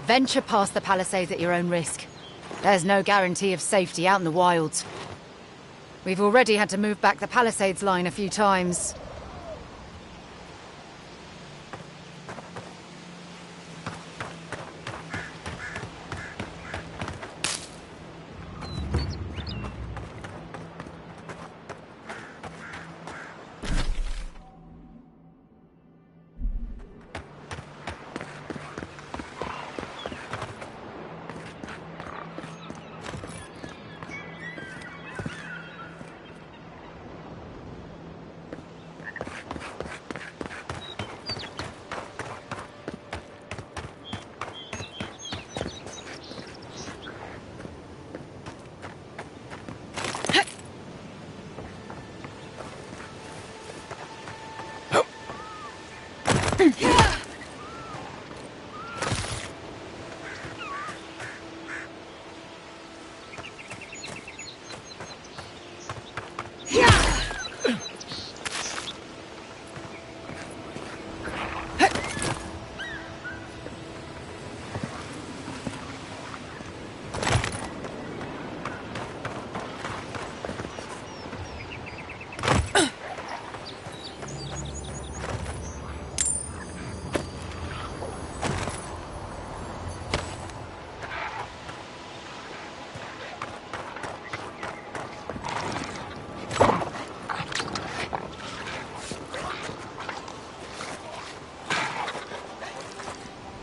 Venture past the palisades at your own risk. There's no guarantee of safety out in the wilds. We've already had to move back the palisades line a few times.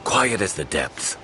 Quiet as the depths.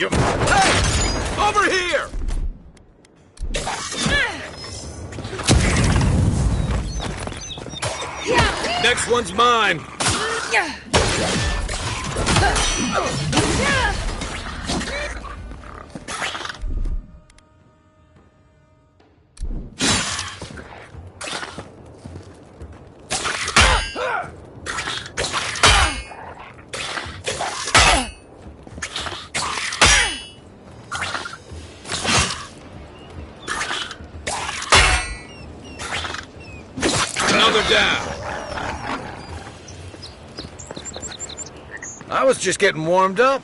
him. Hey! Over here! Next one's mine. Another down. I was just getting warmed up.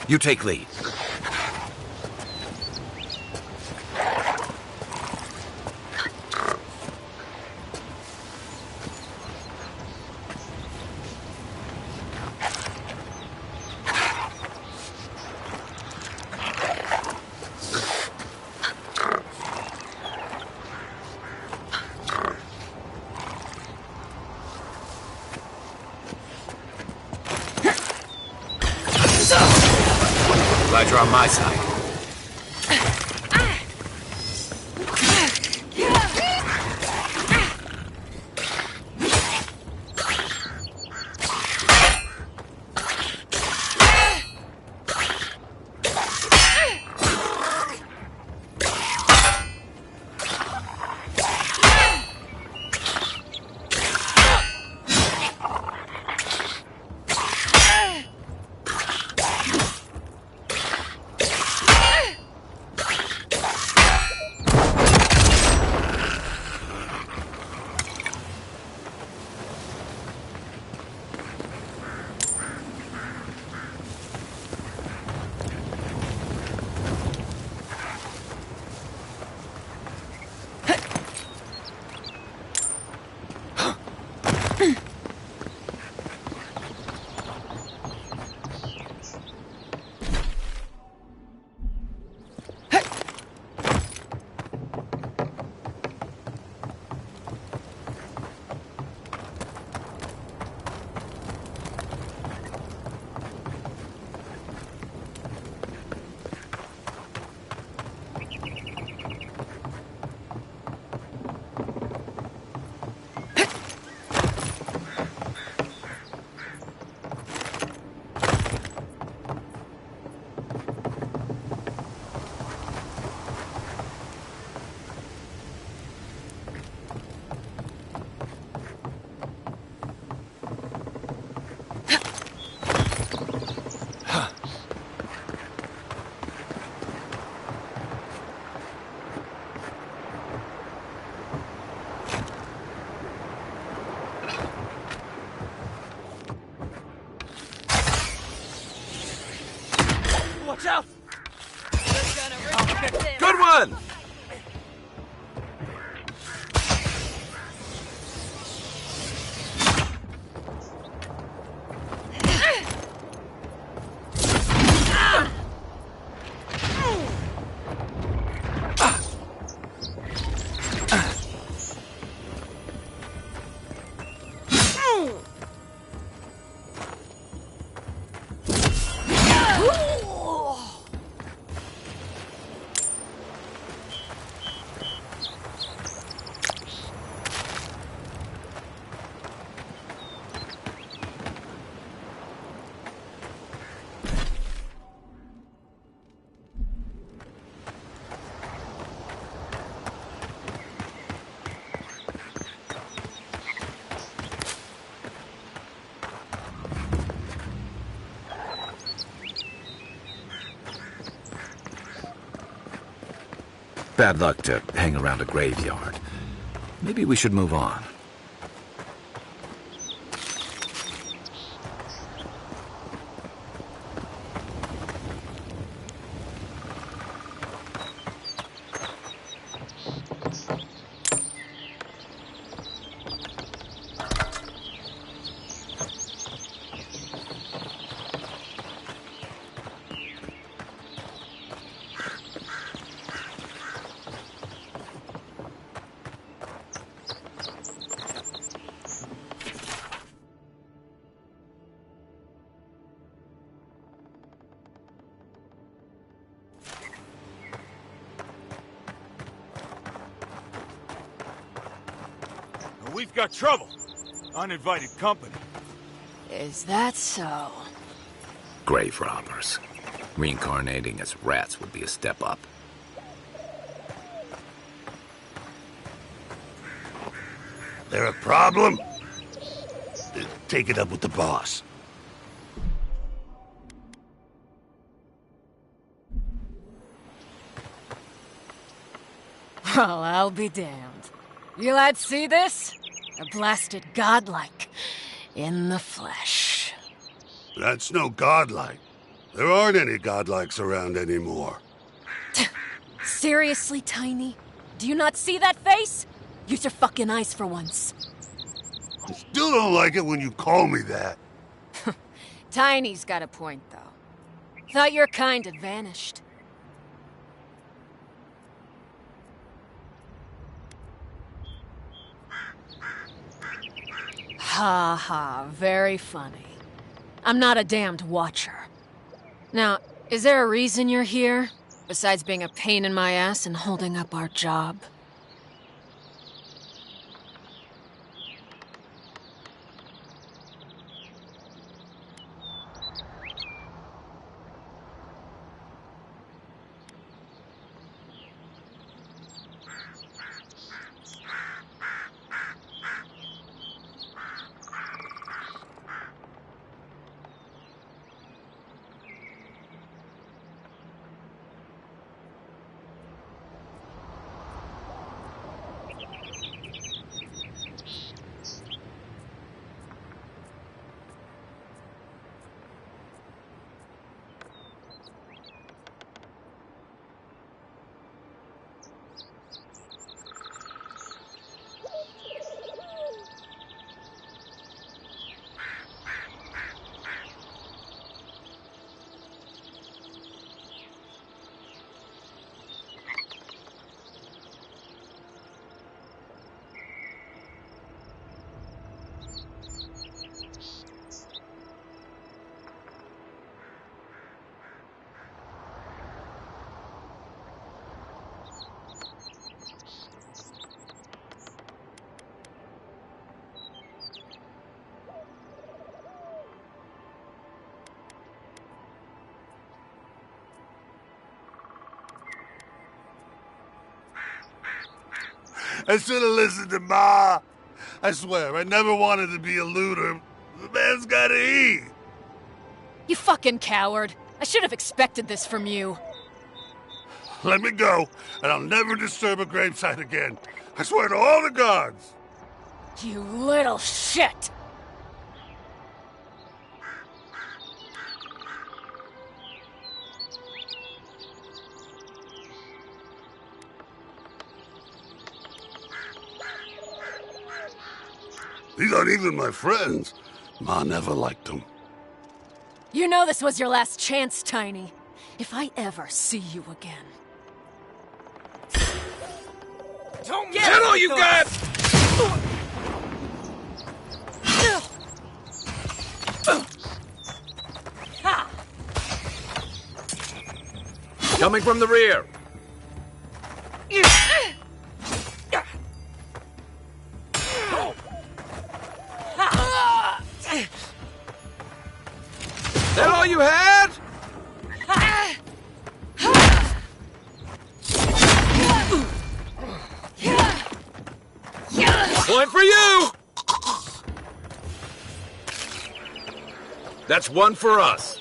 You take lead. Glad you're on my side. bad luck to hang around a graveyard. Maybe we should move on. We've got trouble. Uninvited company. Is that so? Grave robbers. Reincarnating as rats would be a step up. There a problem? Take it up with the boss. Well, I'll be damned. You lads see this? A blasted godlike. In the flesh. That's no godlike. There aren't any godlikes around anymore. Seriously, Tiny? Do you not see that face? Use your fucking eyes for once. I still don't like it when you call me that. Tiny's got a point, though. Thought your kind had vanished. Ha ha, very funny. I'm not a damned watcher. Now, is there a reason you're here? Besides being a pain in my ass and holding up our job? I should have listened to Ma. I swear, I never wanted to be a looter. The man's gotta eat. You fucking coward. I should have expected this from you. Let me go, and I'll never disturb a gravesite again. I swear to all the gods. You little shit! These aren't even my friends. Ma never liked them. You know this was your last chance, Tiny. If I ever see you again. Is that all you got? Coming from the rear. Is that all you had? Point for you! That's one for us.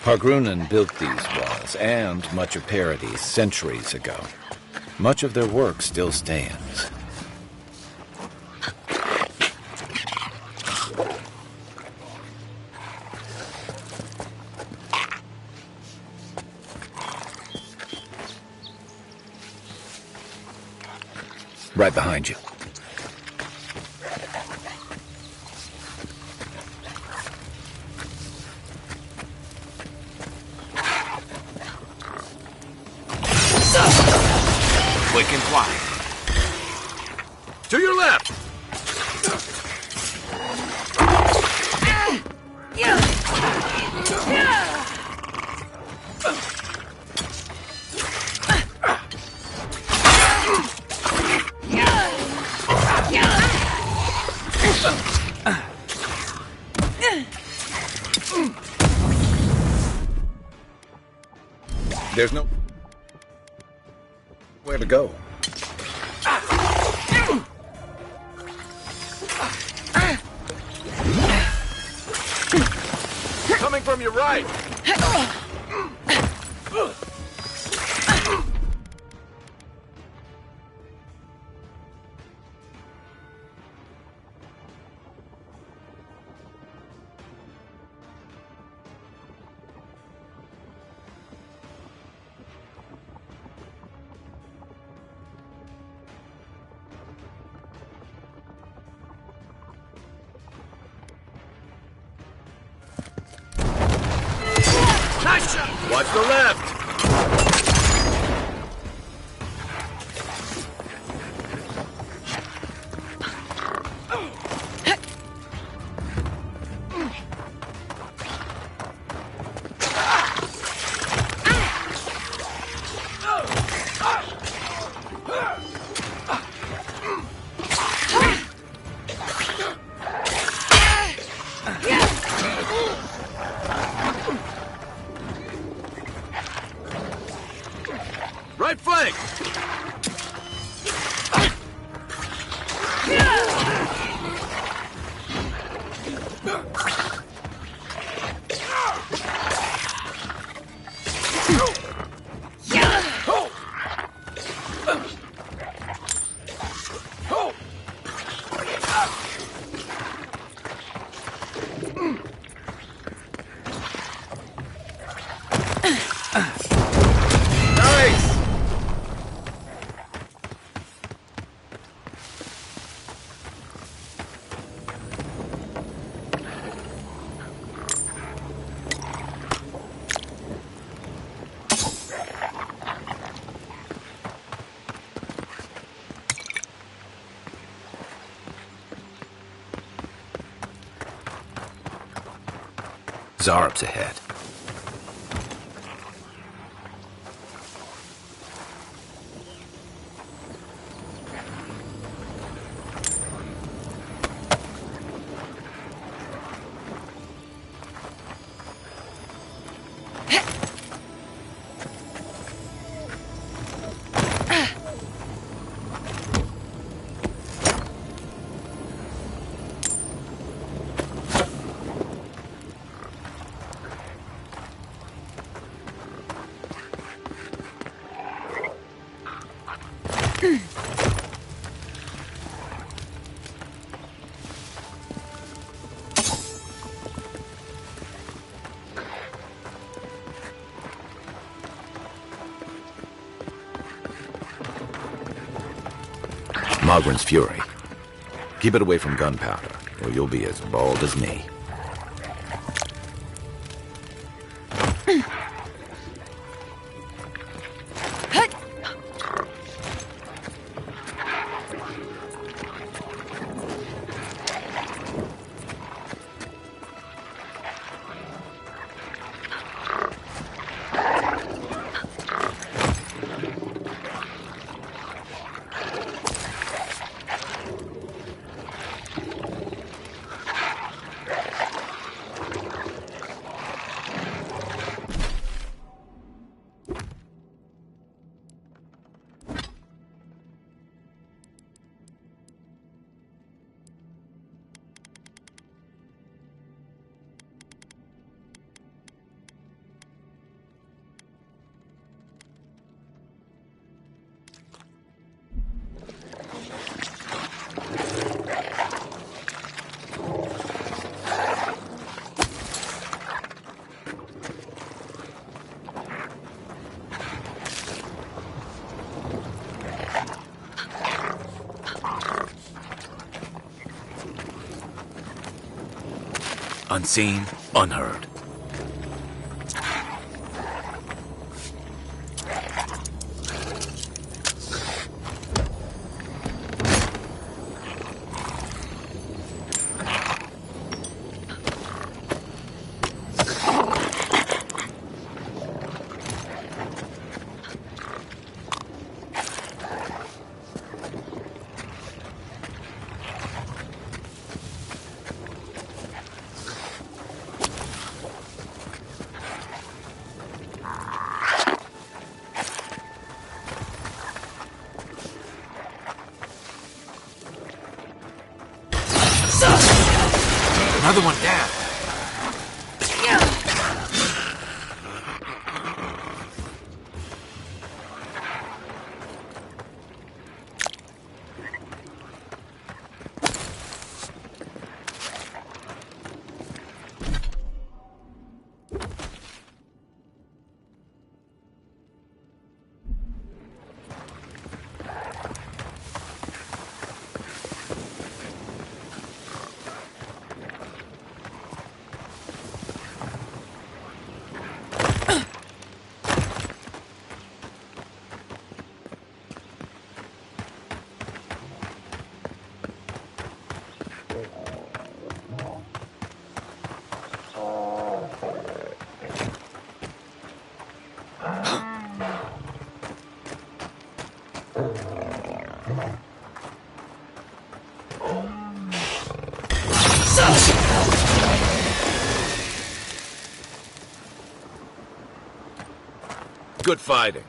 Hargrunen built these walls, and much of Paradis centuries ago. Much of their work still stands. Right behind you. Quick and quiet. To your left! There's no... where to go. Coming from your right! Nice shot! Watch the left! Right flank! Zarp's ahead. Mogren's Fury. Keep it away from gunpowder, or you'll be as bald as me. Unseen, unheard. Another one down. Good fighting.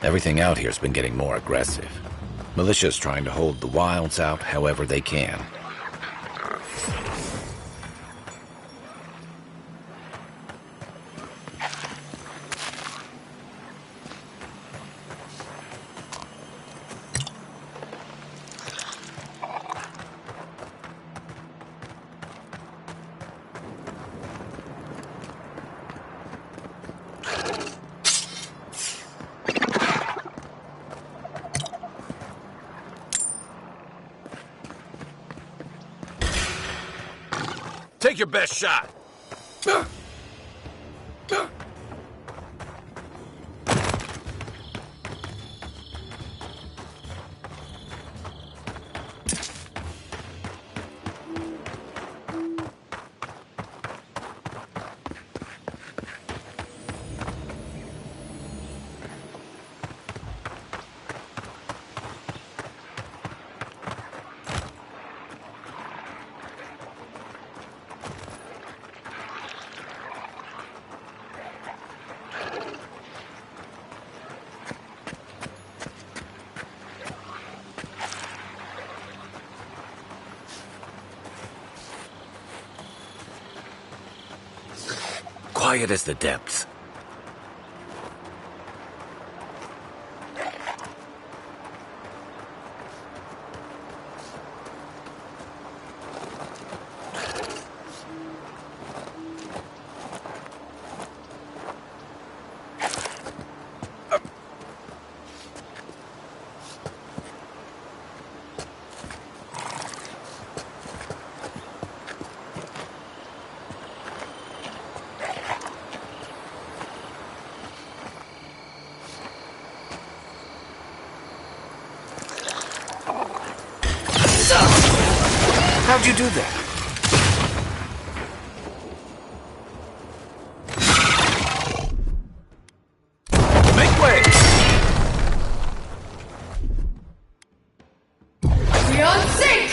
Everything out here's been getting more aggressive. Militia's trying to hold the wilds out however they can. Take your best shot. Quiet as the depths. you do that? Make way! We on sync!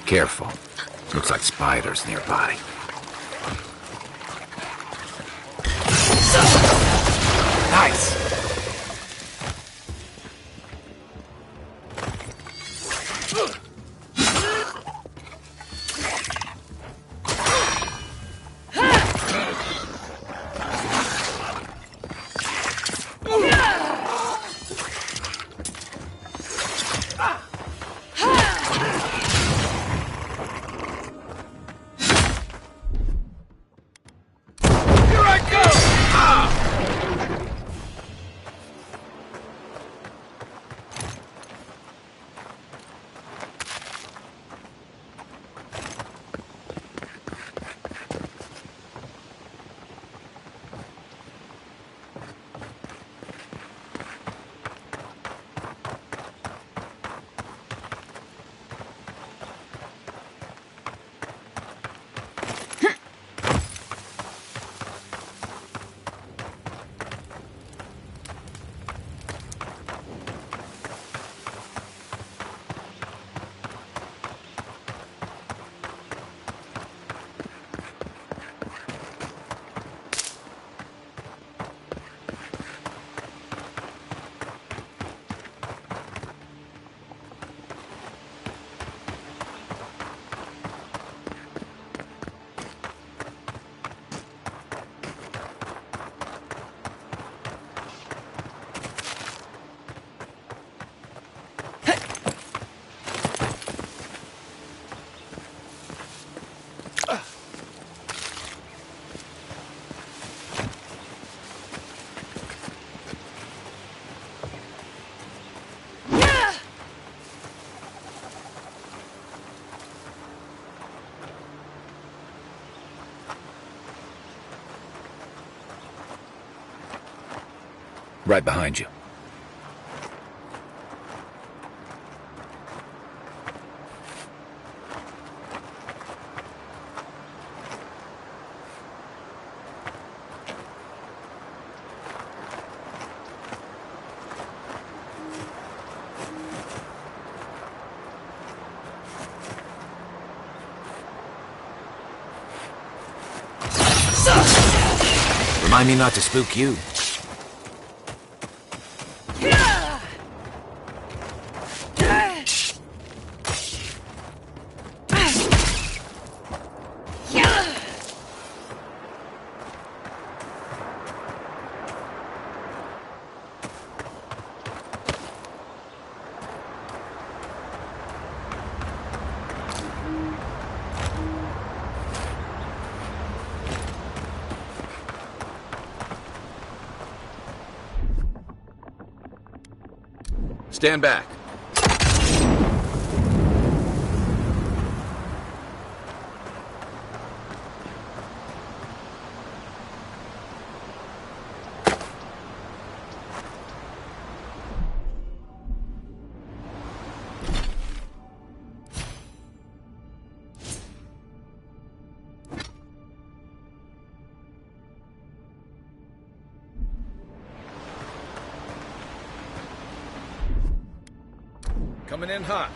Careful. Looks like spiders nearby. Nice! Right behind you. Remind me not to spook you. Stand back. Coming in hot.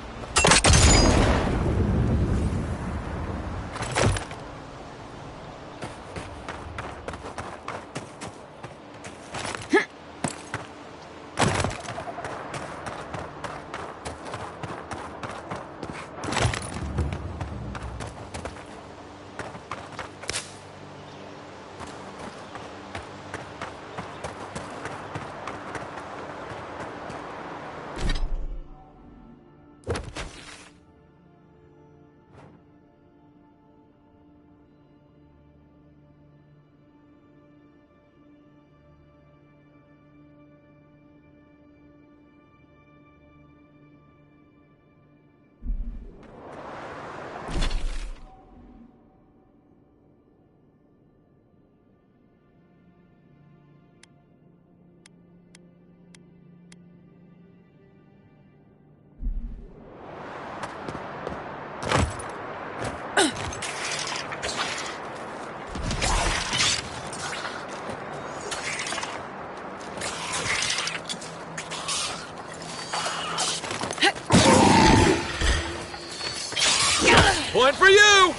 Point for you!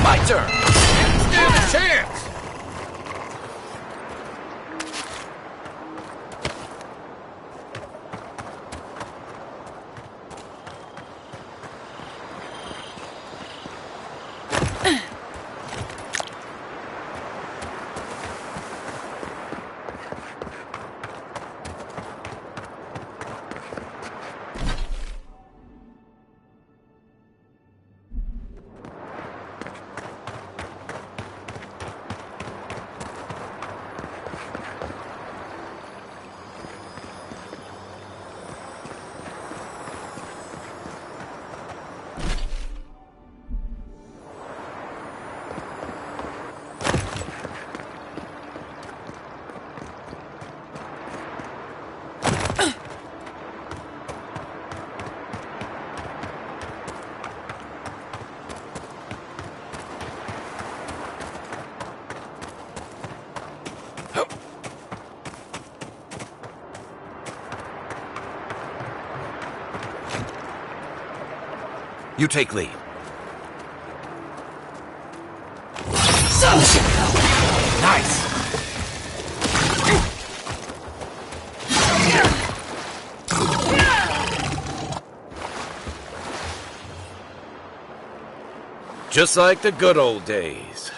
My turn! Stand a chance! You take lead. Nice! Just like the good old days.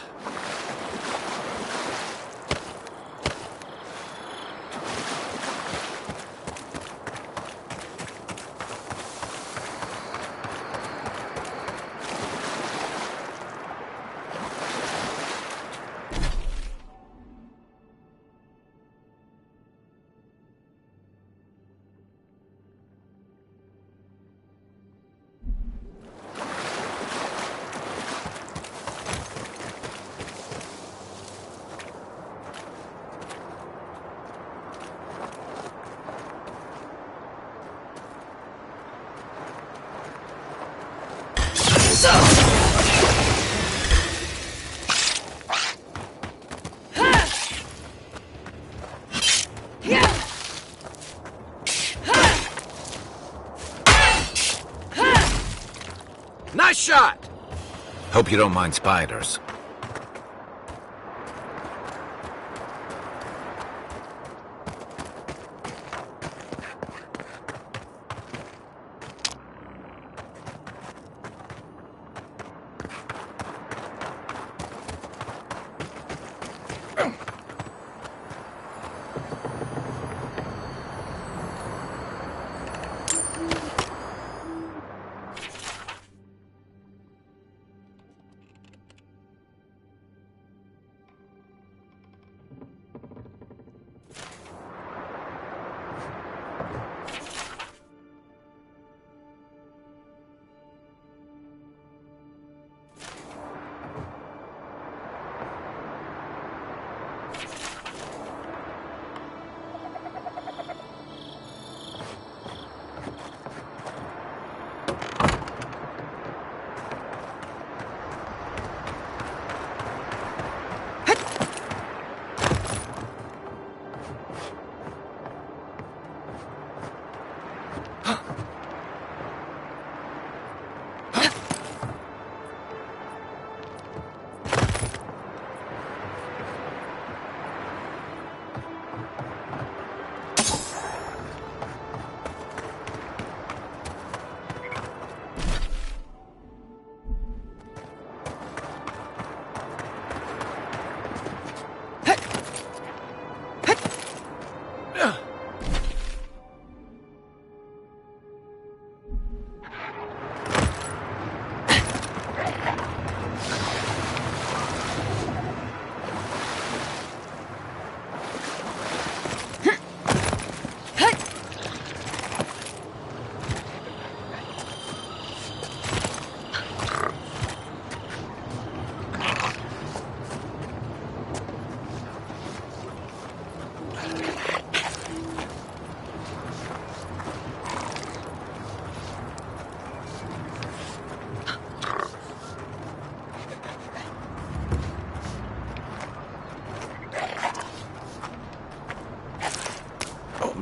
Nice shot! Hope you don't mind spiders.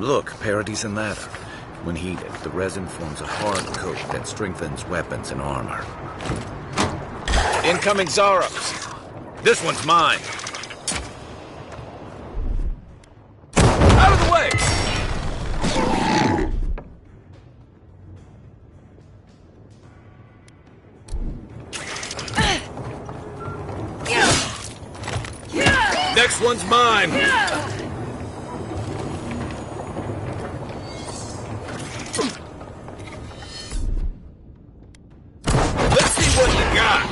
Look, Parady's and ladder. When heated, the resin forms a hard coat that strengthens weapons and armor. Incoming Zaros! This one's mine. Out of the way! Next one's mine. Let's see what you got.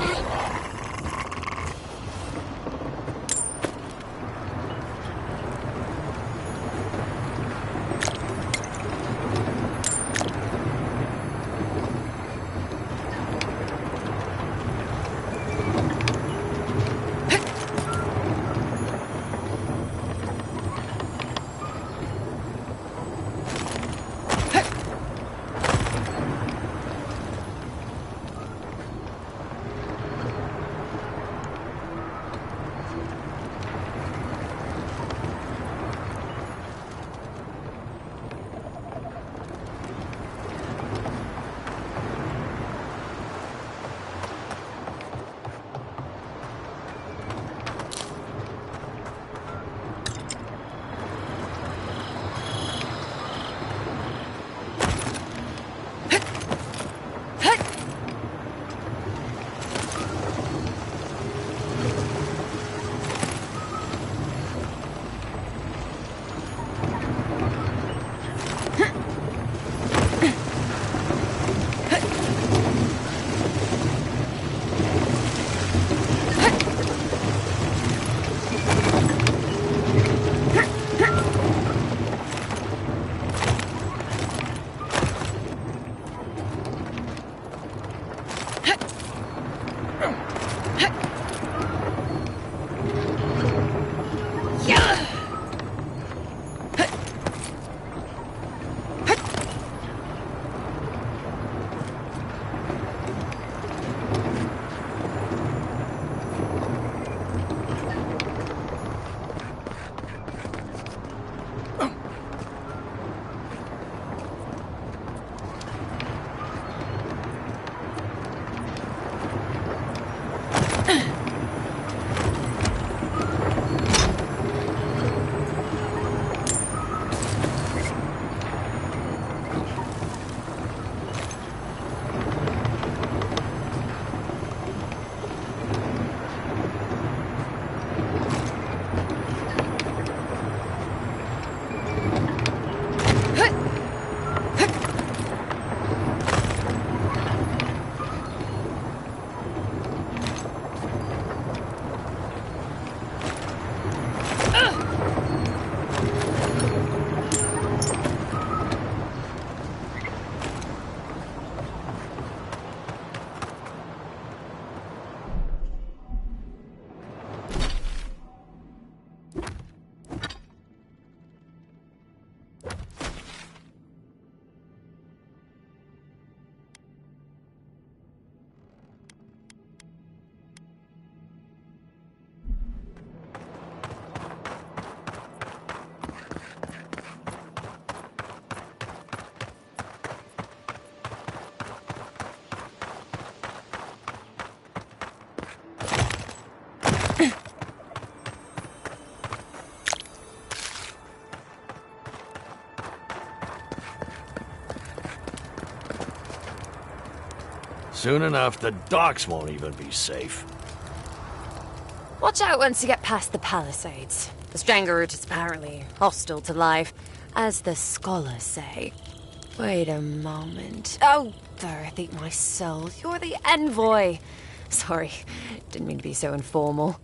Soon enough, the docks won't even be safe. Watch out once you get past the palisades. The Stranger route is apparently hostile to life, as the scholars say. Wait a moment. Oh, Thirth, eat my soul. You're the envoy. Sorry, didn't mean to be so informal.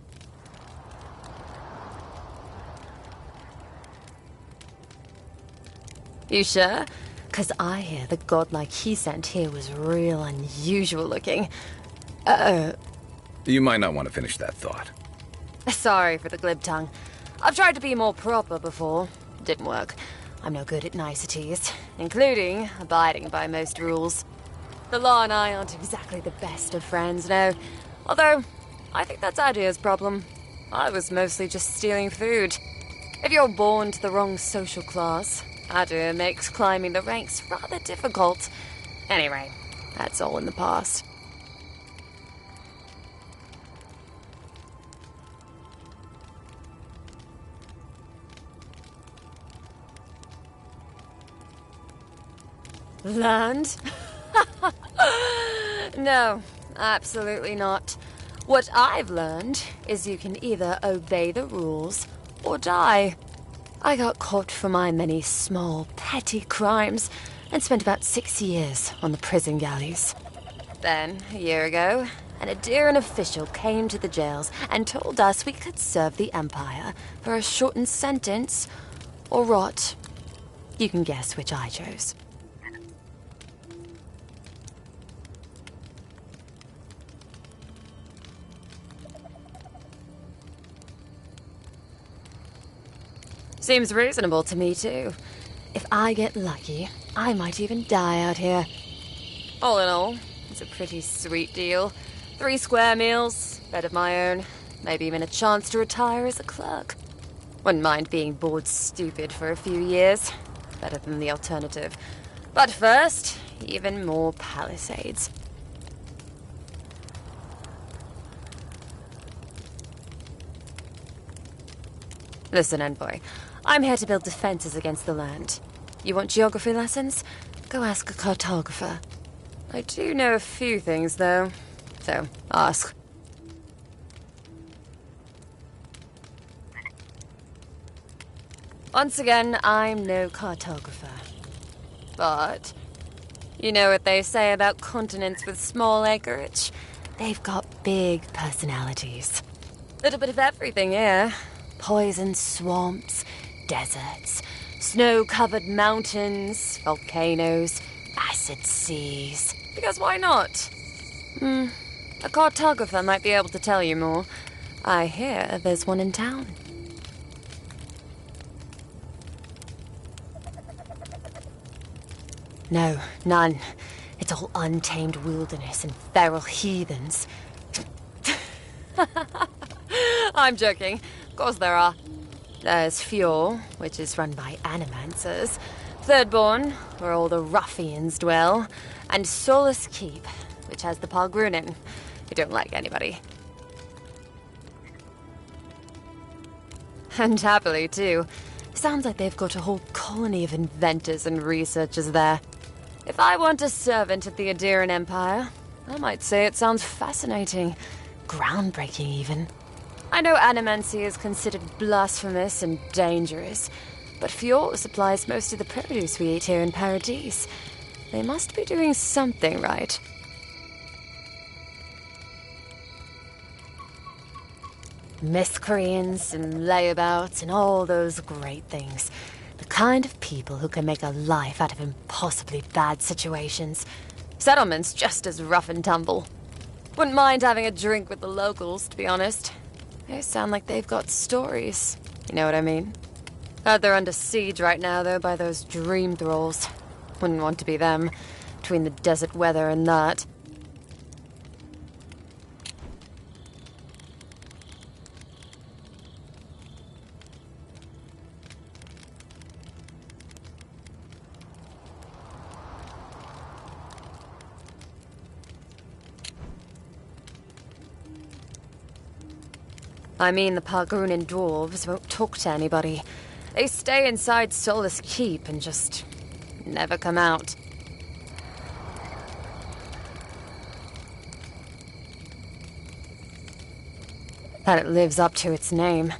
You sure? Because I hear the godlike he sent here was real unusual looking. You might not want to finish that thought. Sorry for the glib tongue. I've tried to be more proper before. Didn't work. I'm no good at niceties, including abiding by most rules. The law and I aren't exactly the best of friends, no. Although, I think that's Adia's problem. I was mostly just stealing food. If you're born to the wrong social class, Adu makes climbing the ranks rather difficult. Anyway, that's all in the past. Land? No, absolutely not. What I've learned is you can either obey the rules or die. I got caught for my many small, petty crimes and spent about 6 years on the prison galleys. Then, a year ago, an Adiran official came to the jails and told us we could serve the Empire for a shortened sentence or rot. You can guess which I chose. Seems reasonable to me, too. If I get lucky, I might even die out here. All in all, it's a pretty sweet deal. 3 square meals, bed of my own, maybe even a chance to retire as a clerk. Wouldn't mind being bored stupid for a few years. Better than the alternative. But first, even more palisades. Listen, envoy. I'm here to build defenses against the land. You want geography lessons? Go ask a cartographer. I do know a few things, though. So, ask. Once again, I'm no cartographer. But you know what they say about continents with small acreage? They've got big personalities. Little bit of everything here. Poison swamps, deserts, snow-covered mountains, volcanoes, acid seas. Because why not? A cartographer might be able to tell you more. I hear there's one in town. No, none. It's all untamed wilderness and feral heathens. I'm joking. Of course there are. There's Fjord, which is run by animancers. Thirdborn, where all the ruffians dwell. And Solus Keep, which has the Pargrunin, who don't like anybody. And happily, too. Sounds like they've got a whole colony of inventors and researchers there. If I want a servant of the Adiran Empire, I might say it sounds fascinating. Groundbreaking, even. I know animancy is considered blasphemous and dangerous, but Fjord supplies most of the produce we eat here in Paradise. They must be doing something right. Miscreants and layabouts and all those great things. The kind of people who can make a life out of impossibly bad situations. Settlements just as rough and tumble. Wouldn't mind having a drink with the locals, to be honest. They sound like they've got stories. You know what I mean? Heard they're under siege right now, though, by those dream thralls. Wouldn't want to be them, between the desert weather and that. I mean, the Pargrunin dwarves won't talk to anybody. They stay inside Solus Keep and just never come out. That it lives up to its name.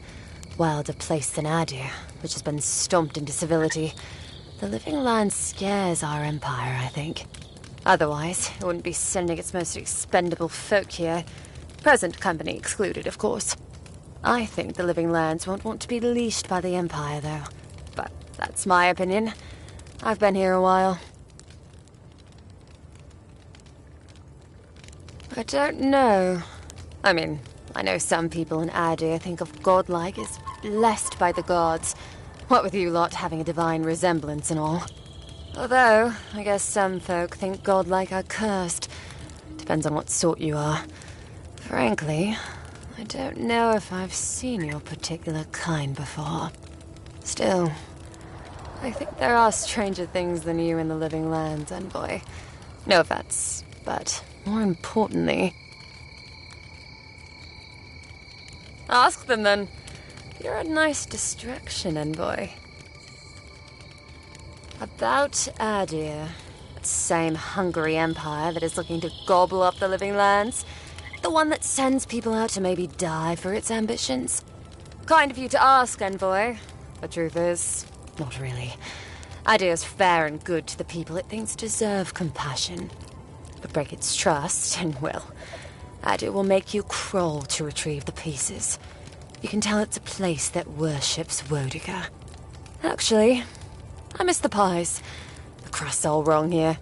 Wilder place than Adu, which has been stomped into civility. The living land scares our empire, I think. Otherwise, it wouldn't be sending its most expendable folk here. Present company excluded, of course. I think the living lands won't want to be leashed by the Empire, though. But that's my opinion. I've been here a while. I don't know. I mean, I know some people in Adu think of godlike as blessed by the gods. What with you lot having a divine resemblance and all. Although, I guess some folk think godlike are cursed. Depends on what sort you are. Frankly, I don't know if I've seen your particular kind before. Still, I think there are stranger things than you in the living lands, Envoy. No offense, but more importantly... Ask them then. You're a nice distraction, Envoy. About Adir, that same hungry empire that is looking to gobble up the living lands. The one that sends people out to maybe die for its ambitions. Kind of you to ask, Envoy. The truth is, not really. Adir's fair and good to the people it thinks deserve compassion. But break its trust, and well, Adir will make you crawl to retrieve the pieces. You can tell it's a place that worships Wodica. Actually, I miss the pies. The crust's all wrong here.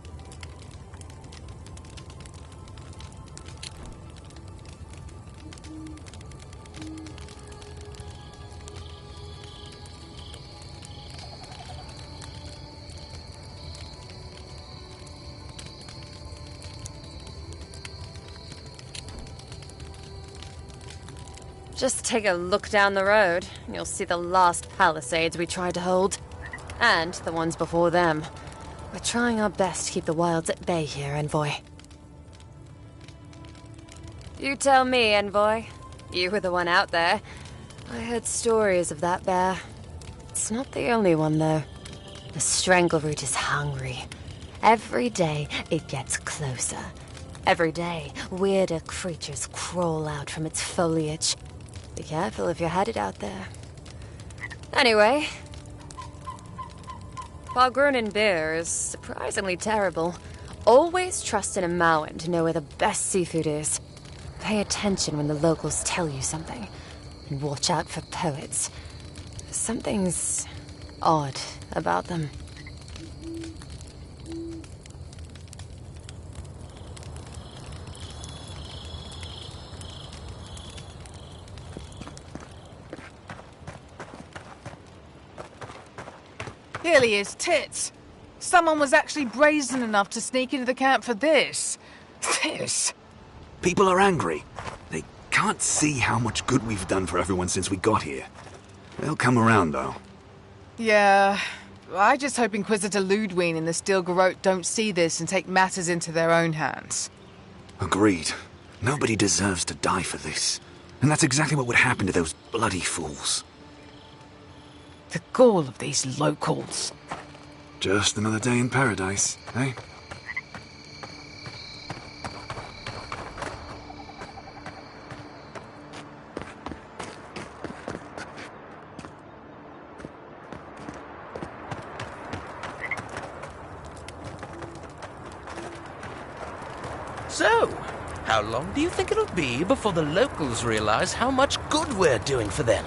Just take a look down the road, and you'll see the last palisades we tried to hold. And the ones before them. We're trying our best to keep the wilds at bay here, Envoy. You tell me, Envoy. You were the one out there. I heard stories of that bear. It's not the only one, though. The Strangleroot is hungry. Every day, it gets closer. Every day, weirder creatures crawl out from its foliage. Be careful if you're headed out there. Anyway, Balgrunin beer is surprisingly terrible. Always trust in a Mauen to know where the best seafood is. Pay attention when the locals tell you something. And watch out for poets. Something's odd about them. Hilly is tits. Someone was actually brazen enough to sneak into the camp for this. This. People are angry. They can't see how much good we've done for everyone since we got here. They'll come around, though. Yeah. I just hope Inquisitor Ludwine and the Stilgarrote don't see this and take matters into their own hands. Agreed. Nobody deserves to die for this. And that's exactly what would happen to those bloody fools. The gall of these locals. Just another day in paradise, eh? So, how long do you think it'll be before the locals realize how much good we're doing for them?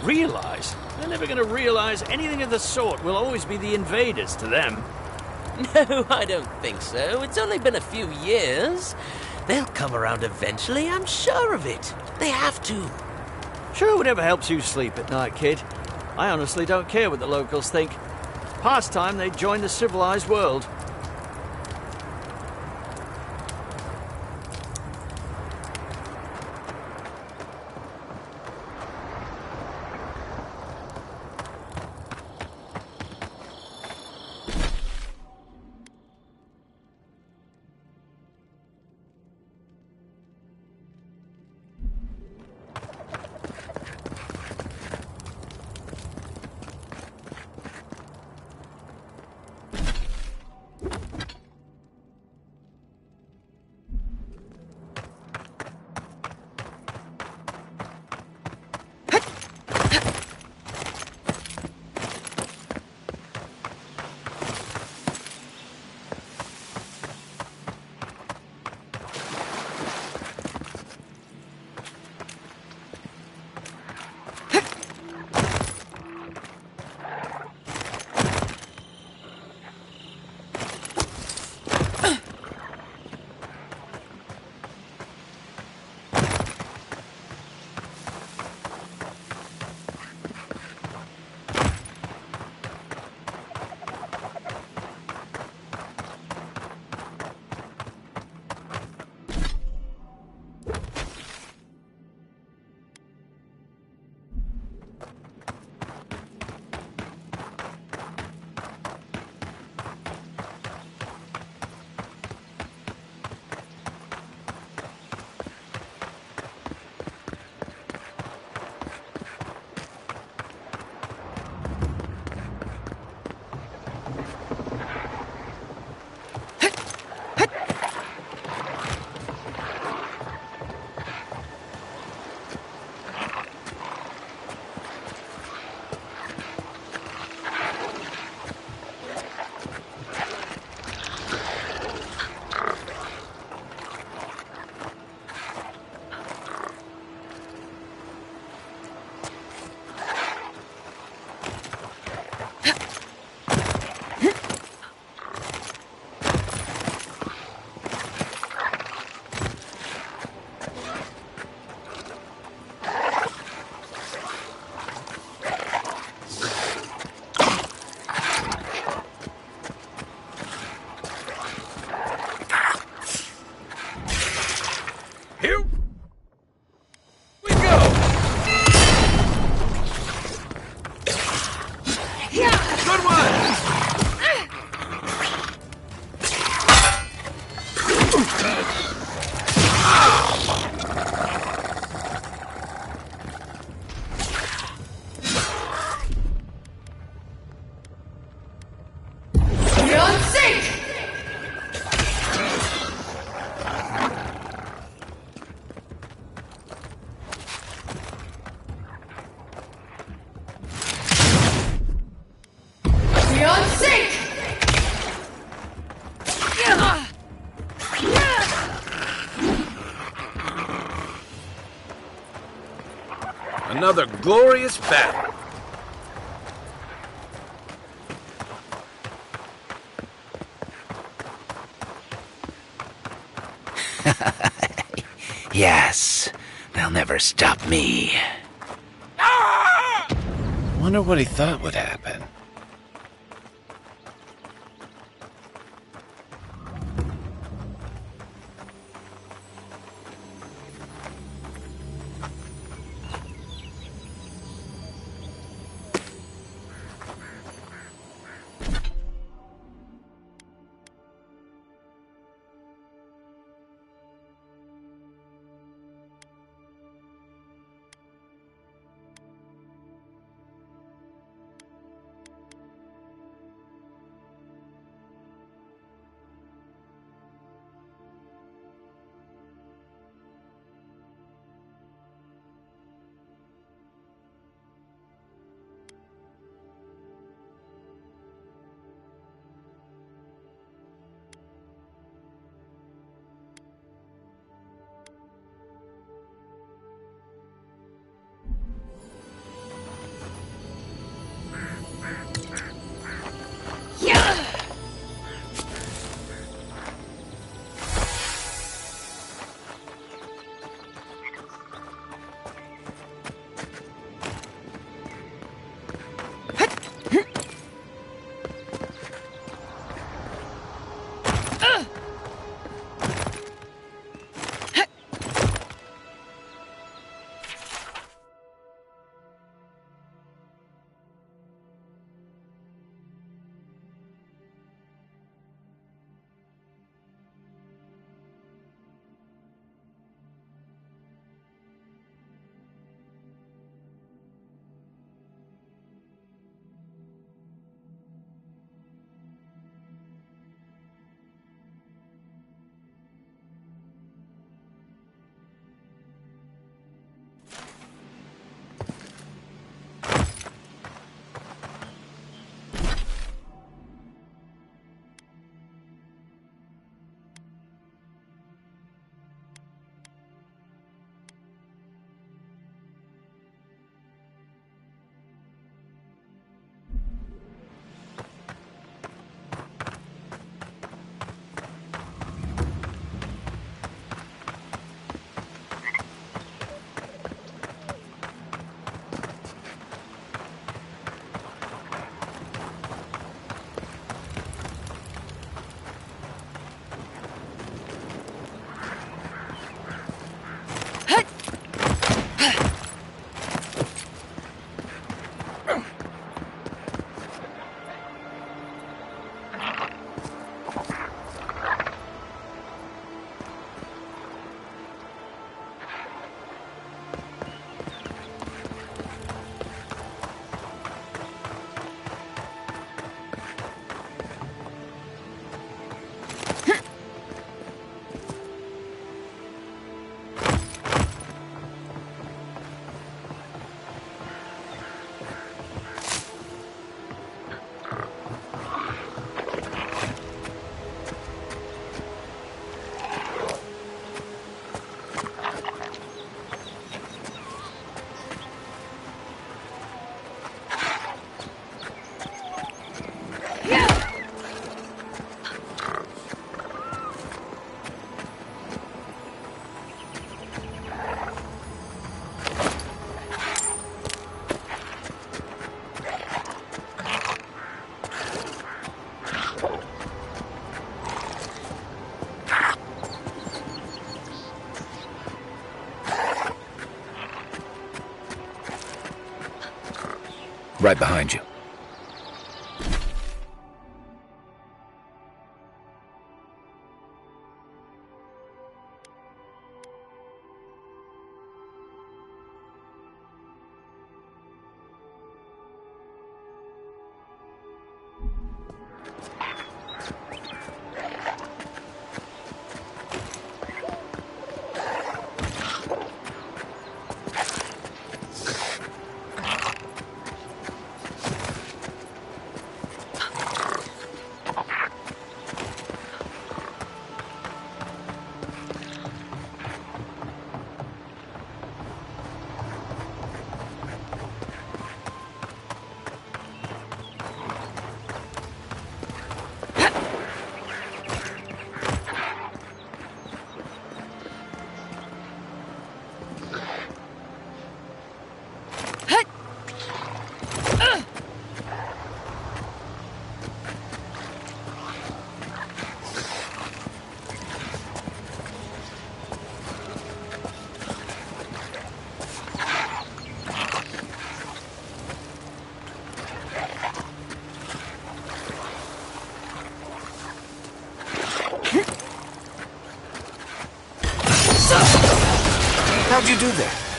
Realize? They're never gonna realize anything of the sort. We'll always be the invaders to them. No, I don't think so. It's only been a few years. They'll come around eventually, I'm sure of it. They have to. Sure, whatever helps you sleep at night, kid. I honestly don't care what the locals think. Past time they joined the civilized world. Another glorious battle. Yes, they'll never stop me. Wonder what he thought would happen. Right behind you. How'd you do that?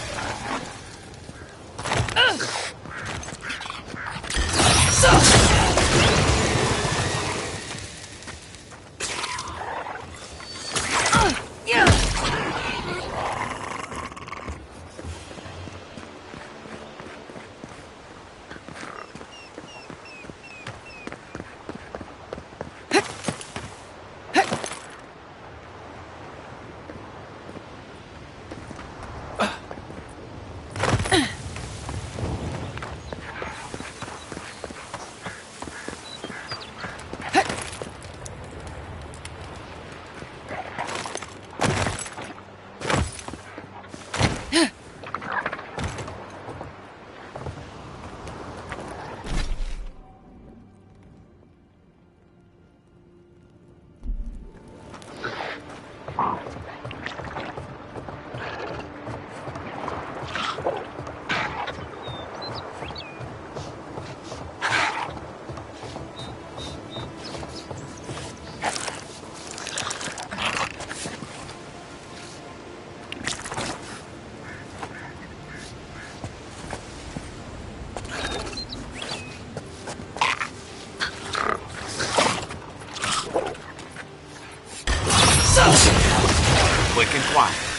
Quick and quiet.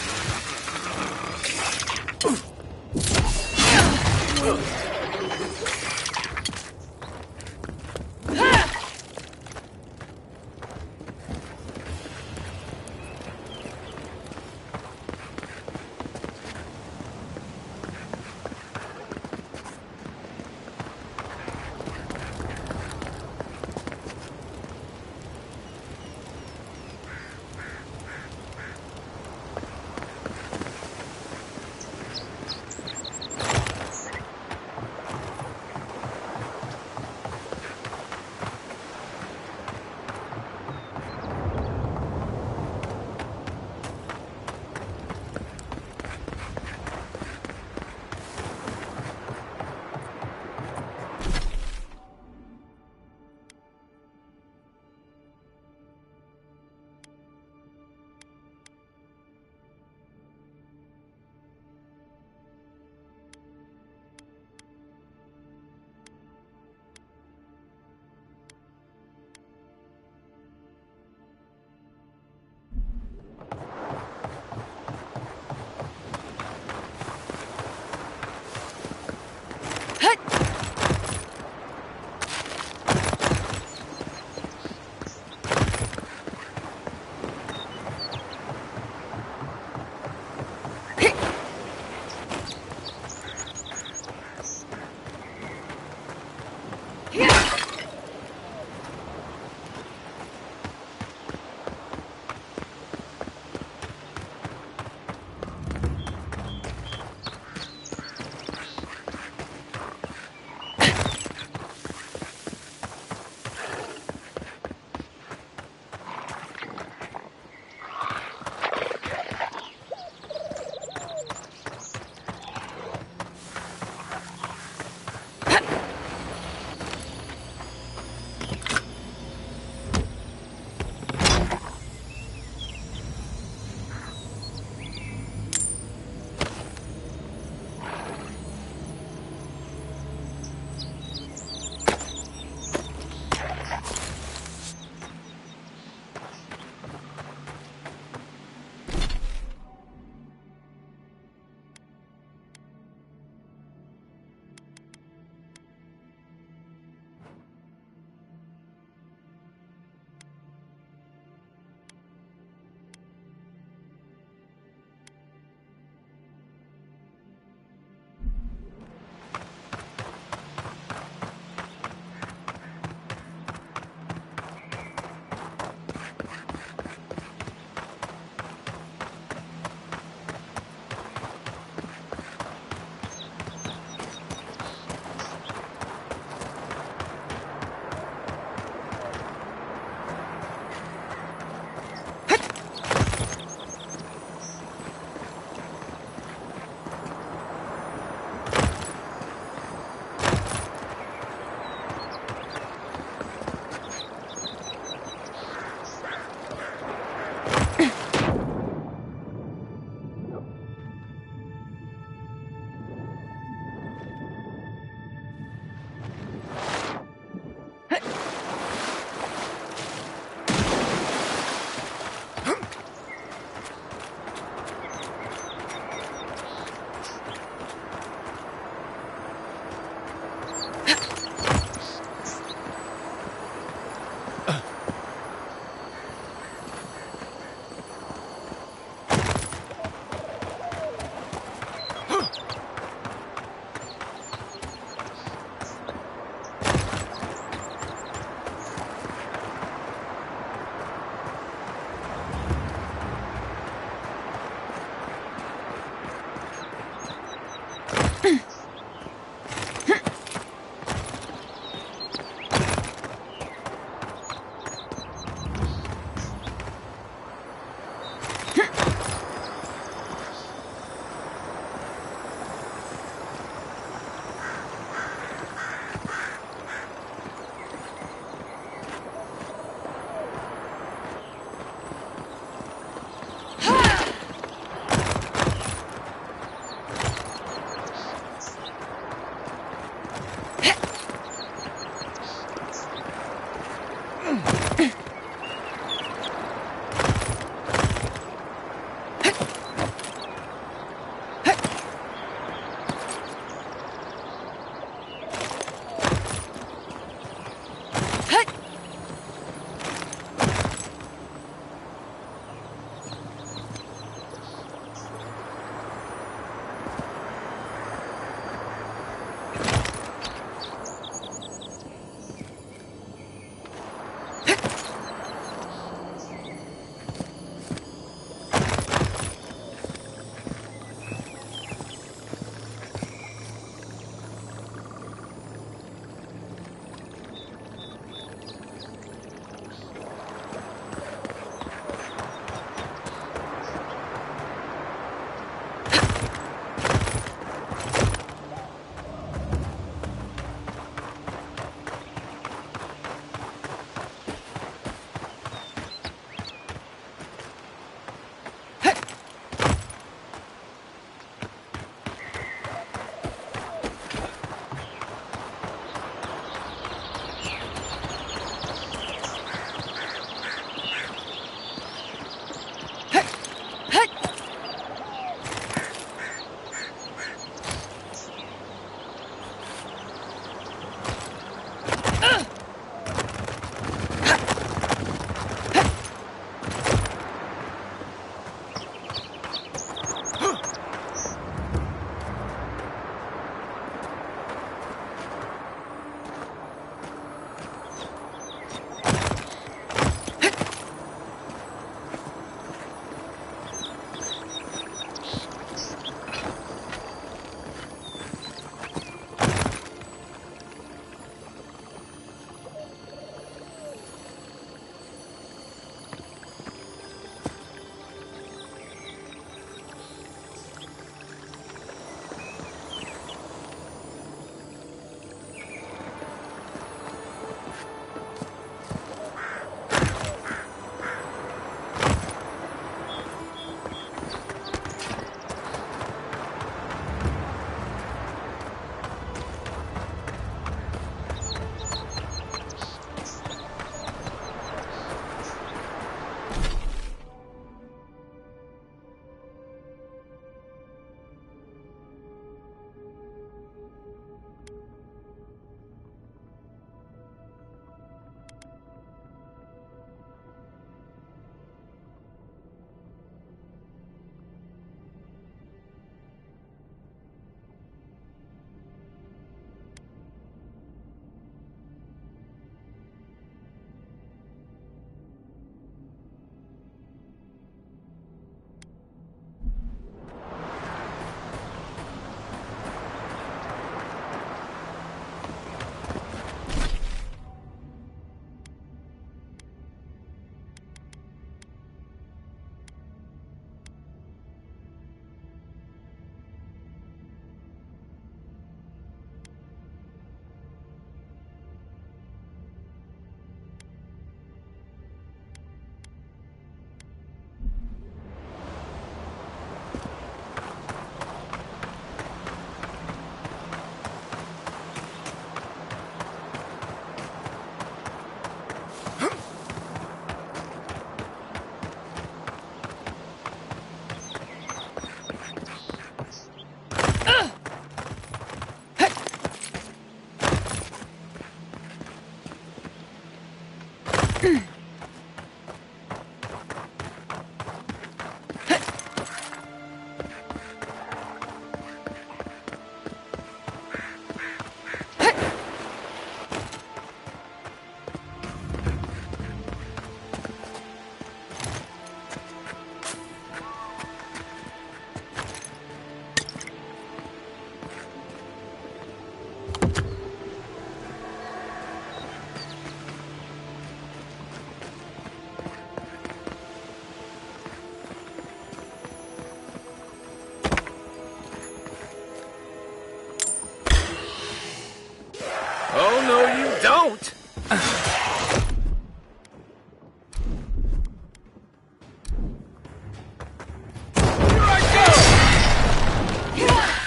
Don't!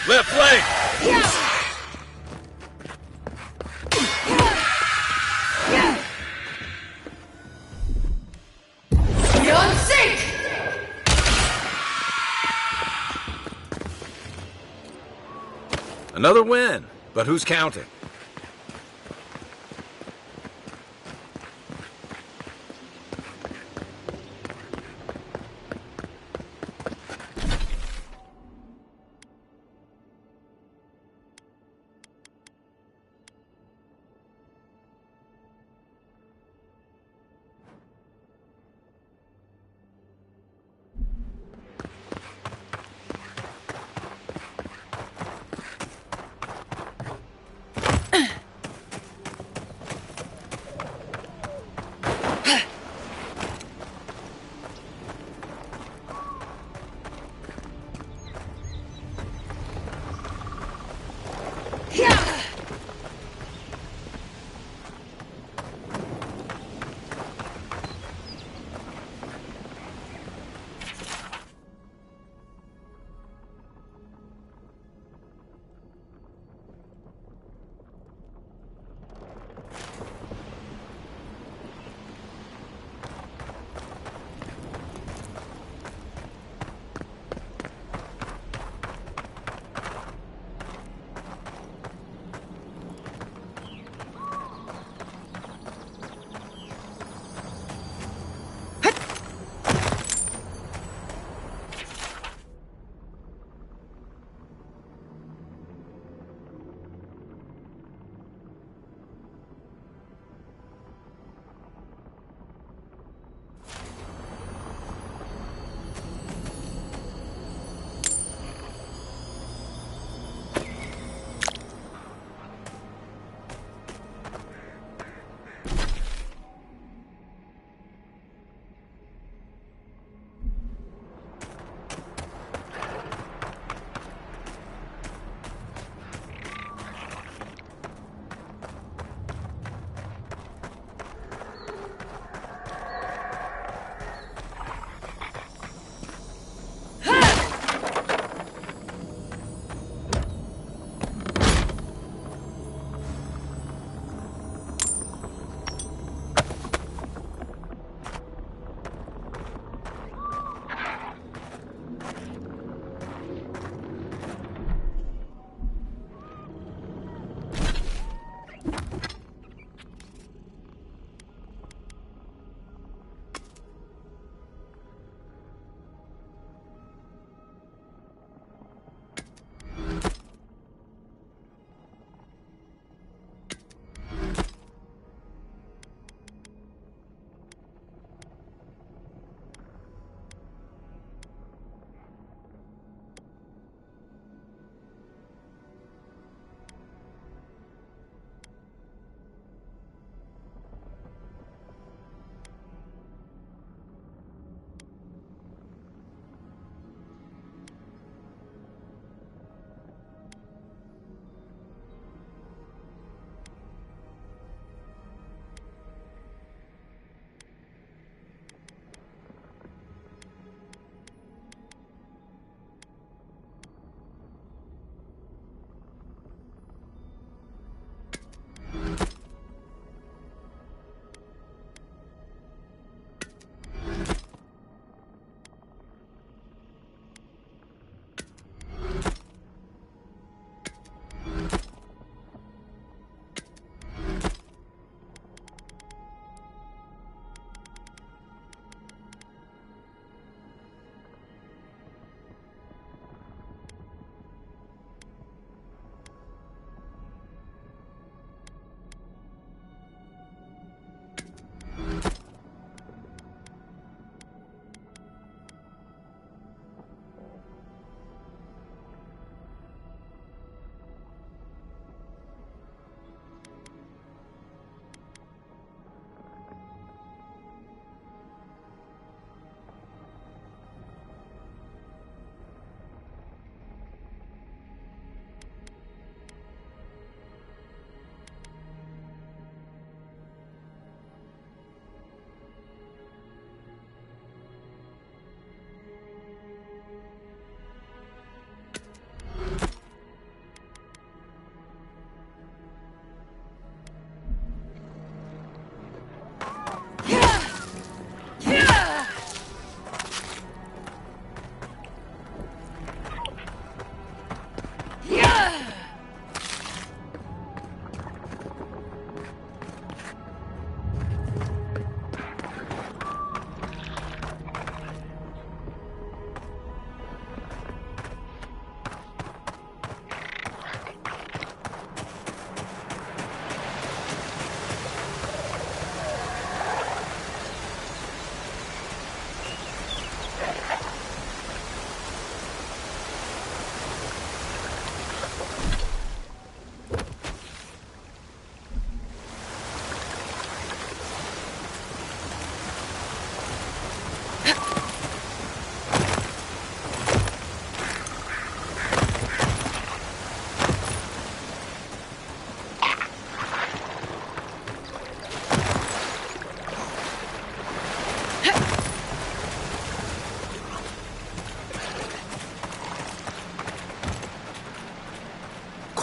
Left flank! Beyond sync! Another win, but who's counting?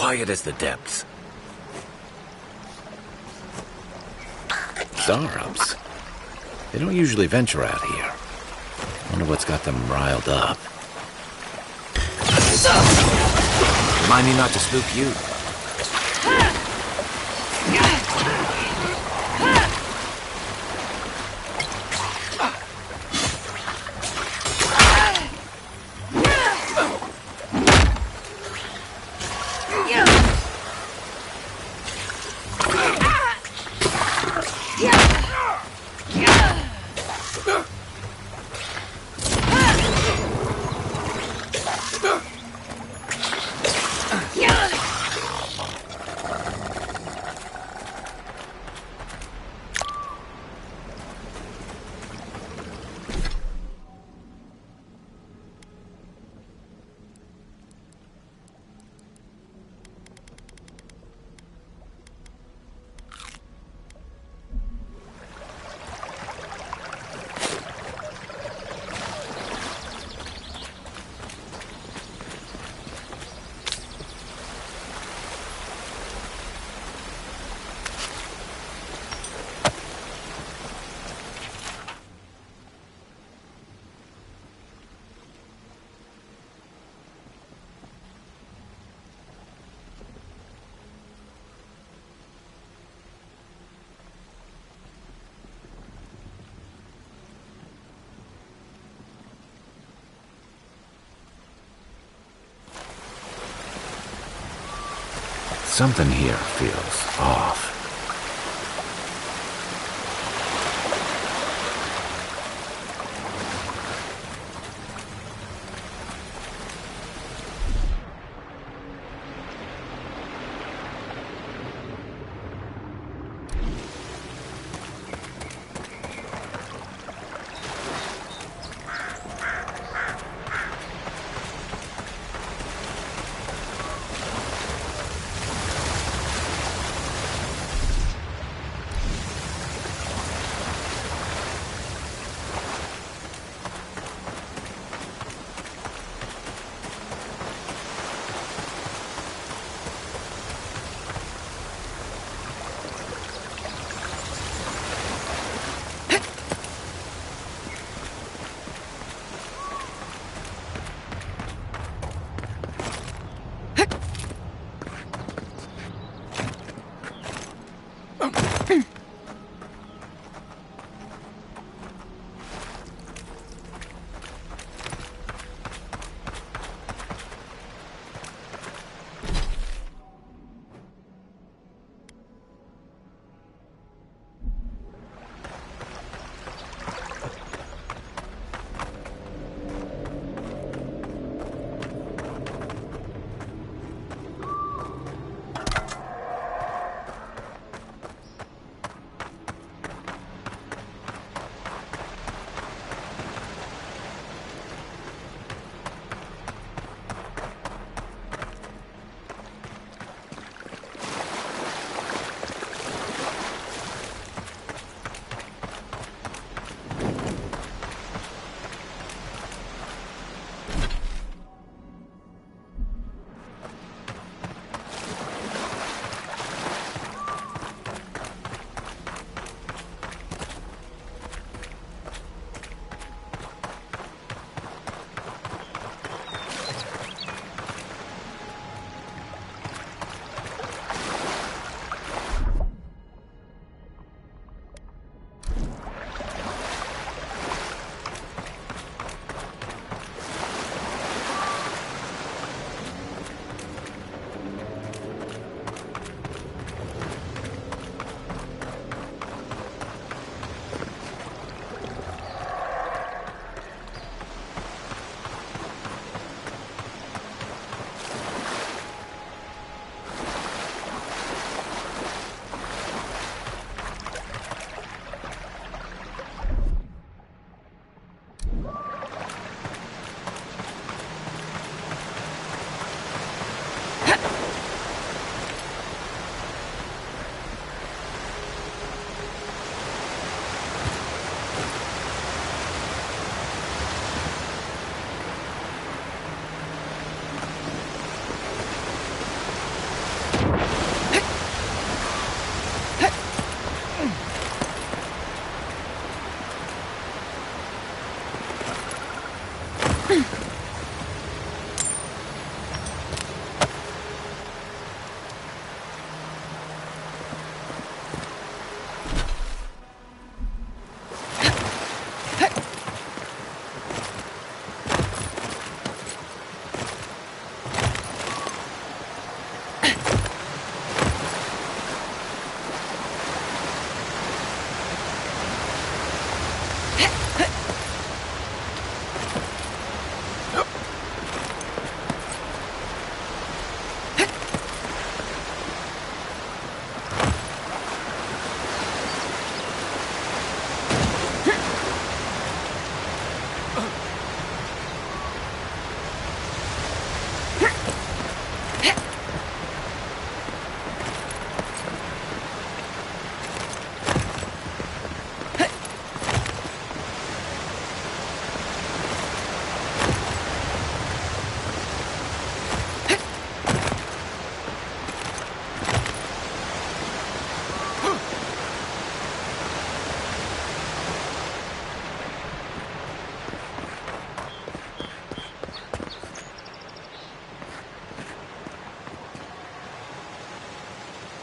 quiet as the depths. Zarups. They don't usually venture out here. Wonder what's got them riled up. Remind me not to spook you. Something here feels off.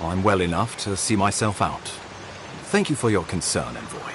I'm well enough to see myself out. Thank you for your concern, Envoy.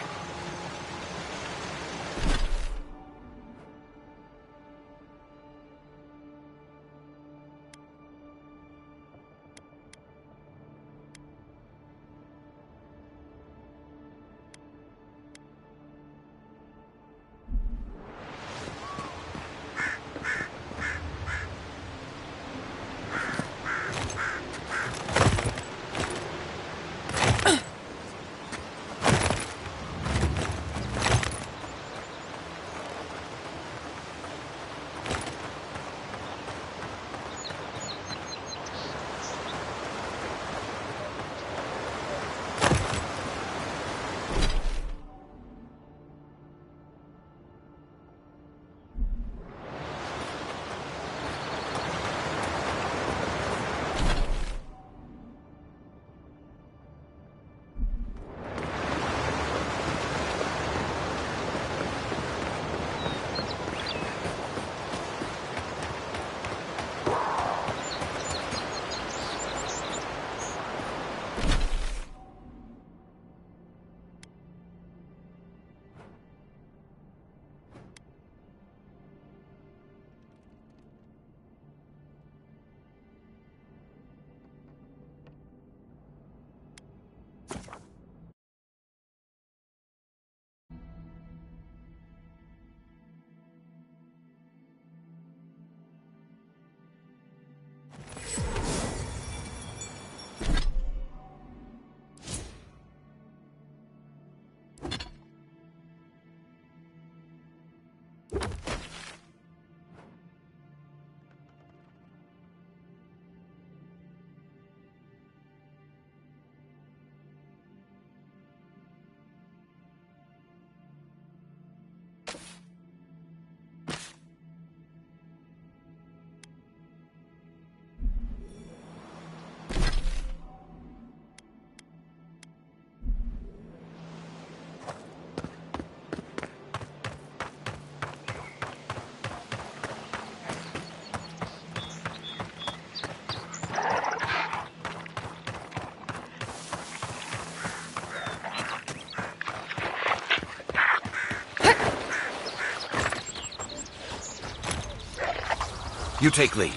You take lead.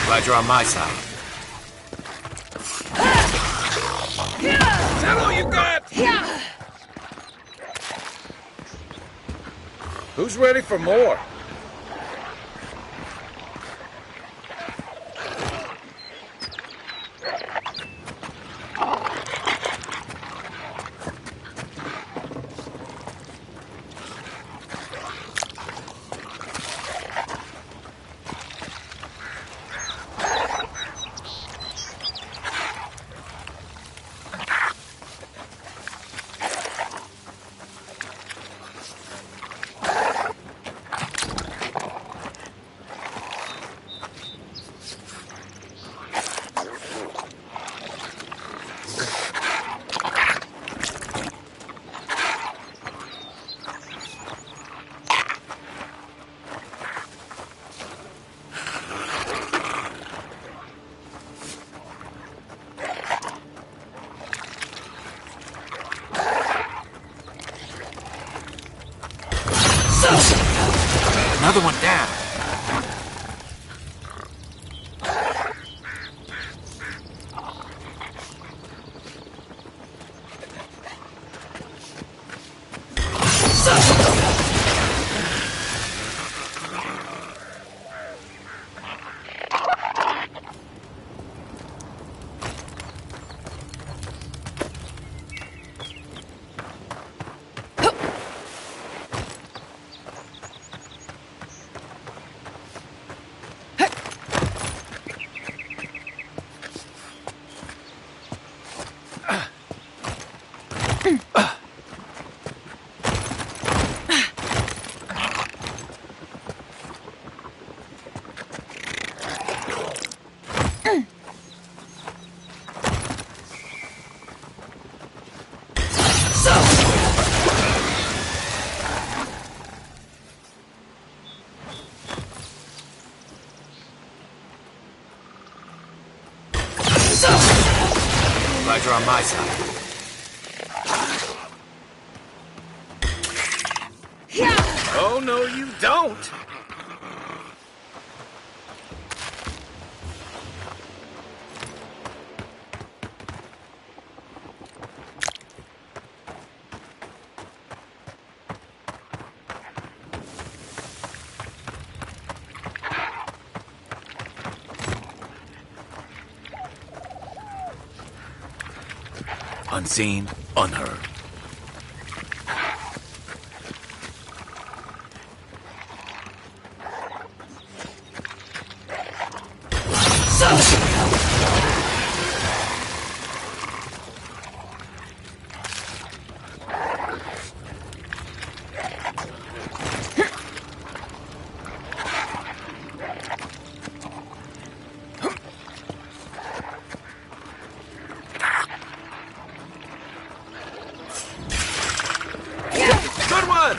Glad you're on my side. Is that all you got? Who's ready for more? Another one down. on my side. Oh, no, you don't! Unseen, unheard. Good one!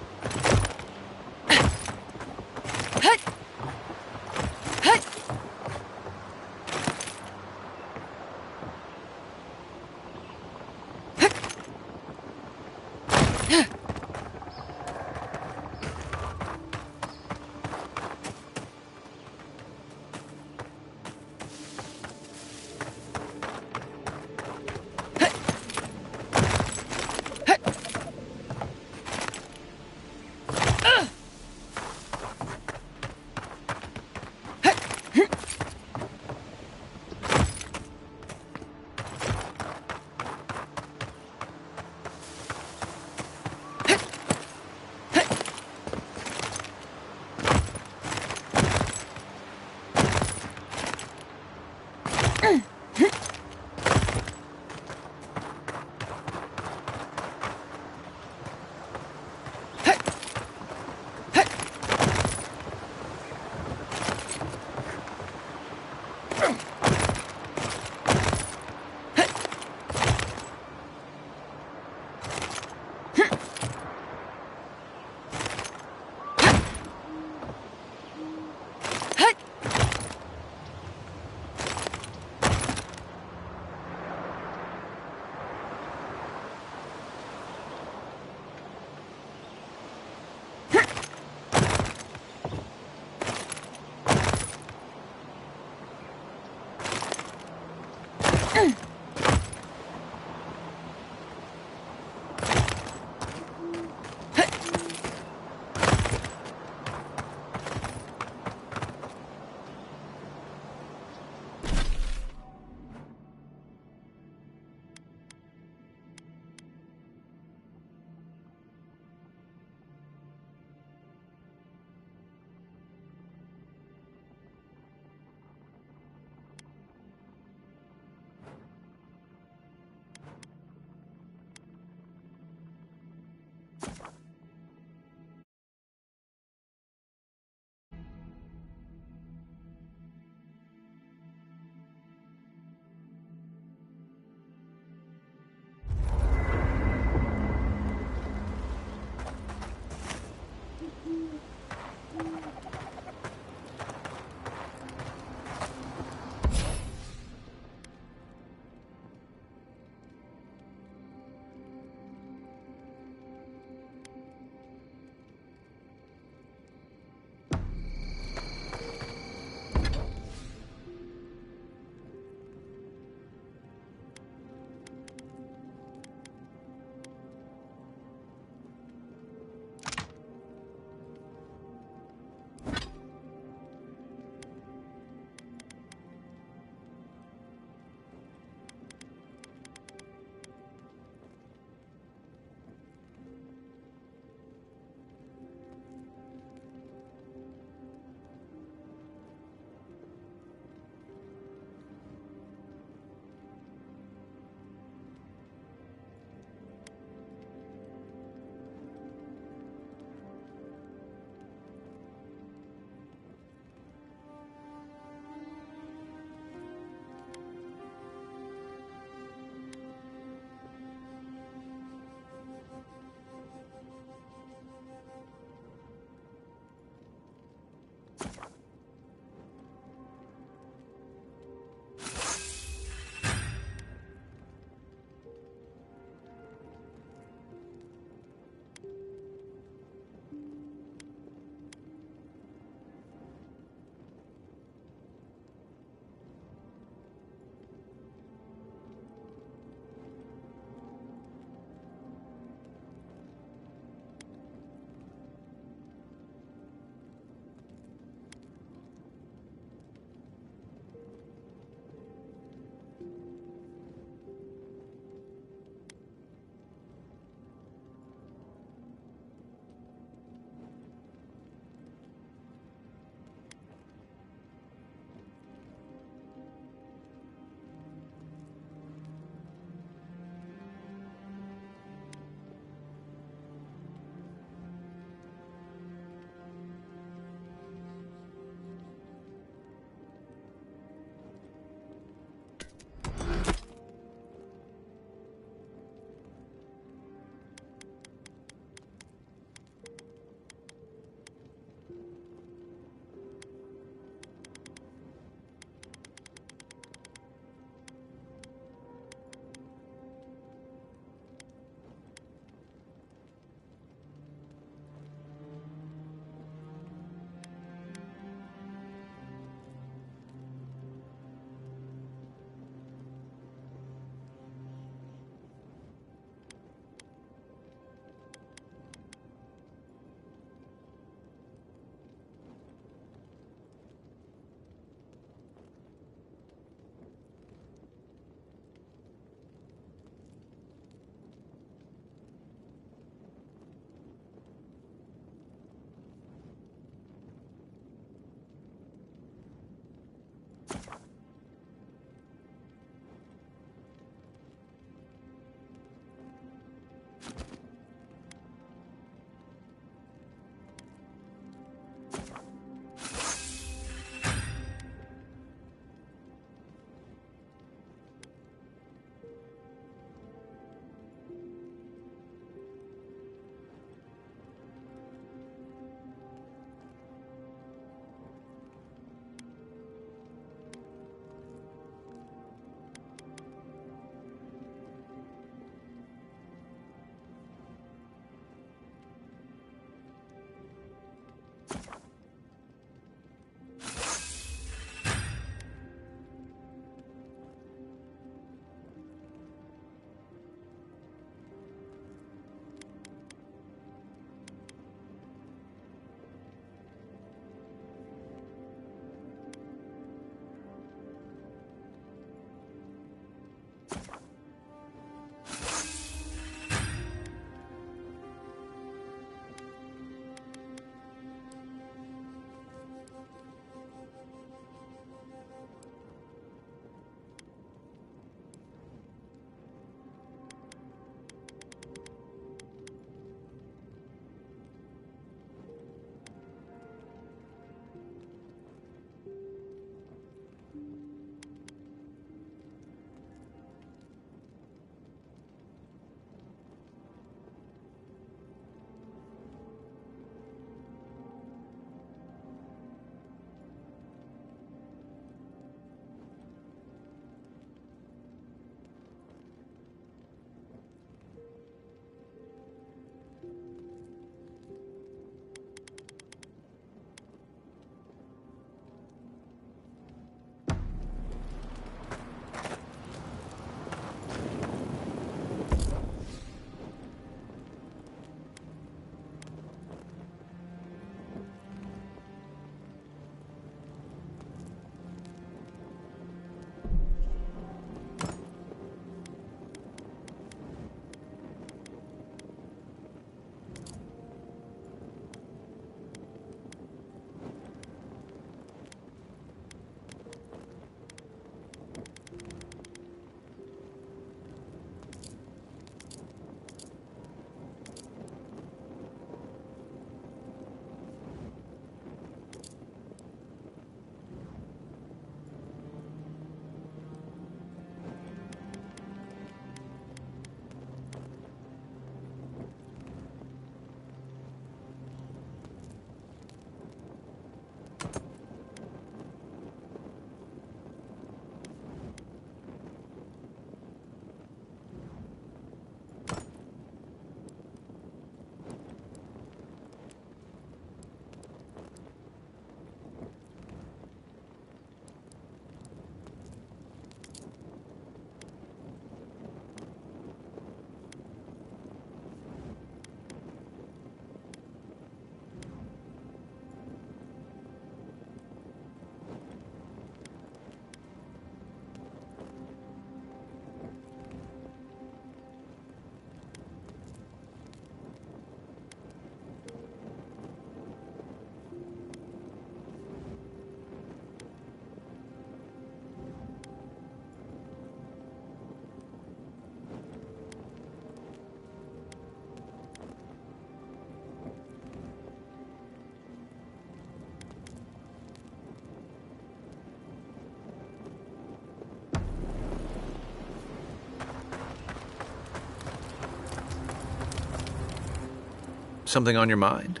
Something on your mind?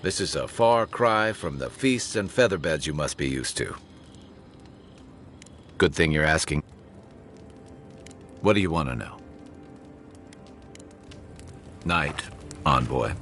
This is a far cry from the feasts and featherbeds you must be used to. Good thing you're asking. What do you want to know? Night, envoy.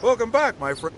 Welcome back, my friend.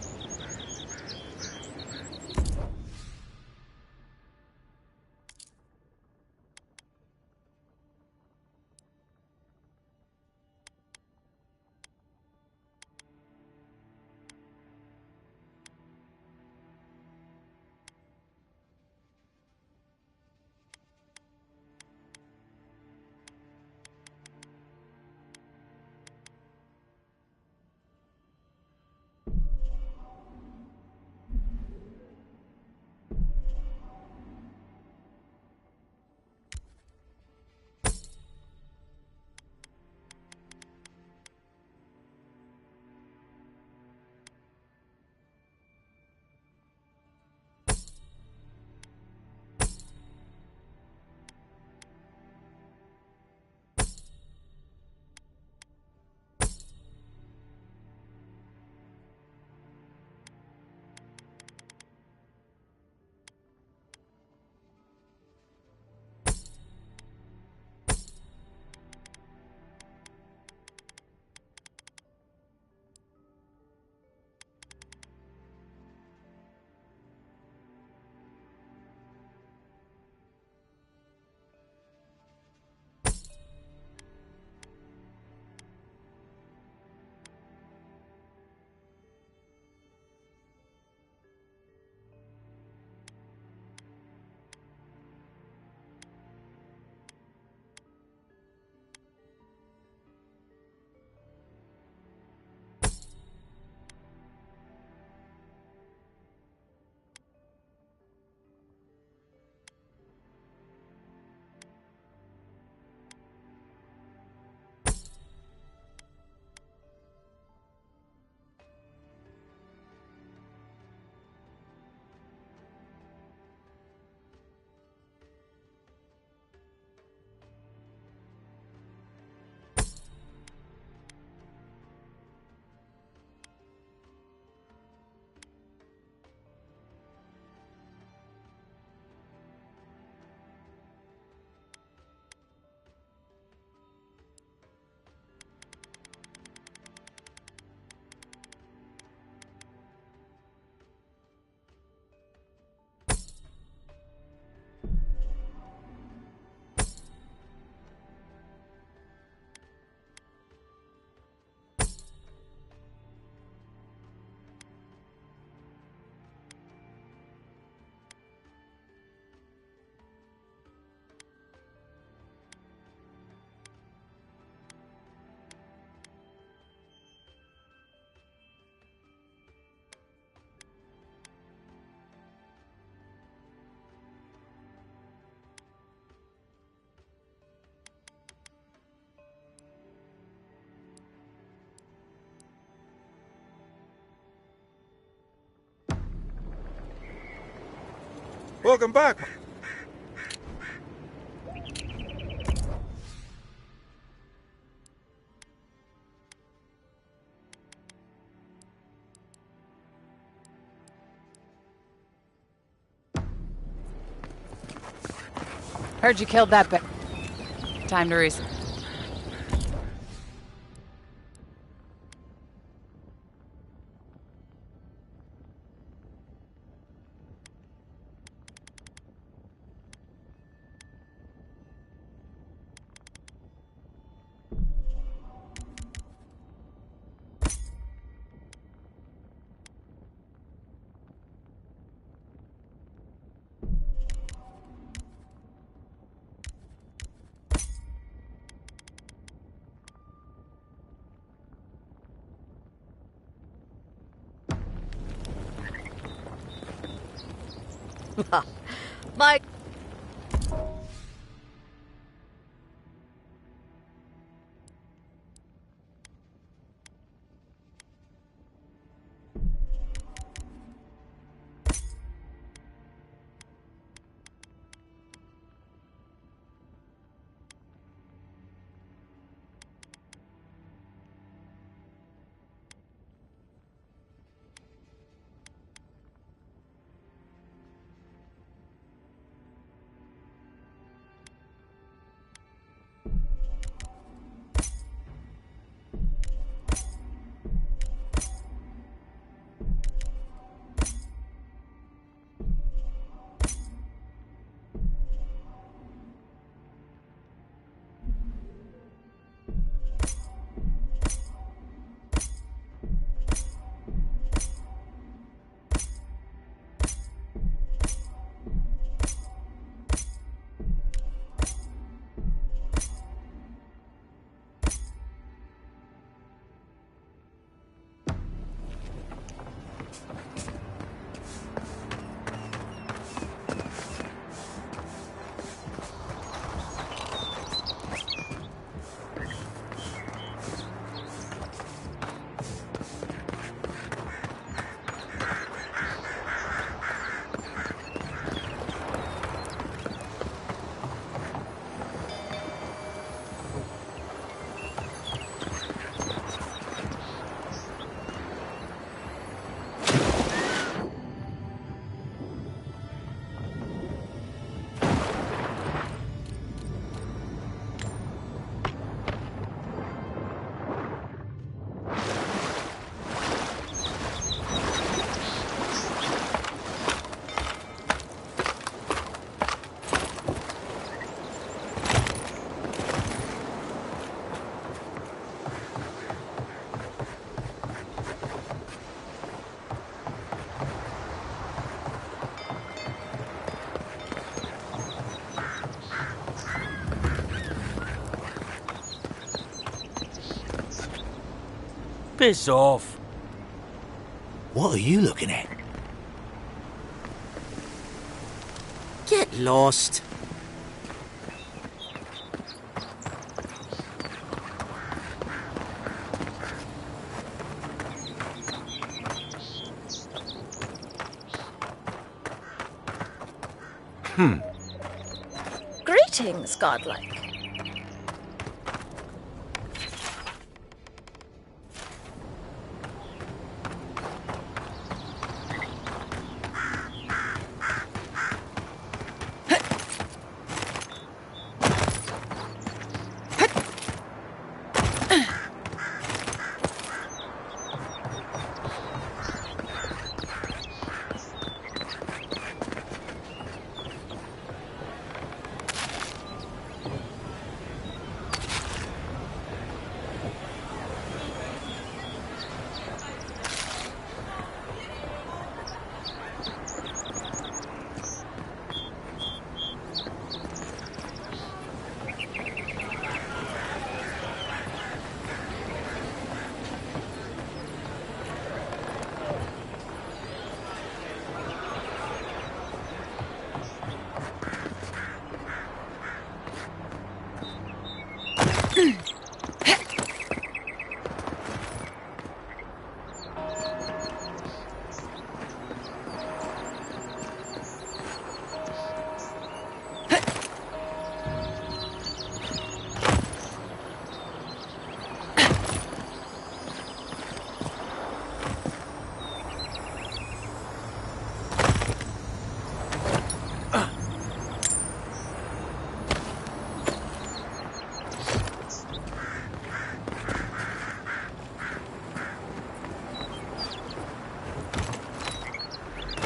Welcome back. Heard you killed that bear. Time to reset. My... Piss off. What are you looking at? Get lost. Greetings, godlike.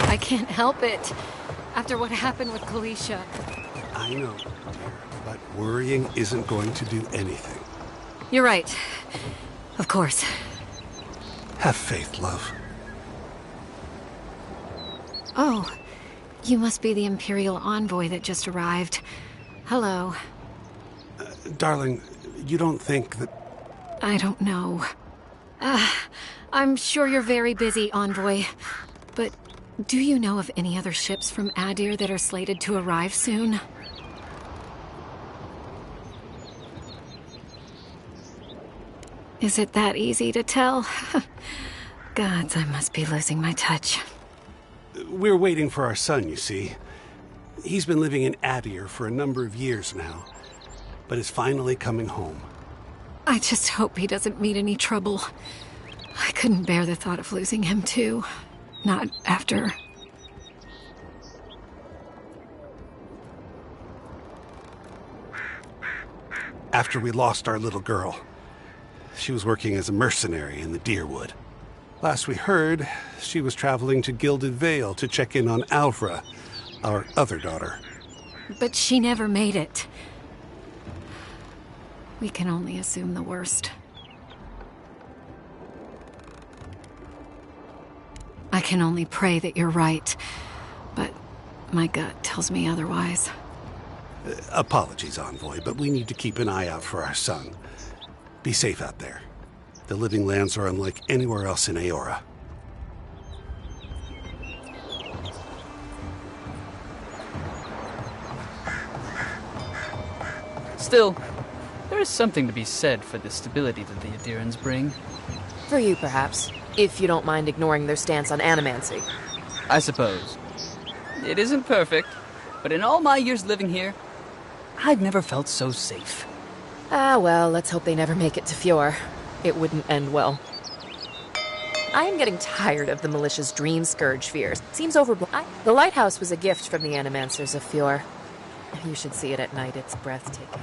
I can't help it. After what happened with Kalisha. I know, but worrying isn't going to do anything. You're right. Of course. Have faith, love. Oh, you must be the Imperial envoy that just arrived. Hello. Darling, you don't think that... I don't know. I'm sure you're very busy, envoy. But Do you know of any other ships from Adir that are slated to arrive soon? Is it that easy to tell? Gods, I must be losing my touch. We're waiting for our son, you see. He's been living in Adir for a number of years now, but is finally coming home. I just hope he doesn't meet any trouble. I couldn't bear the thought of losing him, too. Not after... After we lost our little girl. She was working as a mercenary in the Deerwood. Last we heard, she was traveling to Gilded Vale to check in on Alvra, our other daughter. But she never made it. We can only assume the worst. I can only pray that you're right, but my gut tells me otherwise. Apologies, Envoy, but we need to keep an eye out for our son. Be safe out there. The Living Lands are unlike anywhere else in Aora. Still, there is something to be said for the stability that the Adirans bring. For you, perhaps, if you don't mind ignoring their stance on animancy. I suppose. It isn't perfect, but in all my years living here, I've never felt so safe. Ah, well, let's hope they never make it to Fjord. It wouldn't end well. I am getting tired of the militia's dream scourge fears. Seems overblown. The lighthouse was a gift from the animancers of Fjord. You should see it at night. It's breathtaking.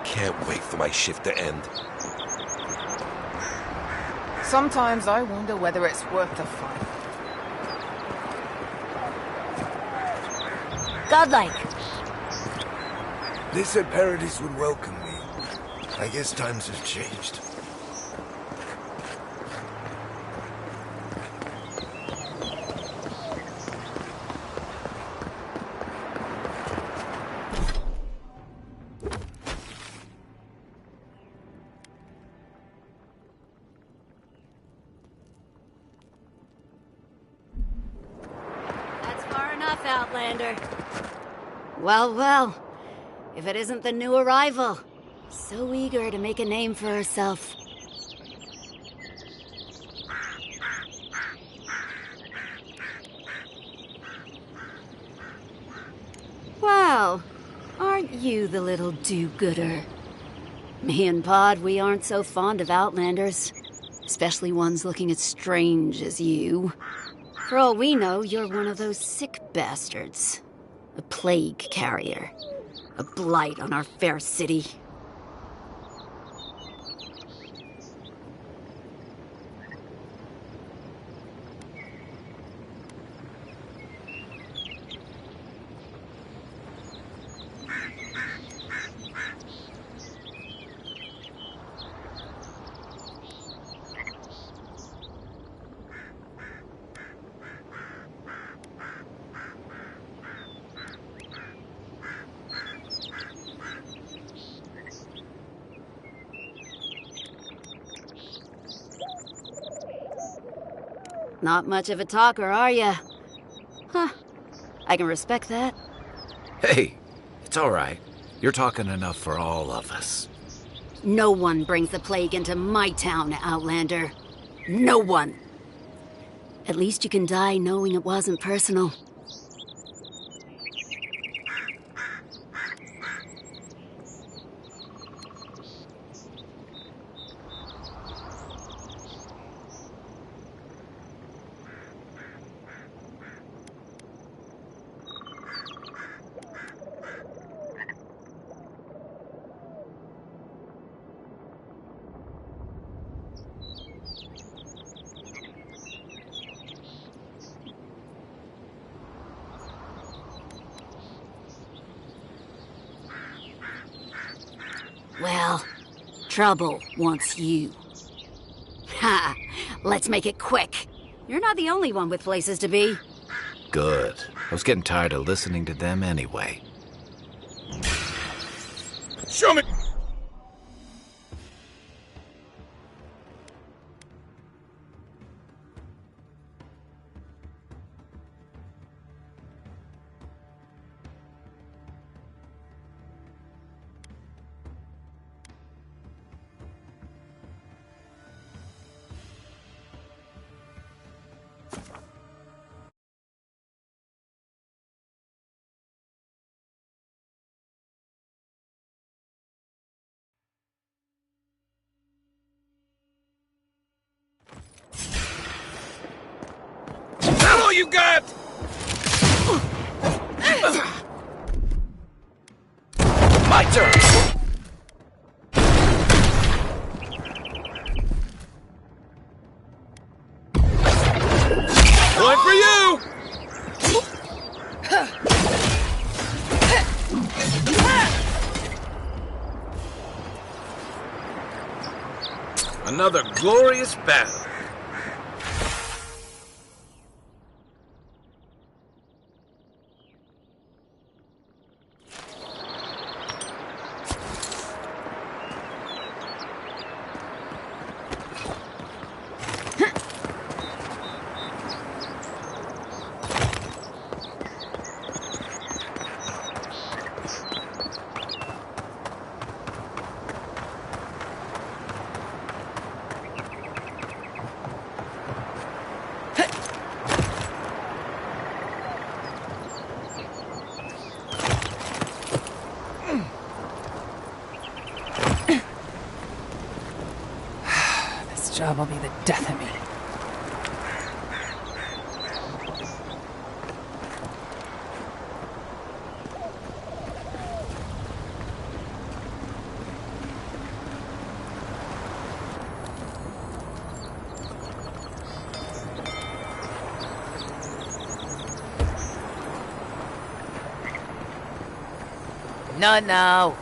Can't wait for my shift to end. Sometimes I wonder whether it's worth the fight. Godlike. They said Paradise would welcome me. I guess times have changed. Outlander. Well, well. If it isn't the new arrival. So eager to make a name for herself. Well, aren't you the little do-gooder? Me and Pod, we aren't so fond of Outlanders. Especially ones looking as strange as you. For all we know, you're one of those sick bastards. A plague carrier. A blight on our fair city. Not much of a talker, are ya? Huh. I can respect that. Hey, it's all right. You're talking enough for all of us. No one brings the plague into my town, Outlander. No one. At least you can die knowing it wasn't personal. Well, trouble wants you. Ha! Let's make it quick. You're not the only one with places to be. Good. I was getting tired of listening to them anyway. Show me! All you got! My turn! One for you! Another glorious battle. This job will be the death of me. Not now.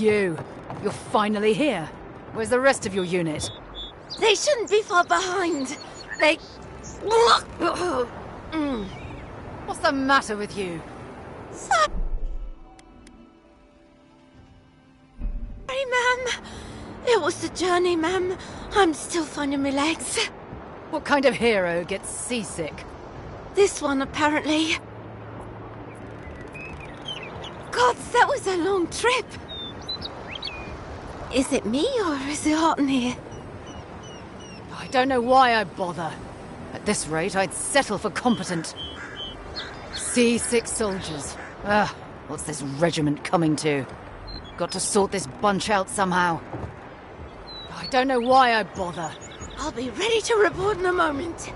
You. You're finally here. Where's the rest of your unit? They shouldn't be far behind. They... What's the matter with you? Sorry, ma'am. It was the journey, ma'am. I'm still finding my legs. What kind of hero gets seasick? This one, apparently. Gods, that was a long trip. Is it me, or is it hot in here? I don't know why I bother. At this rate, I'd settle for competent. Seasick soldiers. Ugh, what's this regiment coming to? Got to sort this bunch out somehow. I don't know why I bother. I'll be ready to report in a moment.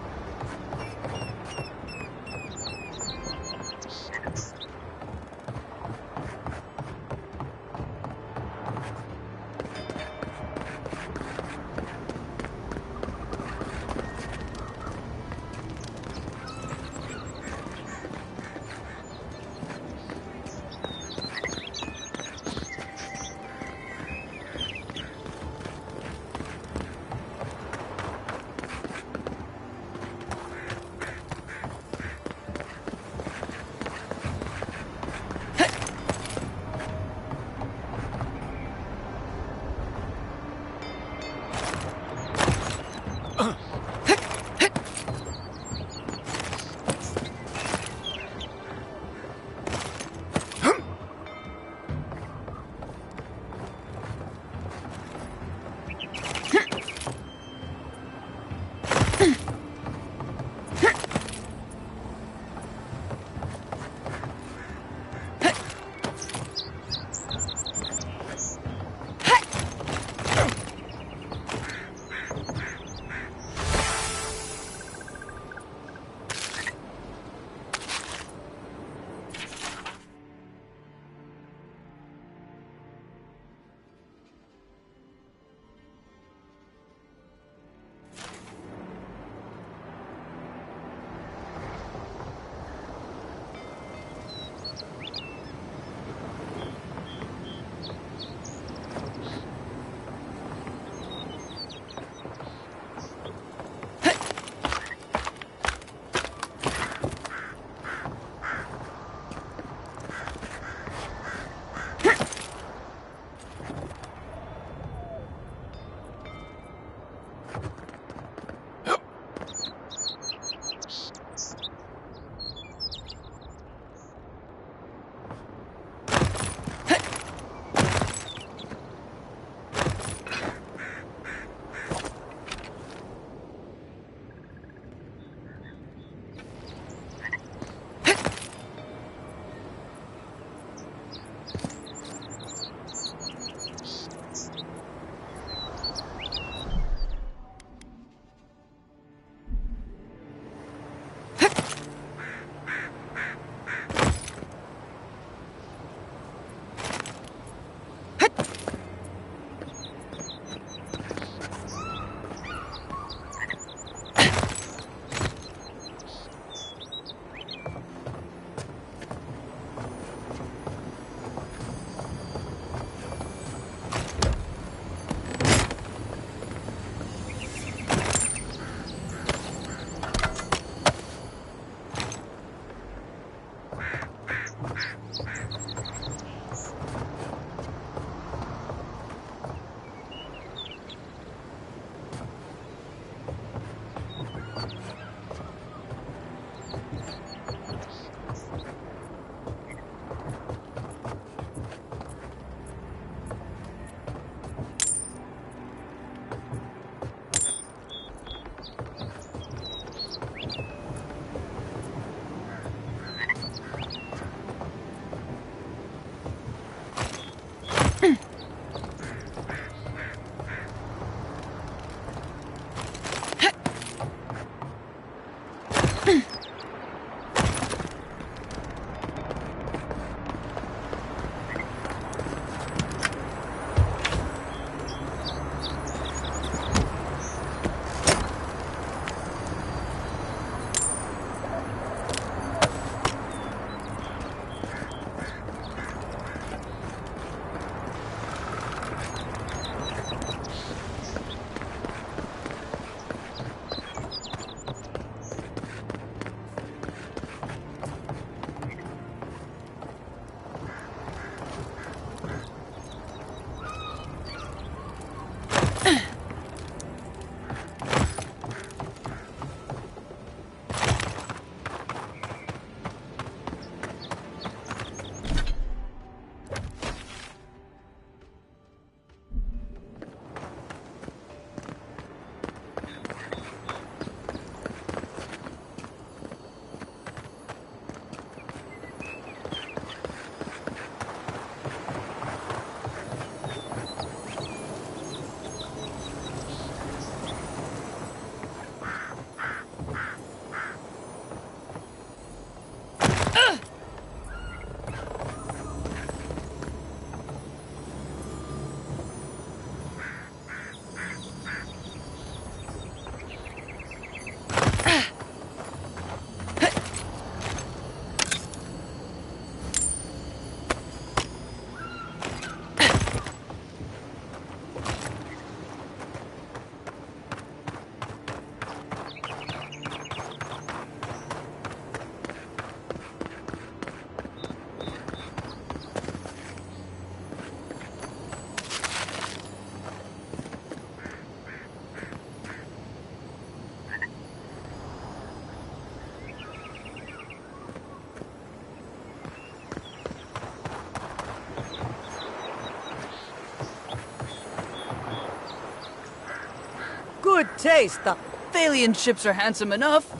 Good taste. The Thalian ships are handsome enough,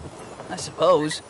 I suppose.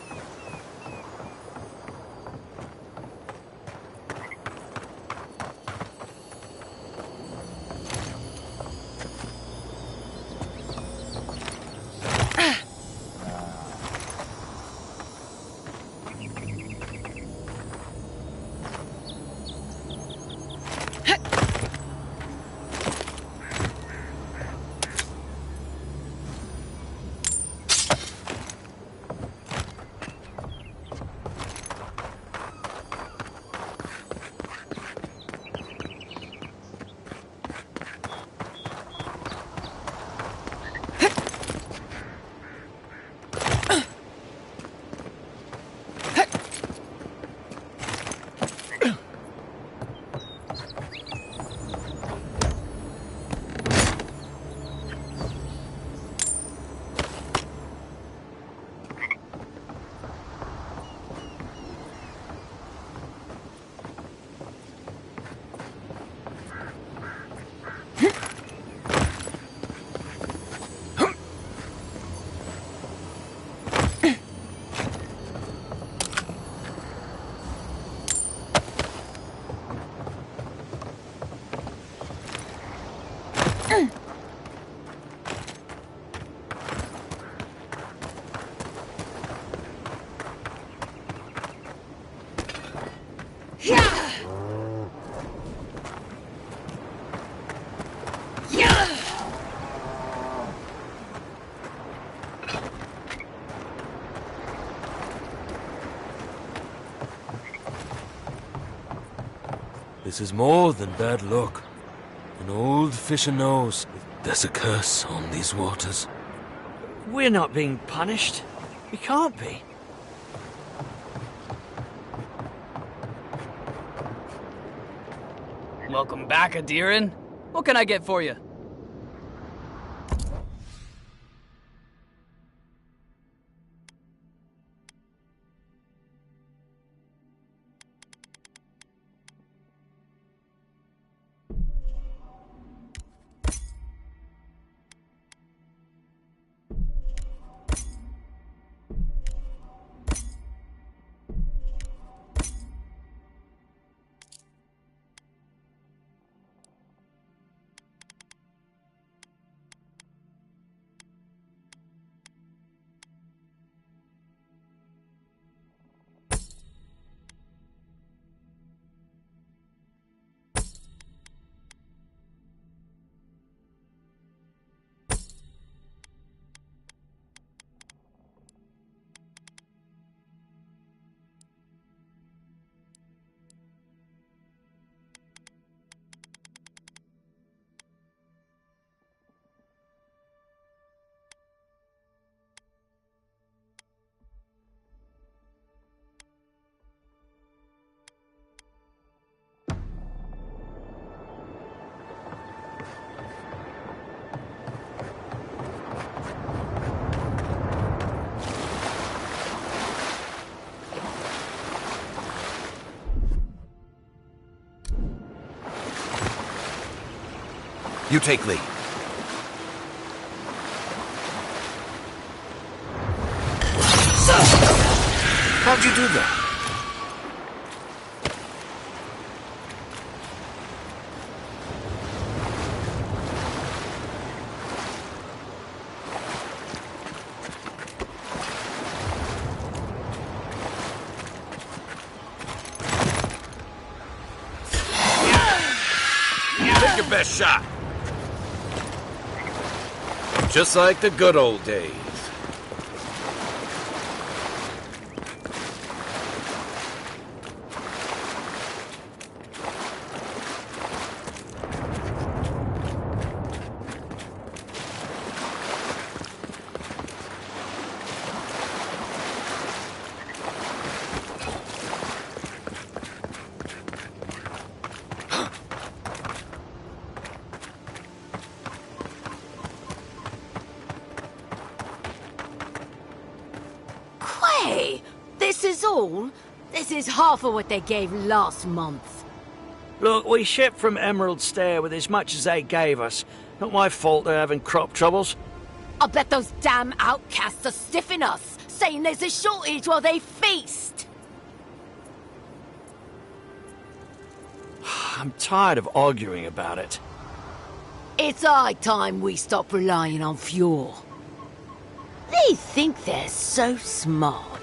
This is more than bad luck. An old fisher knows there's a curse on these waters. We're not being punished. We can't be. Welcome back, Adiran. What can I get for you? You take lead. How'd you do that? Take your best shot. Just like the good old days. Hey, this is all? This is half of what they gave last month. Look, we shipped from Emerald Stair with as much as they gave us. Not my fault they're having crop troubles. I bet those damn outcasts are stiffing us, saying there's a shortage while they feast. I'm tired of arguing about it. It's high time we stop relying on fuel. They think they're so smart.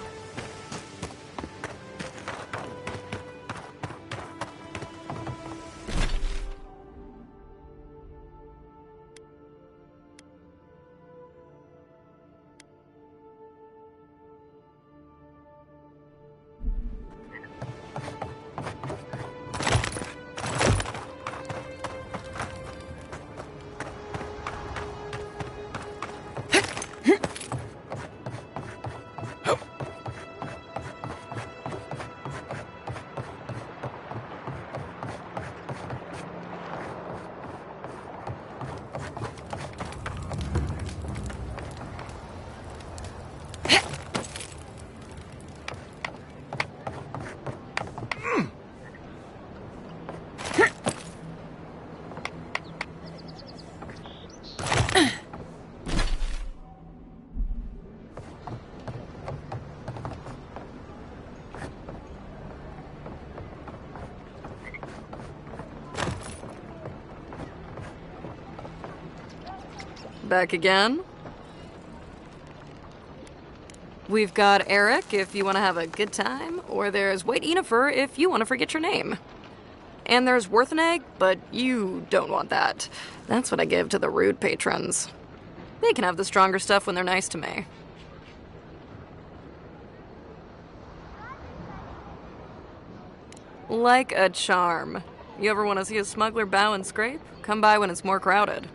Back again. We've got Eric if you want to have a good time, or there's Wait Yennefer if you want to forget your name. And there's Worth an Egg, but you don't want that. That's what I give to the rude patrons. They can have the stronger stuff when they're nice to me. Like a charm. You ever want to see a smuggler bow and scrape? Come by when it's more crowded.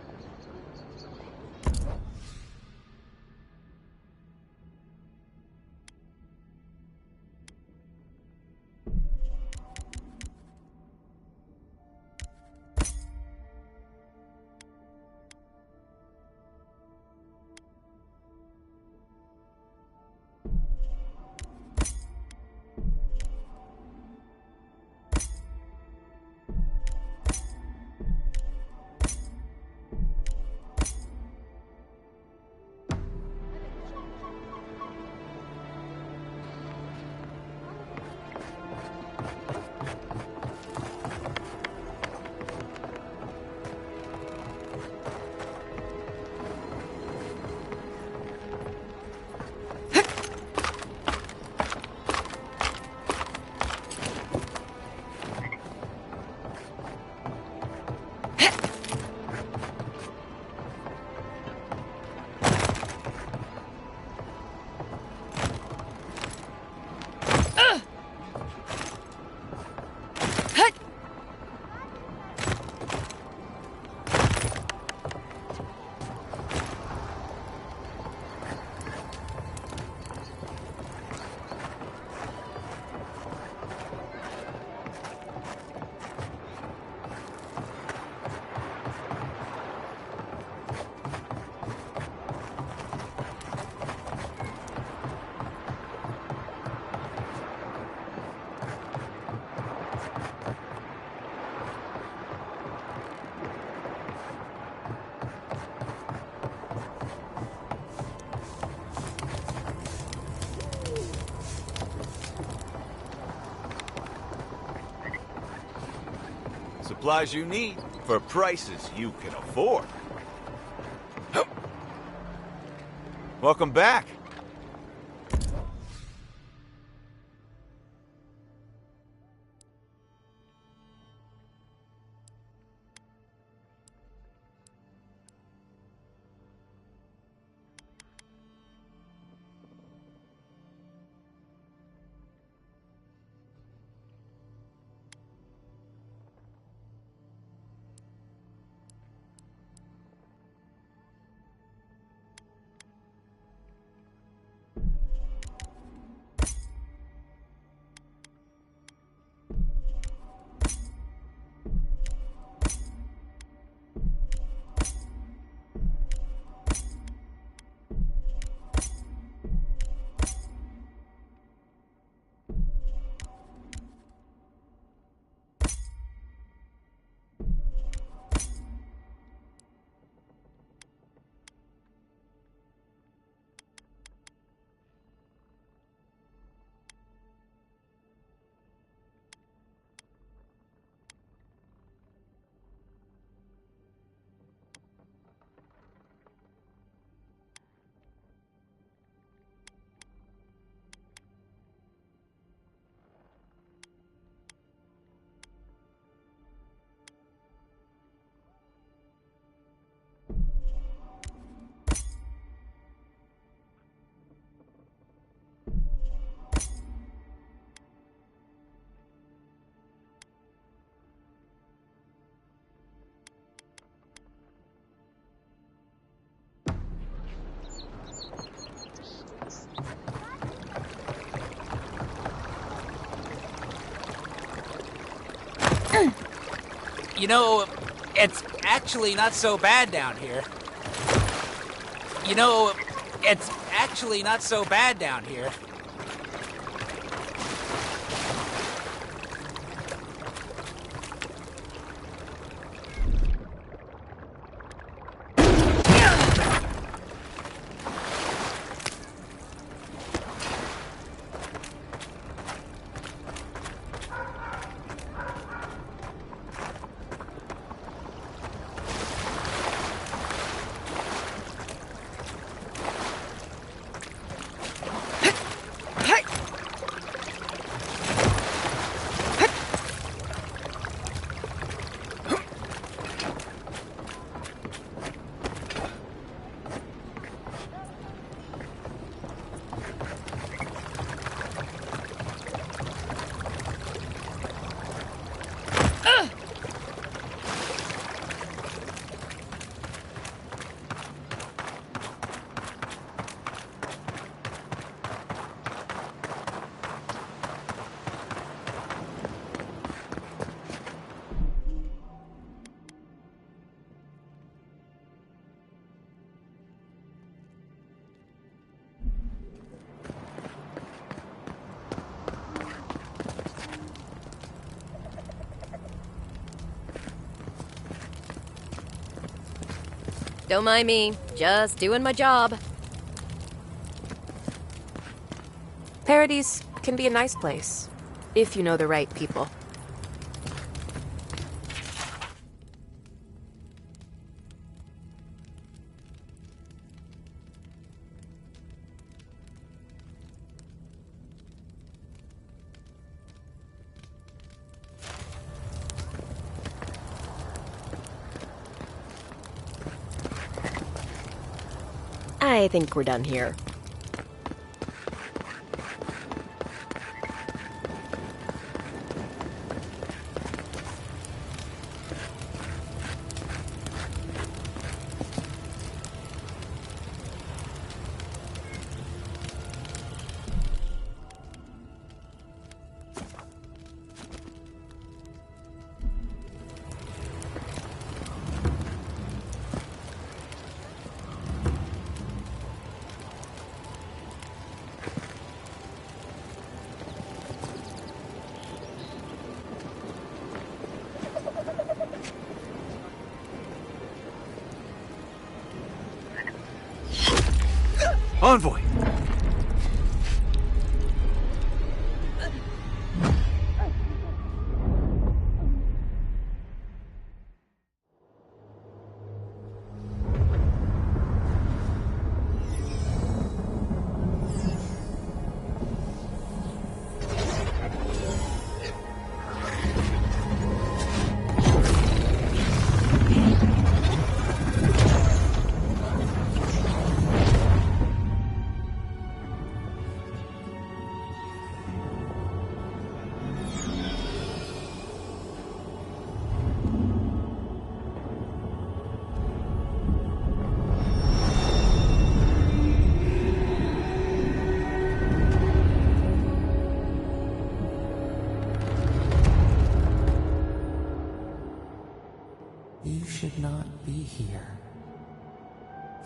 Supplies you need for prices you can afford. Welcome back. You know, it's actually not so bad down here. You know, it's actually not so bad down here. Don't mind me, just doing my job. Paradise can be a nice place, if you know the right people. I think we're done here. Envoy! You should not be here.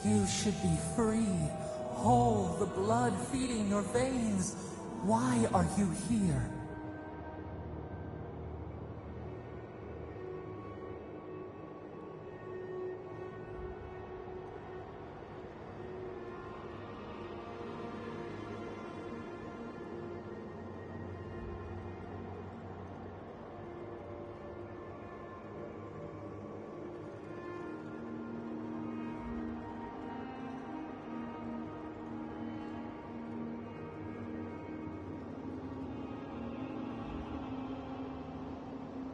You should be free, whole, the blood feeding your veins. Why are you here?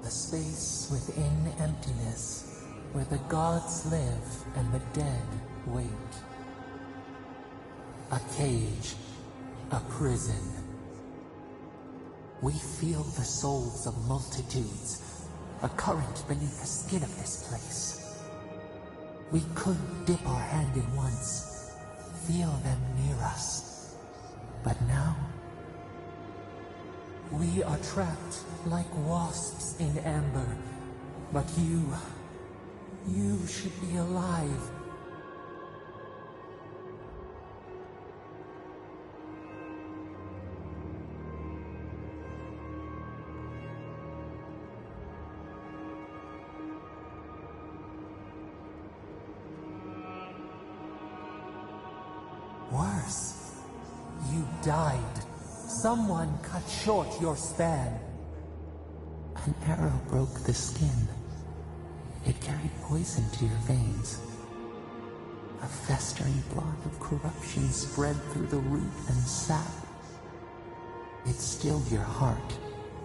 The space within emptiness, where the gods live and the dead wait. A cage, a prison. We feel the souls of multitudes, a current beneath the skin of this place. We could dip our hand in once, feel them near us. But now, we are trapped like wasps in amber. But you should be alive. Worse, you died. Someone cut short your span. An arrow broke the skin. It carried poison to your veins. A festering blot of corruption spread through the root and sap. It stilled your heart.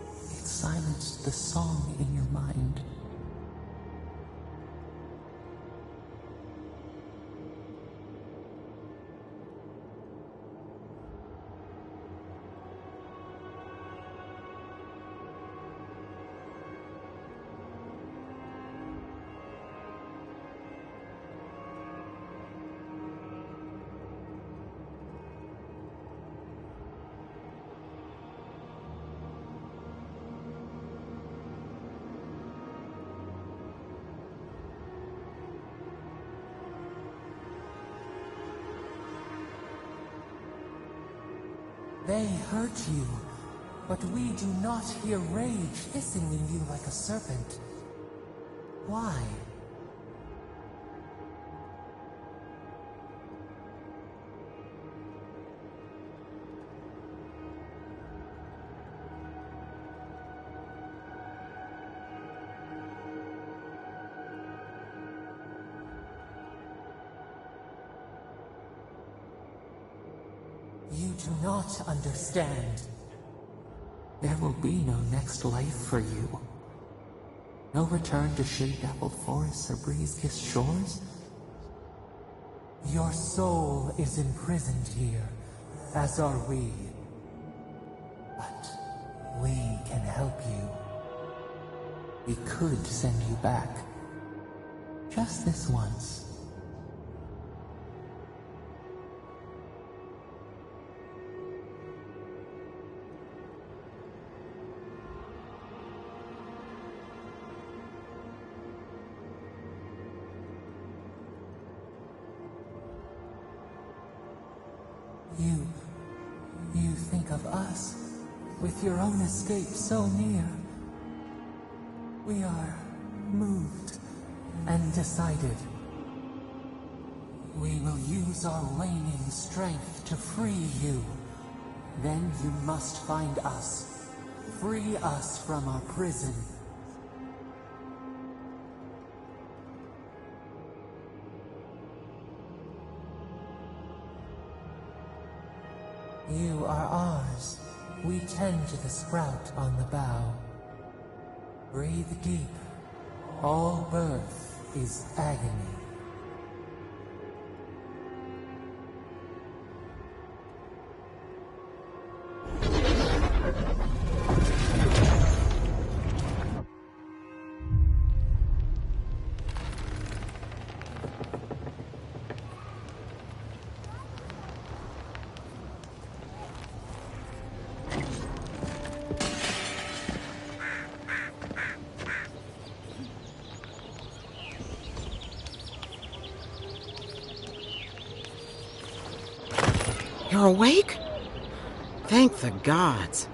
It silenced the song in your mind. They hurt you, but we do not hear rage hissing in you like a serpent. Why? You do not understand. There will be no next life for you. No return to shade-dappled forests or breeze-kissed shores. Your soul is imprisoned here, as are we. But we can help you. We could send you back. Just this once. You think of us, with your own escape so near. We are moved and decided. We will use our waning strength to free you. Then you must find us. Free us from our prison. You are ours. We tend to the sprout on the bough. Breathe deep. All birth is agony. You're awake? Thank the gods.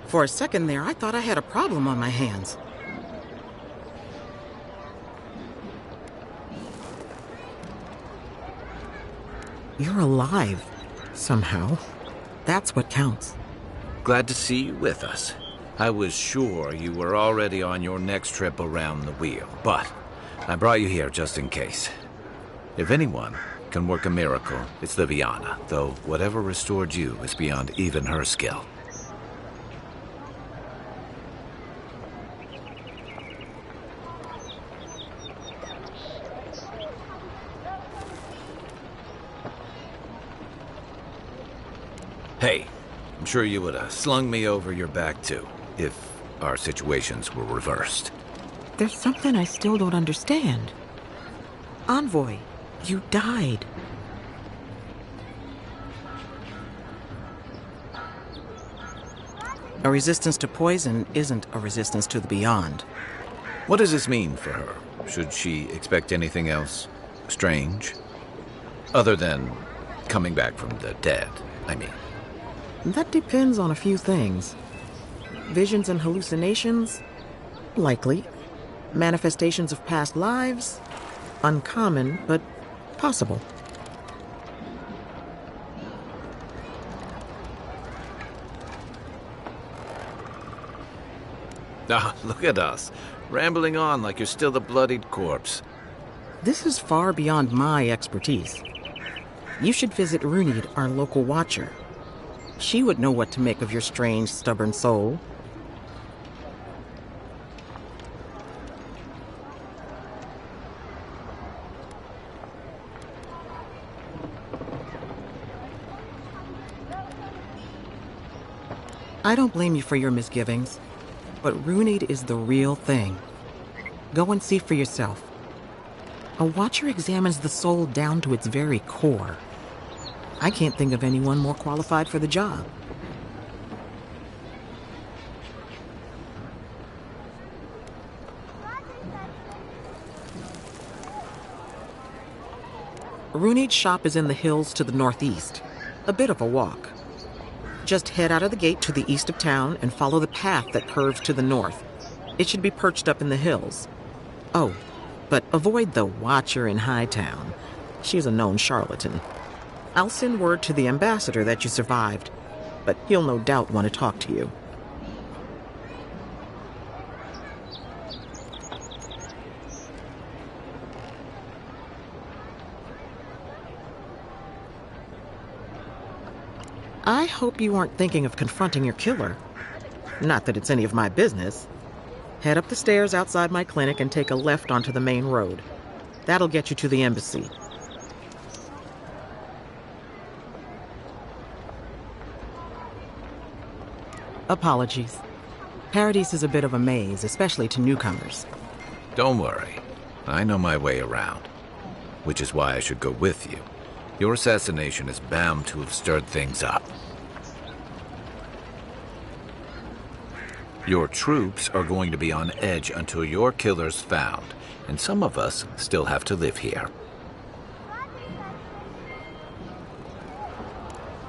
For a second there, I thought I had a problem on my hands. You're alive, somehow. That's what counts. Glad to see you with us. I was sure you were already on your next trip around the wheel, but I brought you here just in case. If anyone can work a miracle, it's Liviana, though whatever restored you is beyond even her skill. Hey, I'm sure you would have slung me over your back too, if our situations were reversed. There's something I still don't understand. Envoy, you died. A resistance to poison isn't a resistance to the beyond. What does this mean for her? Should she expect anything else strange? Other than coming back from the dead, I mean. That depends on a few things. Visions and hallucinations? Likely. Manifestations of past lives? Uncommon, but possible. Ah, look at us, rambling on like you're still the bloodied corpse. This is far beyond my expertise. You should visit Runid, our local watcher. She would know what to make of your strange, stubborn soul. I don't blame you for your misgivings, but Runid is the real thing. Go and see for yourself. A watcher examines the soul down to its very core. I can't think of anyone more qualified for the job. Runid's shop is in the hills to the northeast. A bit of a walk. Just head out of the gate to the east of town and follow the path that curves to the north. It should be perched up in the hills. Oh, but avoid the Watcher in Hightown. She's a known charlatan. I'll send word to the ambassador that you survived, but he'll no doubt want to talk to you. I hope you aren't thinking of confronting your killer. Not that it's any of my business. Head up the stairs outside my clinic and take a left onto the main road. That'll get you to the embassy. Apologies. Paradise is a bit of a maze, especially to newcomers. Don't worry. I know my way around. Which is why I should go with you. Your assassination is bound to have stirred things up. Your troops are going to be on edge until your killer's found, and some of us still have to live here.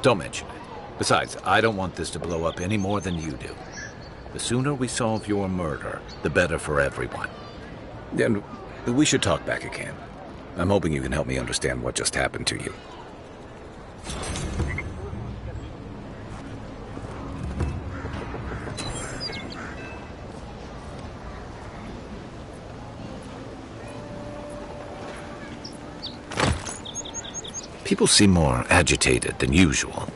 Don't mention it. Besides, I don't want this to blow up any more than you do. The sooner we solve your murder, the better for everyone. And we should talk back again. I'm hoping you can help me understand what just happened to you. People seem more agitated than usual.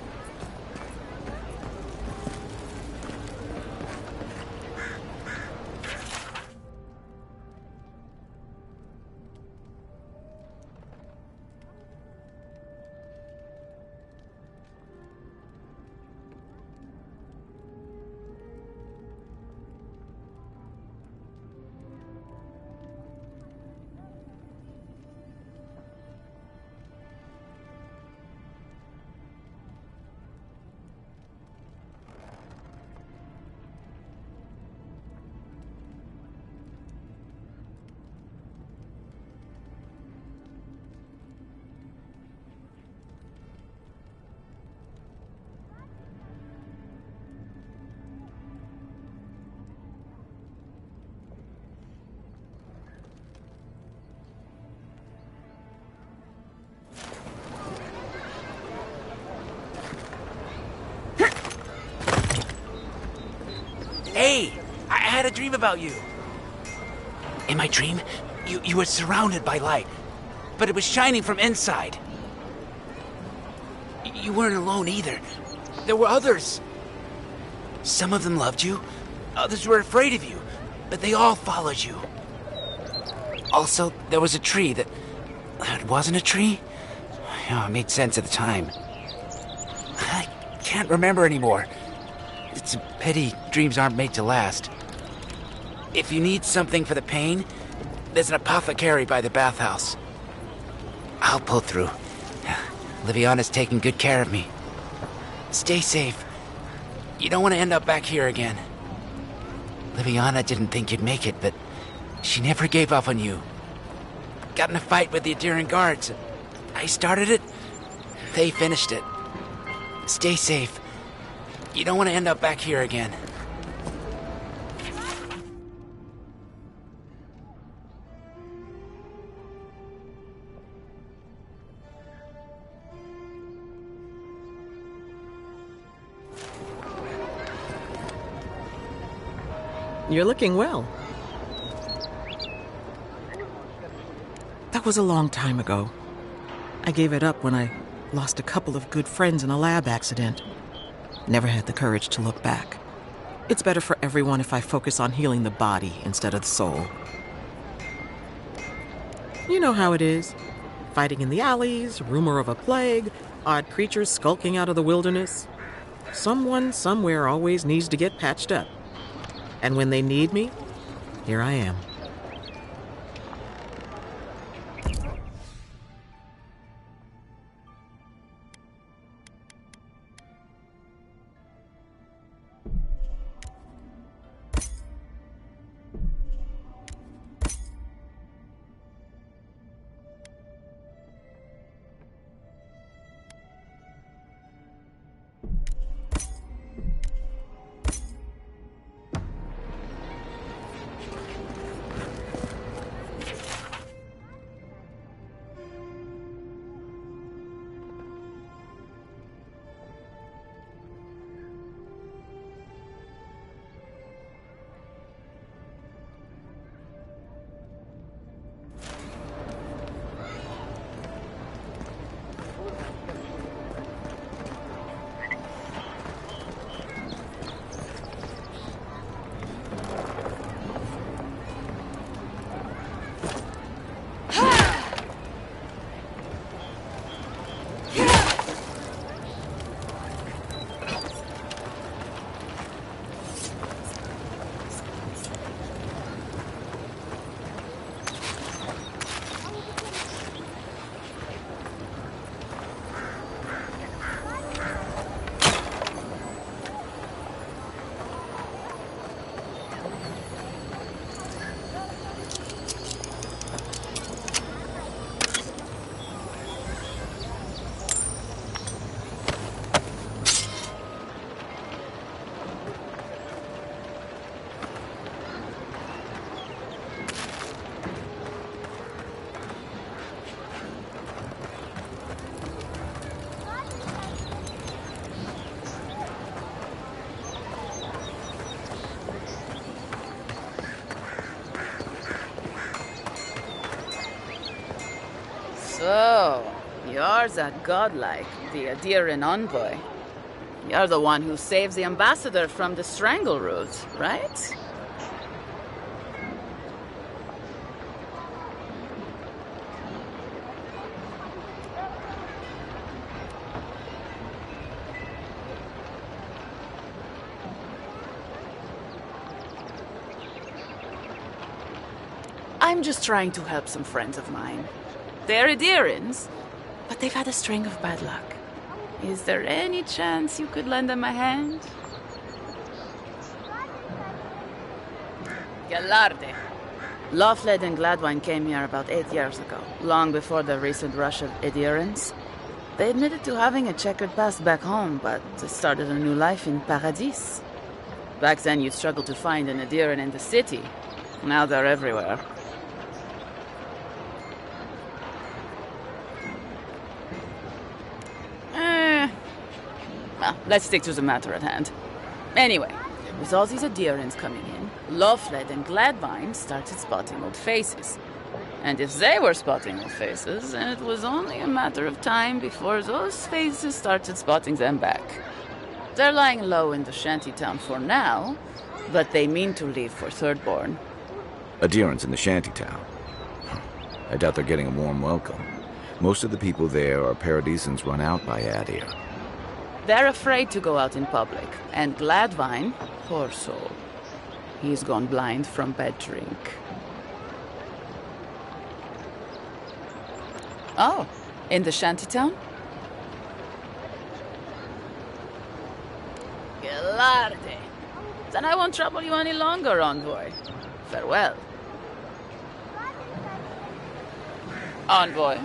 dream about you. In my dream, you were surrounded by light, but it was shining from inside. You weren't alone either. There were others. Some of them loved you, others were afraid of you, but they all followed you. Also, there was a tree that... It wasn't a tree? Oh, it made sense at the time. I can't remember anymore. It's a pity dreams aren't made to last. If you need something for the pain, there's an apothecary by the bathhouse. I'll pull through. Liviana's taking good care of me. Stay safe. You don't want to end up back here again. Liviana didn't think you'd make it, but she never gave up on you. Got in a fight with the Adiran guards. I started it, they finished it. Stay safe. You don't want to end up back here again. You're looking well. That was a long time ago. I gave it up when I lost a couple of good friends in a lab accident. Never had the courage to look back. It's better for everyone if I focus on healing the body instead of the soul. You know how it is. Fighting in the alleys, rumor of a plague, odd creatures skulking out of the wilderness. Someone somewhere always needs to get patched up. And when they need me, here I am. So, you're that godlike, the Adiran envoy. You're the one who saves the ambassador from the strangle root, right? I'm just trying to help some friends of mine. They're Adirans, but they've had a string of bad luck. Is there any chance you could lend them a hand? Gallarde. Lawfled and Gladwine came here about 8 years ago, long before the recent rush of Adirans. They admitted to having a checkered past back home, but started a new life in Paradis. Back then, you'd struggle to find an Adiran in the city. Now they're everywhere. Well, let's stick to the matter at hand. Anyway, with all these adherents coming in, Loveled and Gladwine started spotting old faces. And if they were spotting old faces, then it was only a matter of time before those faces started spotting them back. They're lying low in the shantytown for now, but they mean to leave for Thirdborn. Adherents in the shantytown. I doubt they're getting a warm welcome. Most of the people there are paradisans run out by Adir. They're afraid to go out in public, and Gladwine, poor soul, he's gone blind from bad drink. Oh, in the shantytown? Gelarde. Then I won't trouble you any longer, Envoy. Farewell. Envoy.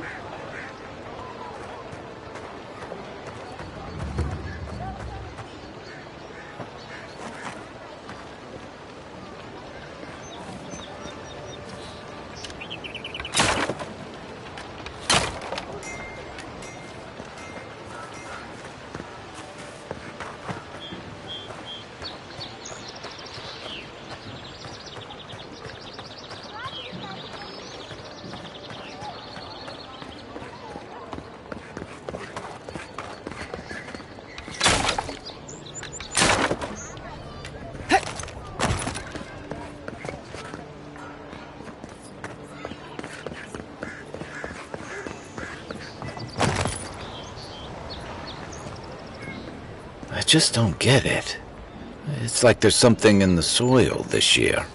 I just don't get it. It's like there's something in the soil this year.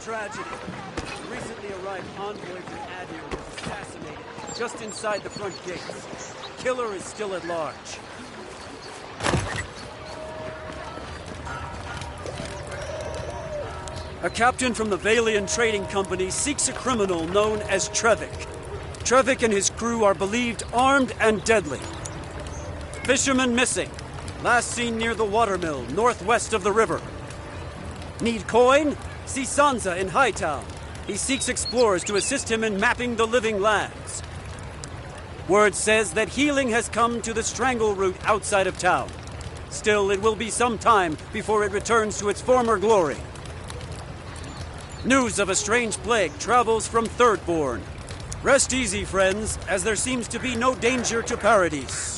Tragedy. The recently arrived envoy from Adir was assassinated just inside the front gates. Killer is still at large. A captain from the Valian Trading Company seeks a criminal known as Trevik. Trevik and his crew are believed armed and deadly. Fisherman missing. Last seen near the watermill, northwest of the river. Need coin? See Sansa in Hightown. He seeks explorers to assist him in mapping the living lands. Word says that healing has come to the Strangle Route outside of town. Still, it will be some time before it returns to its former glory. News of a strange plague travels from Thirdborn. Rest easy, friends, as there seems to be no danger to Paradise.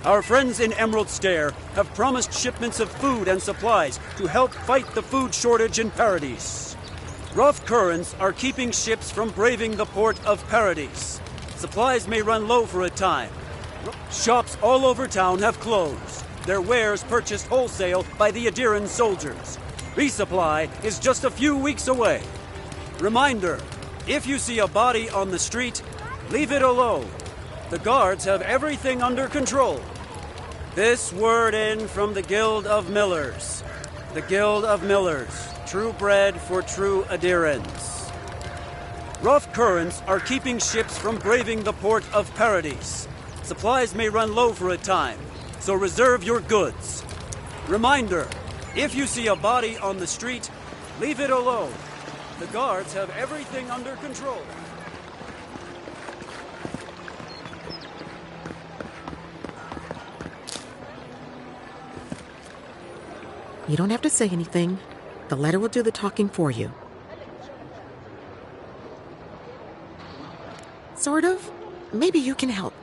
Our friends in Emerald Stair have promised shipments of food and supplies to help fight the food shortage in Paradise. Rough currents are keeping ships from braving the port of Paradise. Supplies may run low for a time. Shops all over town have closed, their wares purchased wholesale by the Adiran soldiers. Resupply is just a few weeks away. Reminder, if you see a body on the street, leave it alone. The guards have everything under control. This word in from the Guild of Millers. The Guild of Millers, true bread for true adherents. Rough currents are keeping ships from braving the port of Paradise. Supplies may run low for a time, so reserve your goods. Reminder, if you see a body on the street, leave it alone. The guards have everything under control. You don't have to say anything. The letter will do the talking for you. Sort of. Maybe you can help.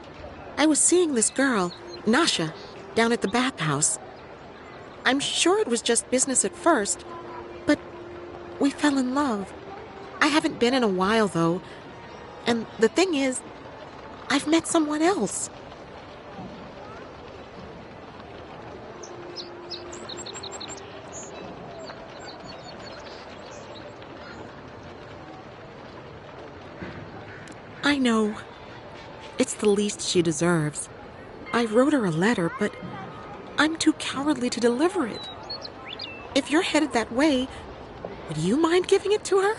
I was seeing this girl, Nasha, down at the bathhouse. I'm sure it was just business at first, but we fell in love. I haven't been in a while, though. And the thing is, I've met someone else. I know. It's the least she deserves. I wrote her a letter, but I'm too cowardly to deliver it. If you're headed that way, would you mind giving it to her?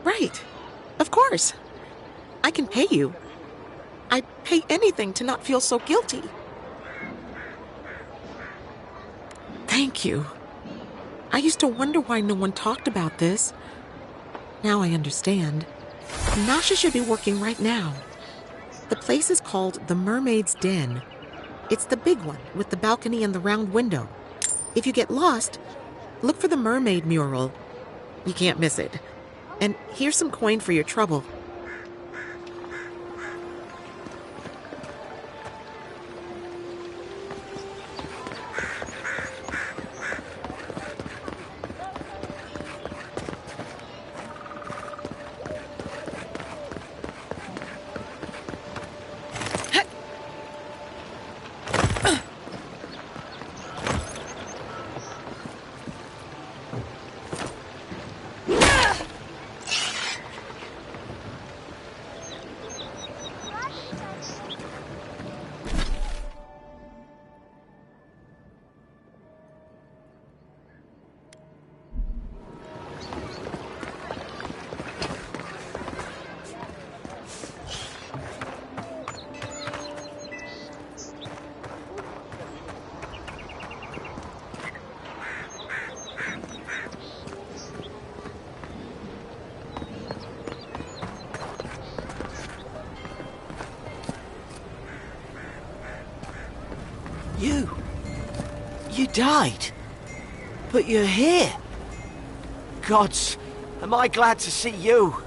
Right. Of course. I can pay you. I'd pay anything to not feel so guilty. Thank you. I used to wonder why no one talked about this. Now I understand. Nasha should be working right now. The place is called the Mermaid's Den. It's the big one with the balcony and the round window. If you get lost, look for the mermaid mural. You can't miss it. And here's some coin for your trouble. You died. But you're here. Gods, am I glad to see you.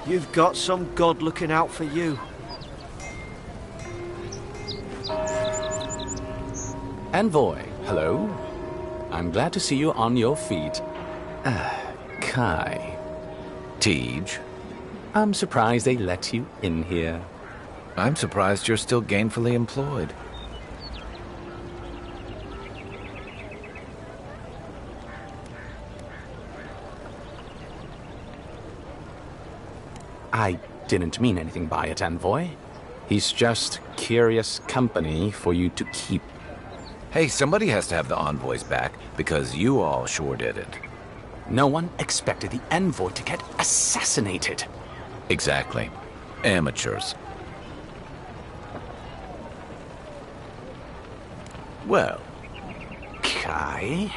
You've got some god looking out for you. Envoy, hello. I'm glad to see you on your feet. Kai. Tej. I'm surprised they let you in here. I'm surprised you're still gainfully employed. I didn't mean anything by it, Envoy. He's just curious company for you to keep. Hey, somebody has to have the envoys back, because you all sure did it. No one expected the Envoy to get assassinated. Exactly. Amateurs. Well. Kai?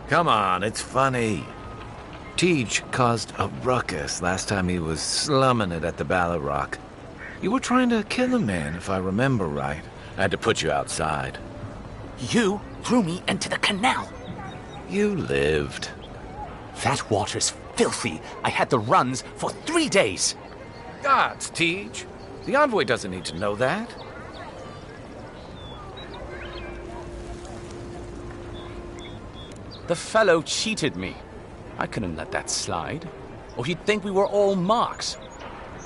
Come on, it's funny. Tej caused a ruckus last time he was slumming it at the Ballarrock. You were trying to kill a man, if I remember right. I had to put you outside. You threw me into the canal. You lived. That water's filthy. I had the runs for 3 days. Gods, Tej. The envoy doesn't need to know that. The fellow cheated me. I couldn't let that slide. Or he'd think we were all marks.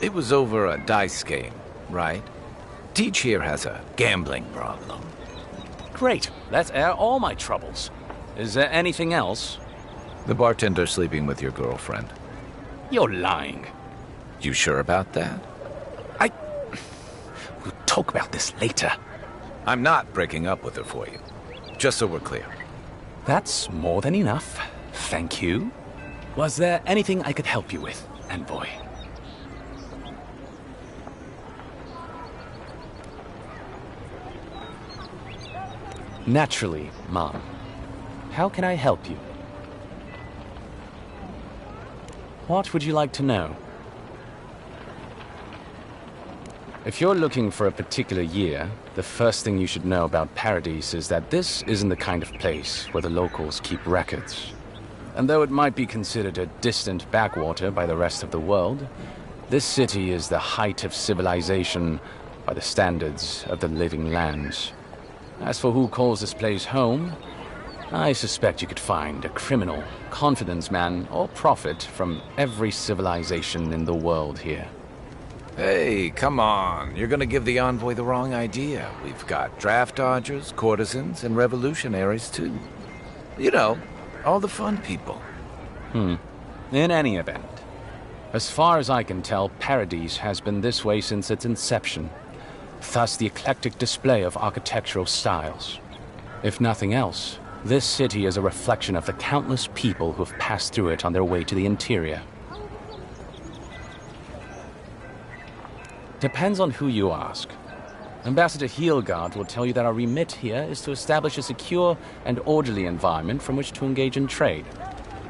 It was over a dice game, right? Tej here has a gambling problem. Great. Let's air all my troubles. Is there anything else? The bartender sleeping with your girlfriend. You're lying. You sure about that? We'll talk about this later. I'm not breaking up with her for you. Just so we're clear. That's more than enough. Thank you. Was there anything I could help you with, Envoy? Naturally, Mom. How can I help you? What would you like to know? If you're looking for a particular year, the first thing you should know about Paradise is that this isn't the kind of place where the locals keep records. And though it might be considered a distant backwater by the rest of the world, this city is the height of civilization by the standards of the living lands. As for who calls this place home, I suspect you could find a criminal, confidence man, or prophet from every civilization in the world here. Hey, come on. You're gonna give the envoy the wrong idea. We've got draft dodgers, courtesans, and revolutionaries, too. You know, all the fun people. In any event, as far as I can tell, Paradise has been this way since its inception. Thus the eclectic display of architectural styles. If nothing else, this city is a reflection of the countless people who have passed through it on their way to the interior. Depends on who you ask. Ambassador Heelgard will tell you that our remit here is to establish a secure and orderly environment from which to engage in trade.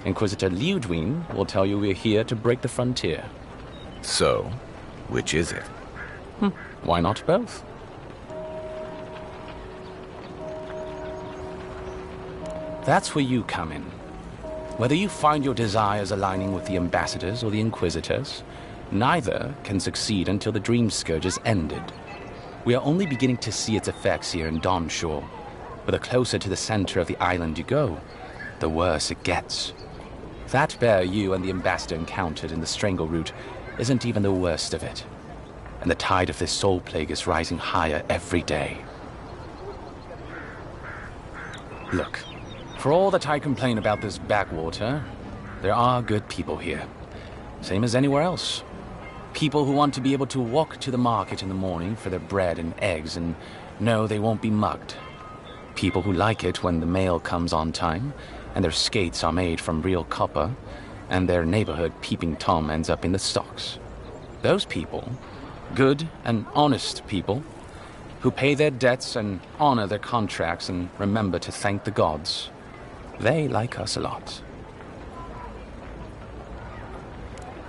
Inquisitor Ludwig will tell you we're here to break the frontier. So, which is it? Why not both? That's where you come in. Whether you find your desires aligning with the ambassadors or the inquisitors, neither can succeed until the Dream Scourge is ended. We are only beginning to see its effects here in Dawnshore, but the closer to the center of the island you go, the worse it gets. That bear you and the ambassador encountered in the Strangle Route isn't even the worst of it, and the tide of this soul plague is rising higher every day. Look, for all that I complain about this backwater, there are good people here, same as anywhere else. People who want to be able to walk to the market in the morning for their bread and eggs and know they won't be mugged. People who like it when the mail comes on time and their skates are made from real copper and their neighborhood peeping Tom ends up in the stocks. Those people, good and honest people, who pay their debts and honor their contracts and remember to thank the gods, they like us a lot.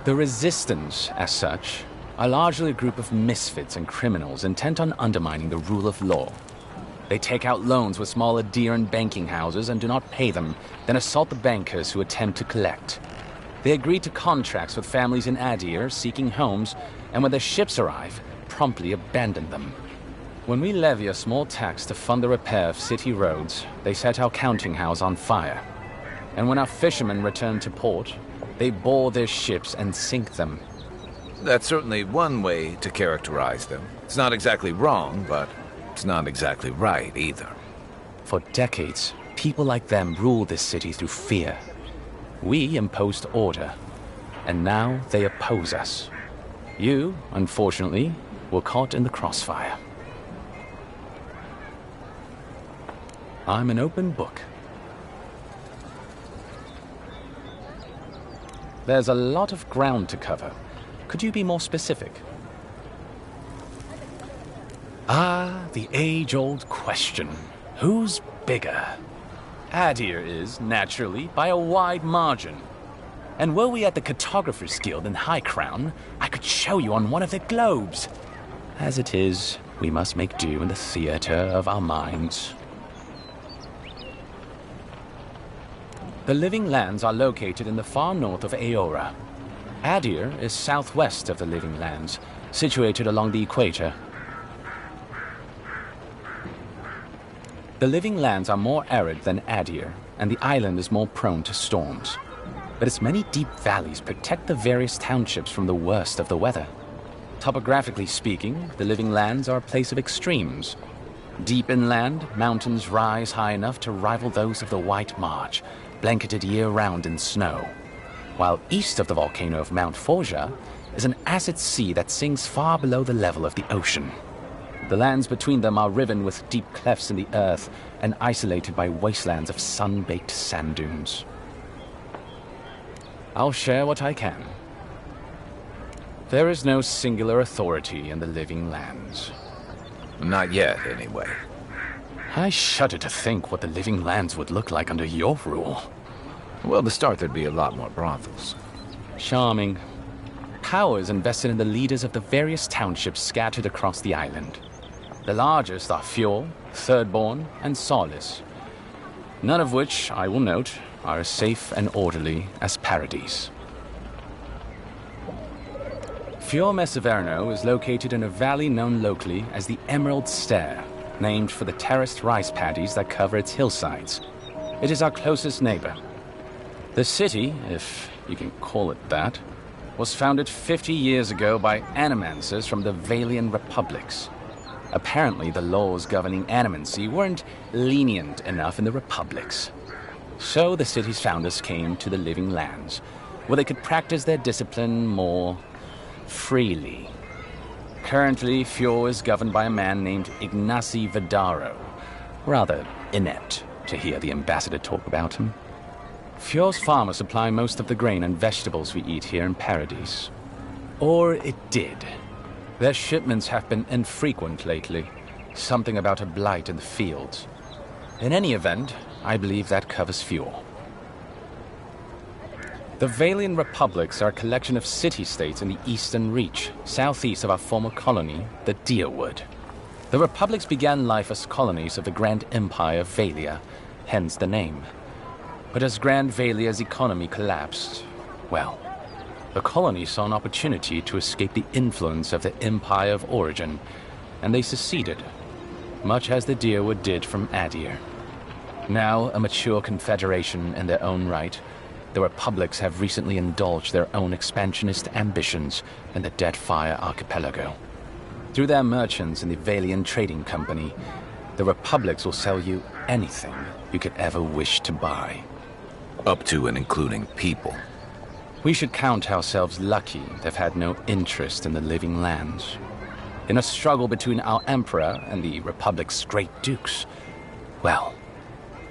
The Resistance, as such, are largely a group of misfits and criminals intent on undermining the rule of law. They take out loans with small Adheran banking houses and do not pay them, then assault the bankers who attempt to collect. They agreed to contracts with families in Adir seeking homes, and when their ships arrive, promptly abandon them. When we levy a small tax to fund the repair of city roads, they set our counting house on fire. And when our fishermen return to port, they bore their ships and sink them. That's certainly one way to characterize them. It's not exactly wrong, but it's not exactly right either. For decades, people like them ruled this city through fear. We imposed order, and now they oppose us. You, unfortunately, were caught in the crossfire. I'm an open book. There's a lot of ground to cover. Could you be more specific? Ah, the age-old question. Who's bigger? Adir is, naturally, by a wide margin. And were we at the Cartographers Guild in High Crown, I could show you on one of their globes. As it is, we must make do in the theater of our minds. The Living Lands are located in the far north of Aora. Adir is southwest of the Living Lands, situated along the equator. The Living Lands are more arid than Adir, and the island is more prone to storms. But its many deep valleys protect the various townships from the worst of the weather. Topographically speaking, the Living Lands are a place of extremes. Deep inland, mountains rise high enough to rival those of the White March, blanketed year-round in snow. While east of the volcano of Mount Forja is an acid sea that sinks far below the level of the ocean. The lands between them are riven with deep clefts in the earth and isolated by wastelands of sun-baked sand dunes. I'll share what I can. There is no singular authority in the Living Lands. Not yet, anyway. I shudder to think what the Living Lands would look like under your rule. Well, to start, there'd be a lot more brothels. Charming. Power is invested in the leaders of the various townships scattered across the island. The largest are Fjord, Thirdborn, and Solace. None of which, I will note, are as safe and orderly as Paradise. Fjord Messaverno is located in a valley known locally as the Emerald Stair, named for the terraced rice paddies that cover its hillsides. It is our closest neighbor. The city, if you can call it that, was founded 50 years ago by animancers from the Valian republics. Apparently, the laws governing animancy weren't lenient enough in the republics. So the city's founders came to the Living Lands, where they could practice their discipline more freely. Currently, Fjord is governed by a man named Ignacy Vidaro. Rather inept to hear the ambassador talk about him. Fjord's farmers supply most of the grain and vegetables we eat here in Paradise. Or it did. Their shipments have been infrequent lately. Something about a blight in the fields. In any event, I believe that covers Fjord. The Valian republics are a collection of city-states in the Eastern Reach, southeast of our former colony, the Deerwood. The republics began life as colonies of the Grand Empire of Valia, hence the name. But as Grand Valia's economy collapsed, well, the colonies saw an opportunity to escape the influence of the Empire of Origin, and they seceded, much as the Deerwood did from Adir. Now a mature confederation in their own right, the republics have recently indulged their own expansionist ambitions in the Deadfire Archipelago. Through their merchants in the Valian Trading Company, the republics will sell you anything you could ever wish to buy. Up to and including people. We should count ourselves lucky they've had no interest in the Living Lands. In a struggle between our Emperor and the Republic's great dukes, well,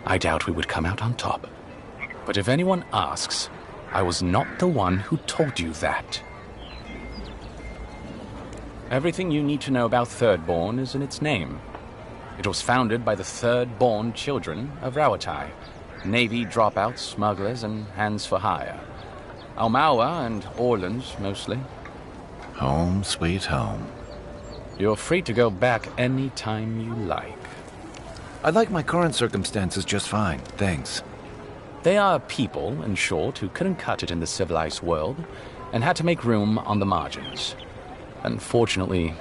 I doubt we would come out on top. But if anyone asks, I was not the one who told you that. Everything you need to know about Thirdborn is in its name. It was founded by the Thirdborn children of Rawatai, Navy dropouts, smugglers, and hands for hire. Almawa and Orleans, mostly. Home, sweet home. You're free to go back any time you like. I like my current circumstances just fine, thanks. They are people, in short, who couldn't cut it in the civilized world and had to make room on the margins. Unfortunately,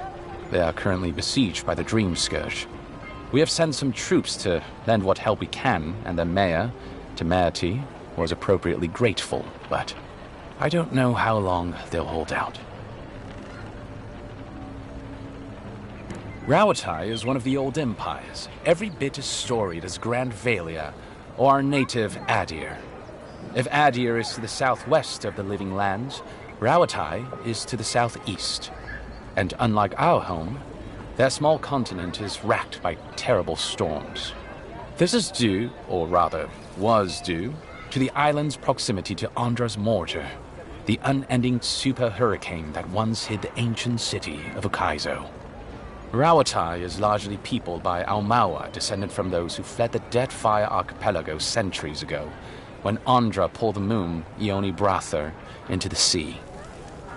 they are currently besieged by the Dream Scourge. We have sent some troops to lend what help we can, and the mayor, Temerity, was appropriately grateful, but I don't know how long they'll hold out. Rauatai is one of the old empires, every bit as storied as Grand Valia or our native Adir. If Adir is to the southwest of the Living Lands, Rauatai is to the southeast. And unlike our home, their small continent is racked by terrible storms. This is due, or rather was due, to the island's proximity to Andra's mortar, the unending super hurricane that once hid the ancient city of Ukaizo. Rauatai is largely peopled by Aumaua, descended from those who fled the Deadfire Archipelago centuries ago, when Andra pulled the moon, Ioni Brather, into the sea.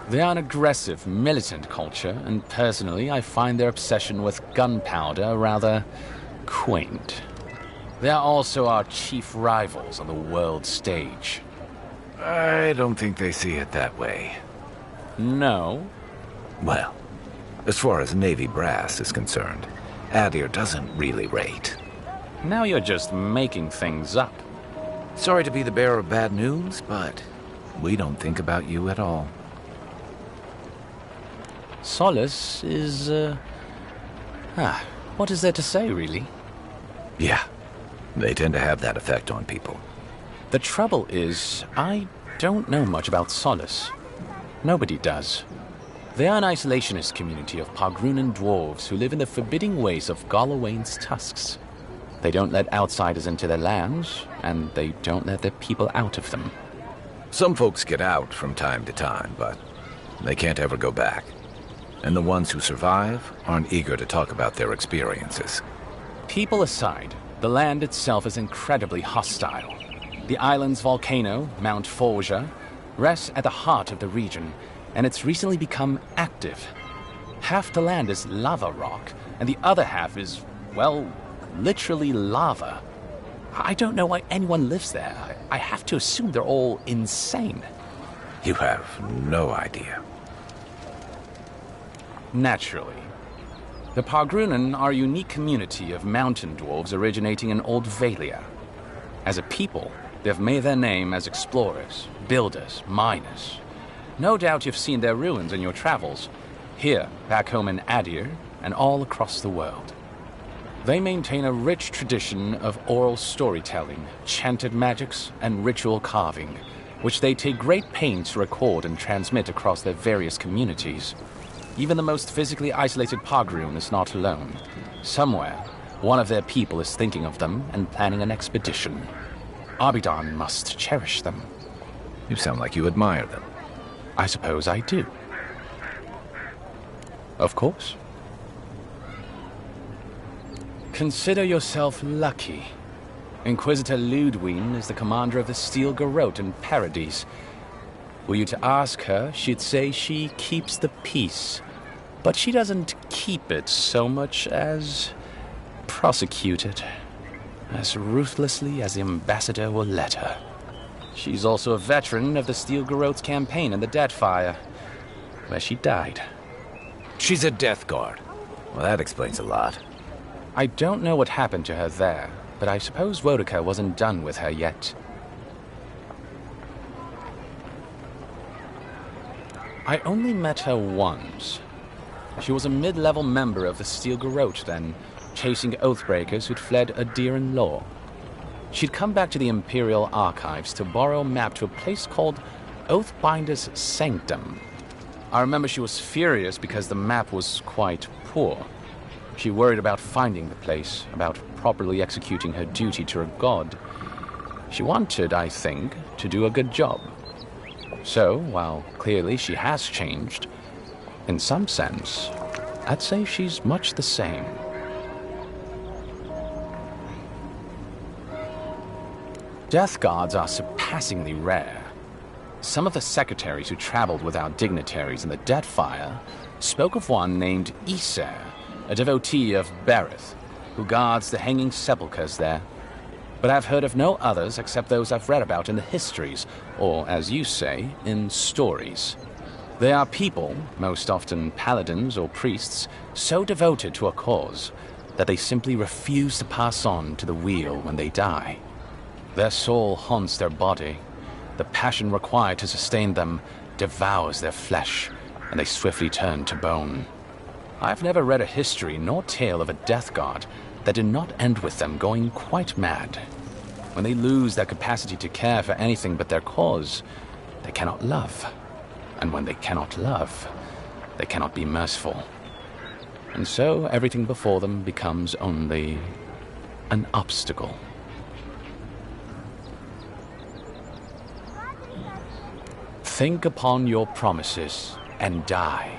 They are an aggressive, militant culture, and personally I find their obsession with gunpowder rather quaint. They are also our chief rivals on the world stage. I don't think they see it that way. No? Well, as far as Navy brass is concerned, Adir doesn't really rate. Now you're just making things up. Sorry to be the bearer of bad news, but we don't think about you at all. Solace is, what is there to say, really? Yeah, they tend to have that effect on people. The trouble is, I don't know much about Solace. Nobody does. They are an isolationist community of Pagrunan dwarves who live in the forbidding ways of Galawain's tusks. They don't let outsiders into their lands, and they don't let their people out of them. Some folks get out from time to time, but they can't ever go back. And the ones who survive aren't eager to talk about their experiences. People aside, the land itself is incredibly hostile. The island's volcano, Mount Forja, rests at the heart of the region, and it's recently become active. Half the land is lava rock, and the other half is, well, literally lava. I don't know why anyone lives there. I have to assume they're all insane. You have no idea. Naturally. The Pagrunan are a unique community of mountain dwarves originating in Old Valia. As a people, they've made their name as explorers, builders, miners. No doubt you've seen their ruins in your travels, here, back home in Adir, and all across the world. They maintain a rich tradition of oral storytelling, chanted magics, and ritual carving, which they take great pains to record and transmit across their various communities. Even the most physically isolated Pagrun is not alone. Somewhere, one of their people is thinking of them and planning an expedition. Abidan must cherish them. You sound like you admire them. I suppose I do. Of course. Consider yourself lucky. Inquisitor Ludwine is the commander of the Steel Garrote in Paradise. Were you to ask her, she'd say she keeps the peace. But she doesn't keep it so much as prosecute it. As ruthlessly as the ambassador will let her. She's also a veteran of the Steel Garrote's campaign in the Deadfire, where she died. She's a Death Guard. Well, that explains a lot. I don't know what happened to her there, but I suppose Wodika wasn't done with her yet. I only met her once. She was a mid-level member of the Steel Garrote then, chasing Oathbreakers who'd fled Adiran law. She'd come back to the Imperial Archives to borrow a map to a place called Oathbinder's Sanctum. I remember she was furious because the map was quite poor. She worried about finding the place, about properly executing her duty to her god. She wanted, I think, to do a good job. So, while clearly she has changed, in some sense, I'd say she's much the same. Death Guards are surpassingly rare. Some of the secretaries who traveled with our dignitaries in the Deadfire spoke of one named Iser, a devotee of Berith, who guards the hanging sepulchres there. but I've heard of no others except those I've read about in the histories, or, as you say, in stories. They are people, most often paladins or priests, so devoted to a cause that they simply refuse to pass on to the wheel when they die. Their soul haunts their body. The passion required to sustain them devours their flesh, and they swiftly turn to bone. I've never read a history nor tale of a death god that did not end with them going quite mad. When they lose their capacity to care for anything but their cause, they cannot love. And when they cannot love, they cannot be merciful. And so everything before them becomes only an obstacle. Think upon your promises and die.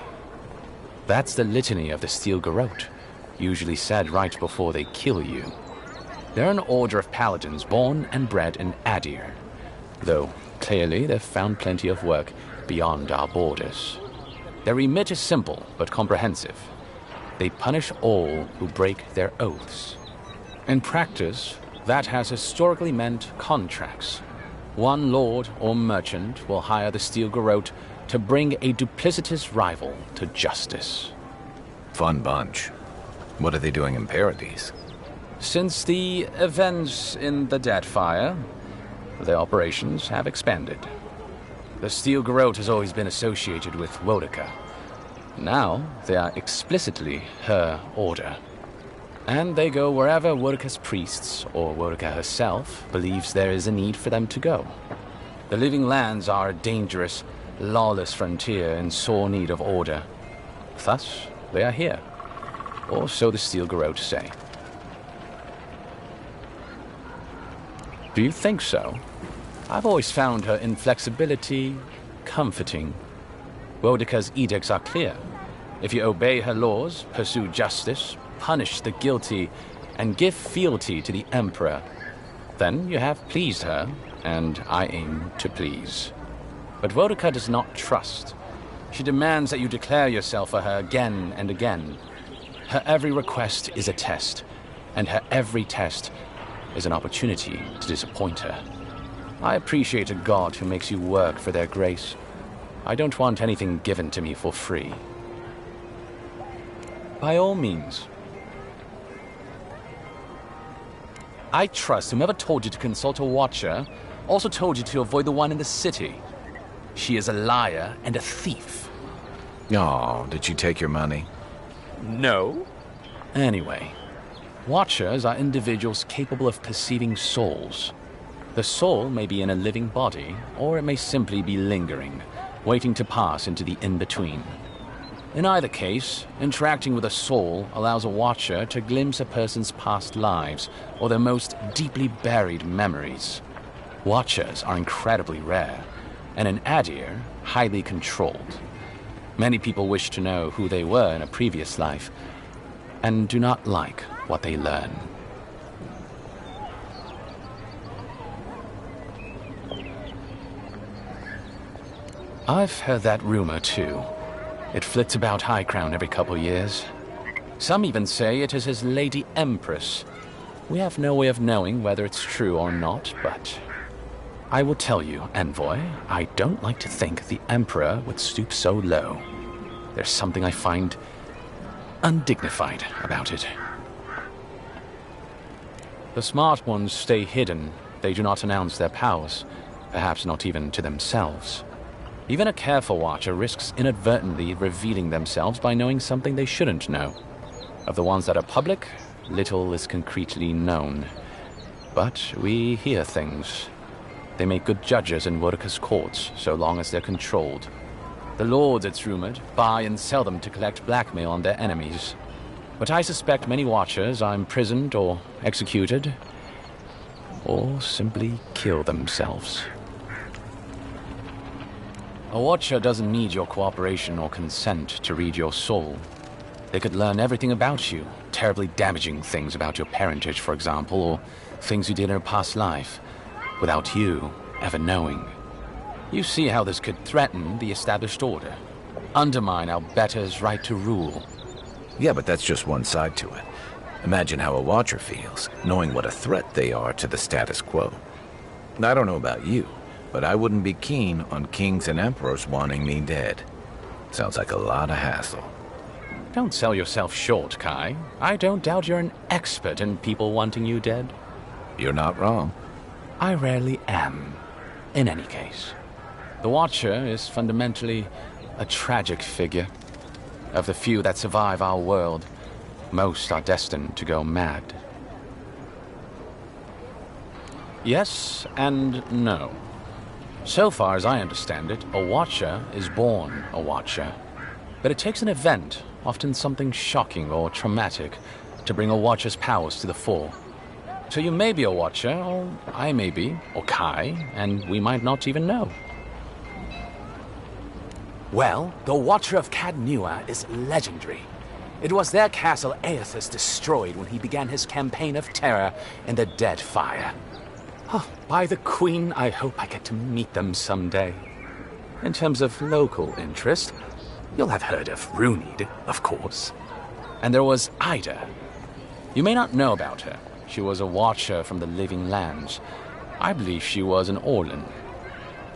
That's the litany of the Steel Garrote, usually said right before they kill you. They're an order of paladins born and bred in Adir, though clearly they've found plenty of work beyond our borders. Their remit is simple but comprehensive. They punish all who break their oaths. In practice, that has historically meant contracts. One lord or merchant will hire the Steel Garrote to bring a duplicitous rival to justice. Fun bunch. What are they doing in Paradise? Since the events in the Deadfire, their operations have expanded. The Steel Garrote has always been associated with Wodica. Now, they are explicitly her order. And they go wherever Wodica's priests, or Wodica herself, believes there is a need for them to go. The Living Lands are a dangerous, lawless frontier in sore need of order. Thus, they are here. Or so the Steel Garrote say. Do you think so? I've always found her inflexibility comforting. Wodica's edicts are clear. If you obey her laws, pursue justice, punish the guilty, and give fealty to the Emperor, then you have pleased her, and I aim to please. But Wodica does not trust. She demands that you declare yourself for her again and again. Her every request is a test, and her every test is an opportunity to disappoint her. I appreciate a god who makes you work for their grace. I don't want anything given to me for free. By all means. I trust whomever told you to consult a watcher also told you to avoid the one in the city. She is a liar and a thief. Oh, did you take your money? No. Anyway, watchers are individuals capable of perceiving souls. The soul may be in a living body, or it may simply be lingering, waiting to pass into the in-between. In either case, interacting with a soul allows a watcher to glimpse a person's past lives or their most deeply buried memories. Watchers are incredibly rare, and in Adir, highly controlled. Many people wish to know who they were in a previous life, and do not like what they learn. I've heard that rumor too. It flits about High Crown every couple years. Some even say it is his Lady Empress. We have no way of knowing whether it's true or not, but I will tell you, Envoy, I don't like to think the Emperor would stoop so low. There's something I find undignified about it. The smart ones stay hidden. They do not announce their powers, perhaps not even to themselves. Even a careful watcher risks inadvertently revealing themselves by knowing something they shouldn't know. Of the ones that are public, little is concretely known. But we hear things. They make good judges in Wodica's courts, so long as they're controlled. The lords, it's rumored, buy and sell them to collect blackmail on their enemies. But I suspect many watchers are imprisoned or executed, or simply kill themselves. A watcher doesn't need your cooperation or consent to read your soul. They could learn everything about you, terribly damaging things about your parentage, for example, or things you did in a past life, without you ever knowing. You see how this could threaten the established order, undermine our betters' right to rule. Yeah, but that's just one side to it. Imagine how a Watcher feels, knowing what a threat they are to the status quo. I don't know about you, but I wouldn't be keen on kings and emperors wanting me dead. Sounds like a lot of hassle. Don't sell yourself short, Kai. I don't doubt you're an expert in people wanting you dead. You're not wrong. I rarely am. In any case, the Watcher is fundamentally a tragic figure. Of the few that survive our world, most are destined to go mad. Yes and no. So far as I understand it, a Watcher is born a Watcher. But it takes an event, often something shocking or traumatic, to bring a Watcher's powers to the fore. So you may be a Watcher, or I may be, or Kai, and we might not even know. Well, the Watcher of Cadnua is legendary. It was their castle Aethys destroyed when he began his campaign of terror in the Dead Fire. Oh, by the Queen, I hope I get to meet them someday. In terms of local interest, you'll have heard of Runid, of course. And there was Ida. You may not know about her. She was a Watcher from the Living Lands. I believe she was an Orlan.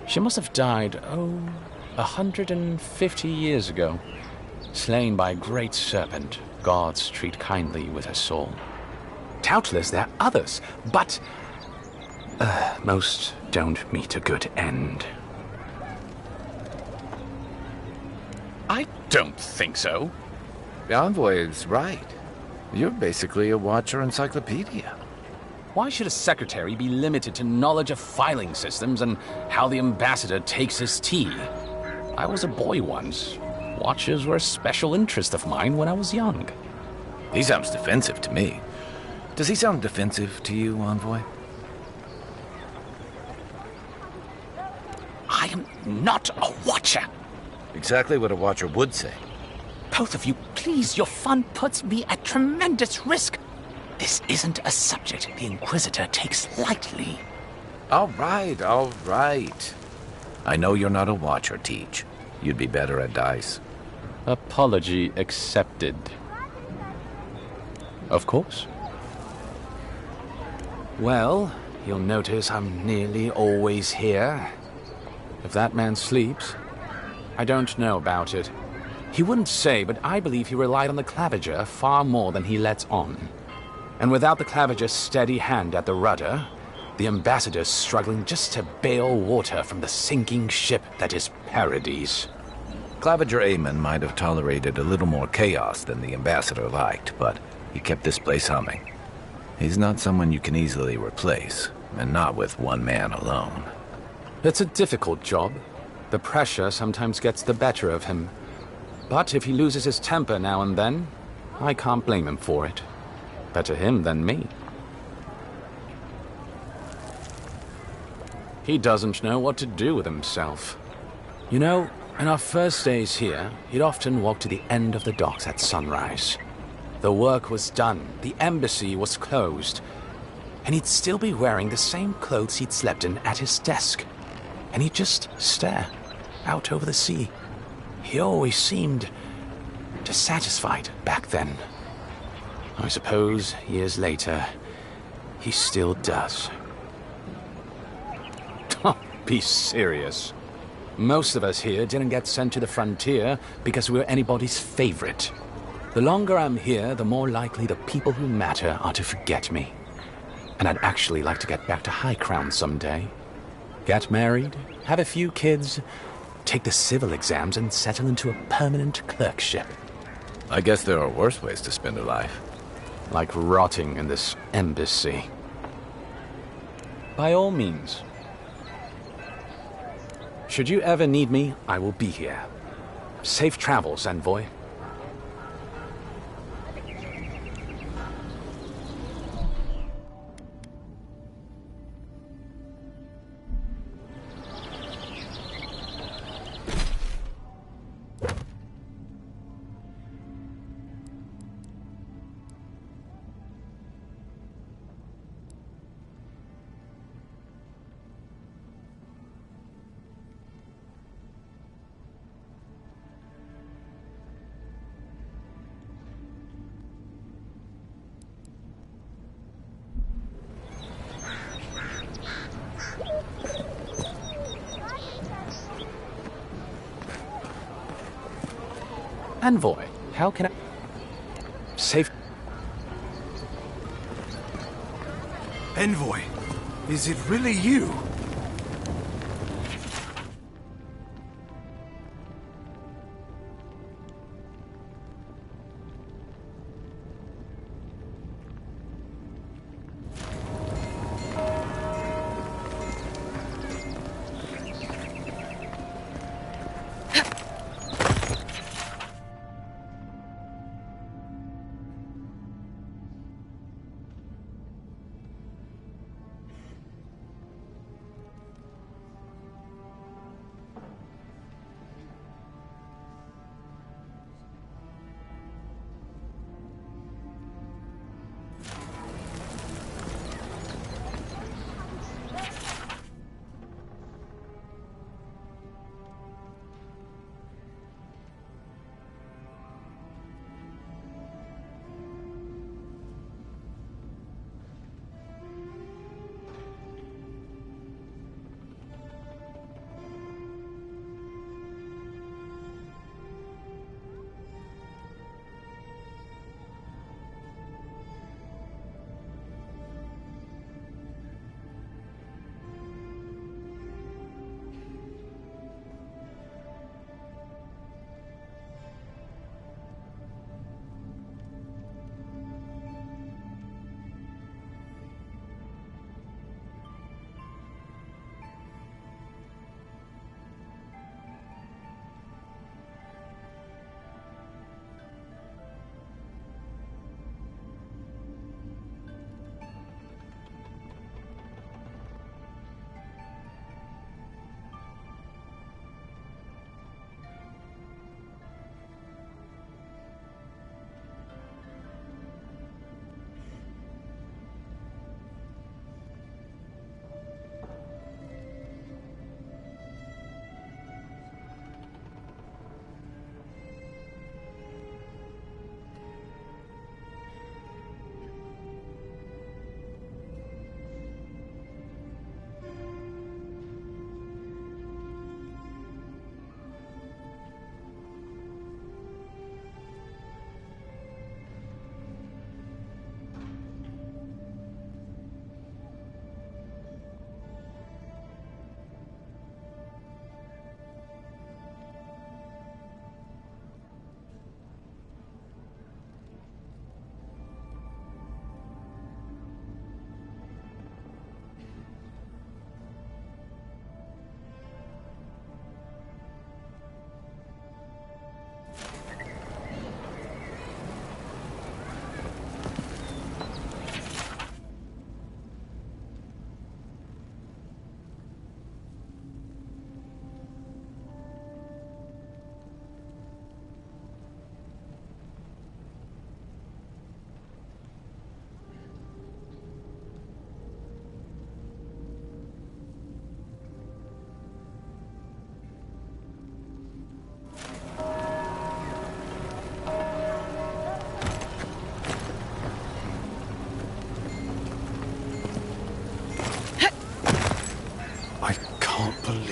She must have died, 150 years ago. Slain by a great serpent, gods treat kindly with her soul. Doubtless there are others, but most don't meet a good end. I don't think so. The Envoy is right. You're basically a Watcher encyclopedia. Why should a secretary be limited to knowledge of filing systems and how the ambassador takes his tea? I was a boy once. Watchers were a special interest of mine when I was young. He sounds defensive to me. Does he sound defensive to you, Envoy? I am not a Watcher. Exactly what a Watcher would say. Both of you, please, your fun puts me at tremendous risk. This isn't a subject the Inquisitor takes lightly. All right. I know you're not a Watcher, Teach. You'd be better at dice. Apology accepted. Of course. Well, you'll notice I'm nearly always here. If that man sleeps, I don't know about it. He wouldn't say, but I believe he relied on the Claviger far more than he lets on. And without the Claviger's steady hand at the rudder, the ambassador's struggling just to bail water from the sinking ship that is Paradise. Claviger Amon might have tolerated a little more chaos than the ambassador liked, but he kept this place humming. He's not someone you can easily replace, and not with one man alone. It's a difficult job. The pressure sometimes gets the better of him. But if he loses his temper now and then, I can't blame him for it. Better him than me. He doesn't know what to do with himself. You know, in our first days here, he'd often walk to the end of the docks at sunrise. The work was done, the embassy was closed, and he'd still be wearing the same clothes he'd slept in at his desk. And he'd just stare out over the sea. He always seemed dissatisfied back then. I suppose, years later, he still does. Be serious. Most of us here didn't get sent to the frontier because we were anybody's favorite. The longer I'm here, the more likely the people who matter are to forget me. And I'd actually like to get back to High Crown someday. Get married, have a few kids, take the civil exams, and settle into a permanent clerkship. I guess there are worse ways to spend a life. Like rotting in this embassy. By all means. Should you ever need me, I will be here. Safe travels, Envoy. Envoy, how can I... Safe... Envoy, is it really you?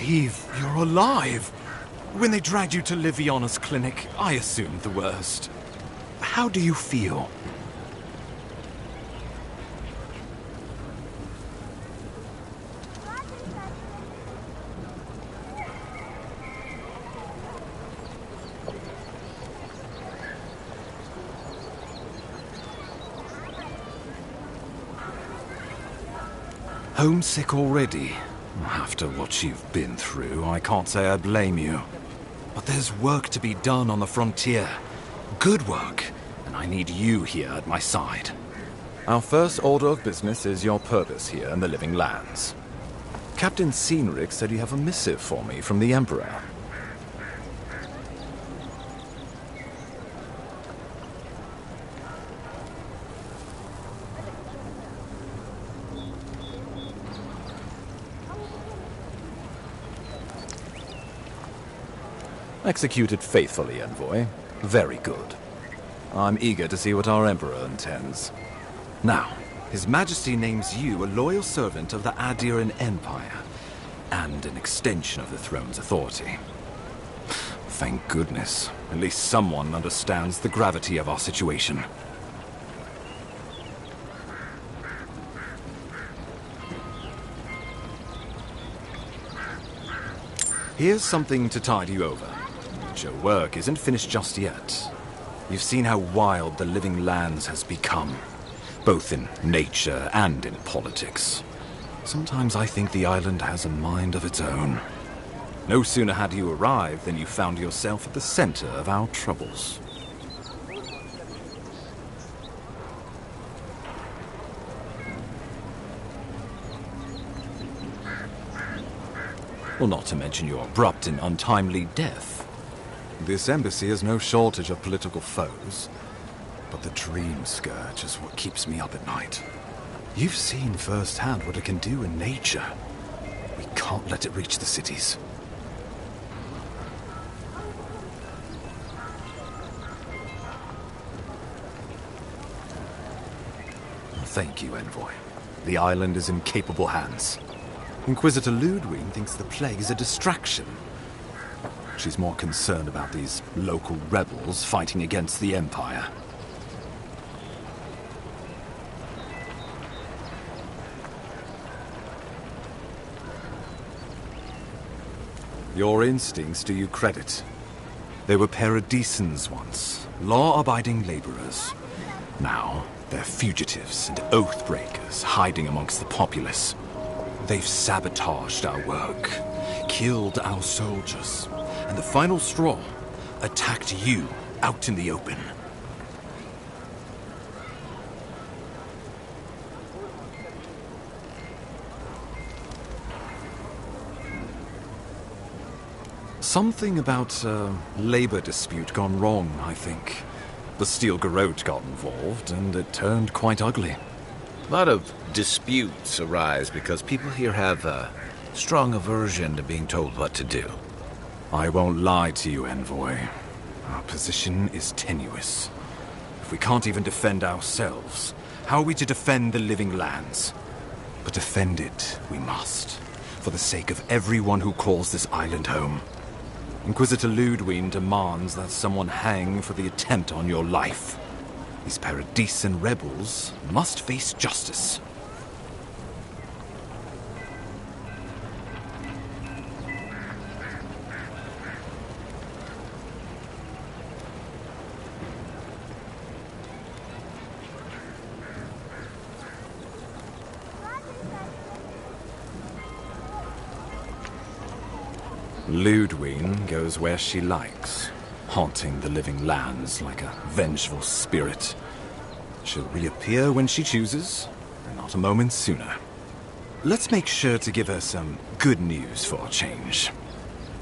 believe you're alive. When they dragged you to Liviana's clinic, I assumed the worst. How do you feel? Homesick already? After what you've been through, I can't say I blame you. But there's work to be done on the frontier. Good work. And I need you here at my side. Our first order of business is your purpose here in the Living Lands. Captain Cynric said you have a missive for me from the Emperor. Executed faithfully, Envoy. Very good. I'm eager to see what our Emperor intends. Now, His Majesty names you a loyal servant of the Adiran Empire, and an extension of the throne's authority. Thank goodness. At least someone understands the gravity of our situation. Here's something to tide you over. But your work isn't finished just yet. You've seen how wild the living lands has become, both in nature and in politics. Sometimes I think the island has a mind of its own. No sooner had you arrived than you found yourself at the center of our troubles. Well, not to mention your abrupt and untimely death. This embassy has no shortage of political foes, but the dream scourge is what keeps me up at night. You've seen firsthand what it can do in nature. We can't let it reach the cities. Thank you, Envoy. The island is in capable hands. Inquisitor Ludwig thinks the plague is a distraction. She's more concerned about these local rebels fighting against the Empire. Your instincts do you credit. They were paradisans once, law-abiding laborers. Now, they're fugitives and oath-breakers hiding amongst the populace. They've sabotaged our work, killed our soldiers, and the final straw, attacked you out in the open. Something about a labor dispute gone wrong, I think. The Steel Garrote got involved, and it turned quite ugly. A lot of disputes arise because people here have a strong aversion to being told what to do. I won't lie to you, Envoy. Our position is tenuous. If we can't even defend ourselves, how are we to defend the living lands? But defend it we must, for the sake of everyone who calls this island home. Inquisitor Ludwig demands that someone hang for the attempt on your life. These Paradisan rebels must face justice. Ludwig goes where she likes, haunting the living lands like a vengeful spirit. She'll reappear when she chooses, and not a moment sooner. Let's make sure to give her some good news for a change.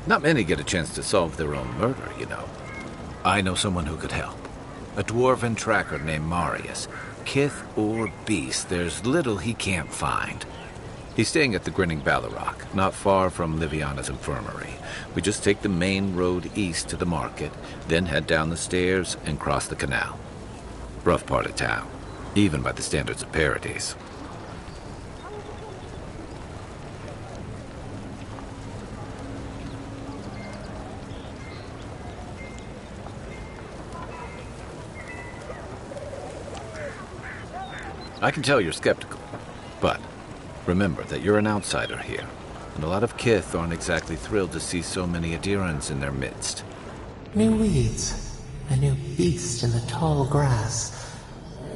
Not many get a chance to solve their own murder, you know. I know someone who could help. A dwarven tracker named Marius. Kith or beast, there's little he can't find. He's staying at the Grinning Ballarrock, not far from Liviana's infirmary. We just take the main road east to the market, then head down the stairs and cross the canal. Rough part of town, even by the standards of Paradise. I can tell you're skeptical, but remember that you're an outsider here, and a lot of Kith aren't exactly thrilled to see so many Adherents in their midst. New weeds, a new beast in the tall grass.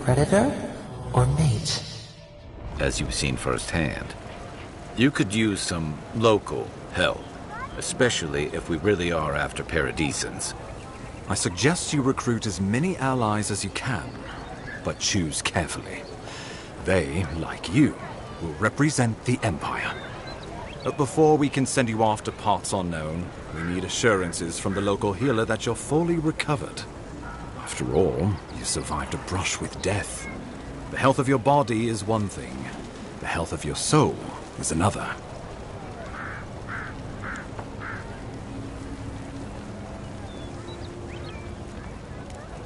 Predator or mate? As you've seen firsthand. You could use some local help, especially if we really are after Paradisans. I suggest you recruit as many allies as you can, but choose carefully. They, like you, will represent the Empire. But before we can send you off to parts unknown, we need assurances from the local healer that you're fully recovered. After all, you survived a brush with death. The health of your body is one thing. The health of your soul is another.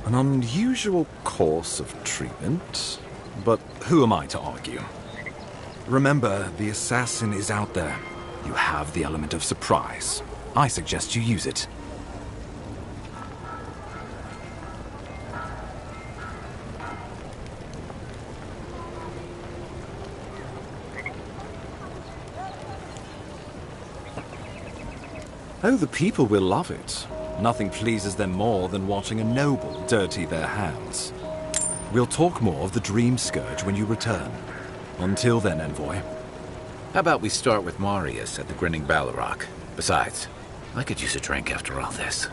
An unusual course of treatment, but who am I to argue? Remember, the assassin is out there. You have the element of surprise. I suggest you use it. Oh, the people will love it. Nothing pleases them more than watching a noble dirty their hands. We'll talk more of the Dream Scourge when you return. Until then, Envoy. How about we start with Marius at the Grinning Balrog? Besides, I could use a drink after all this.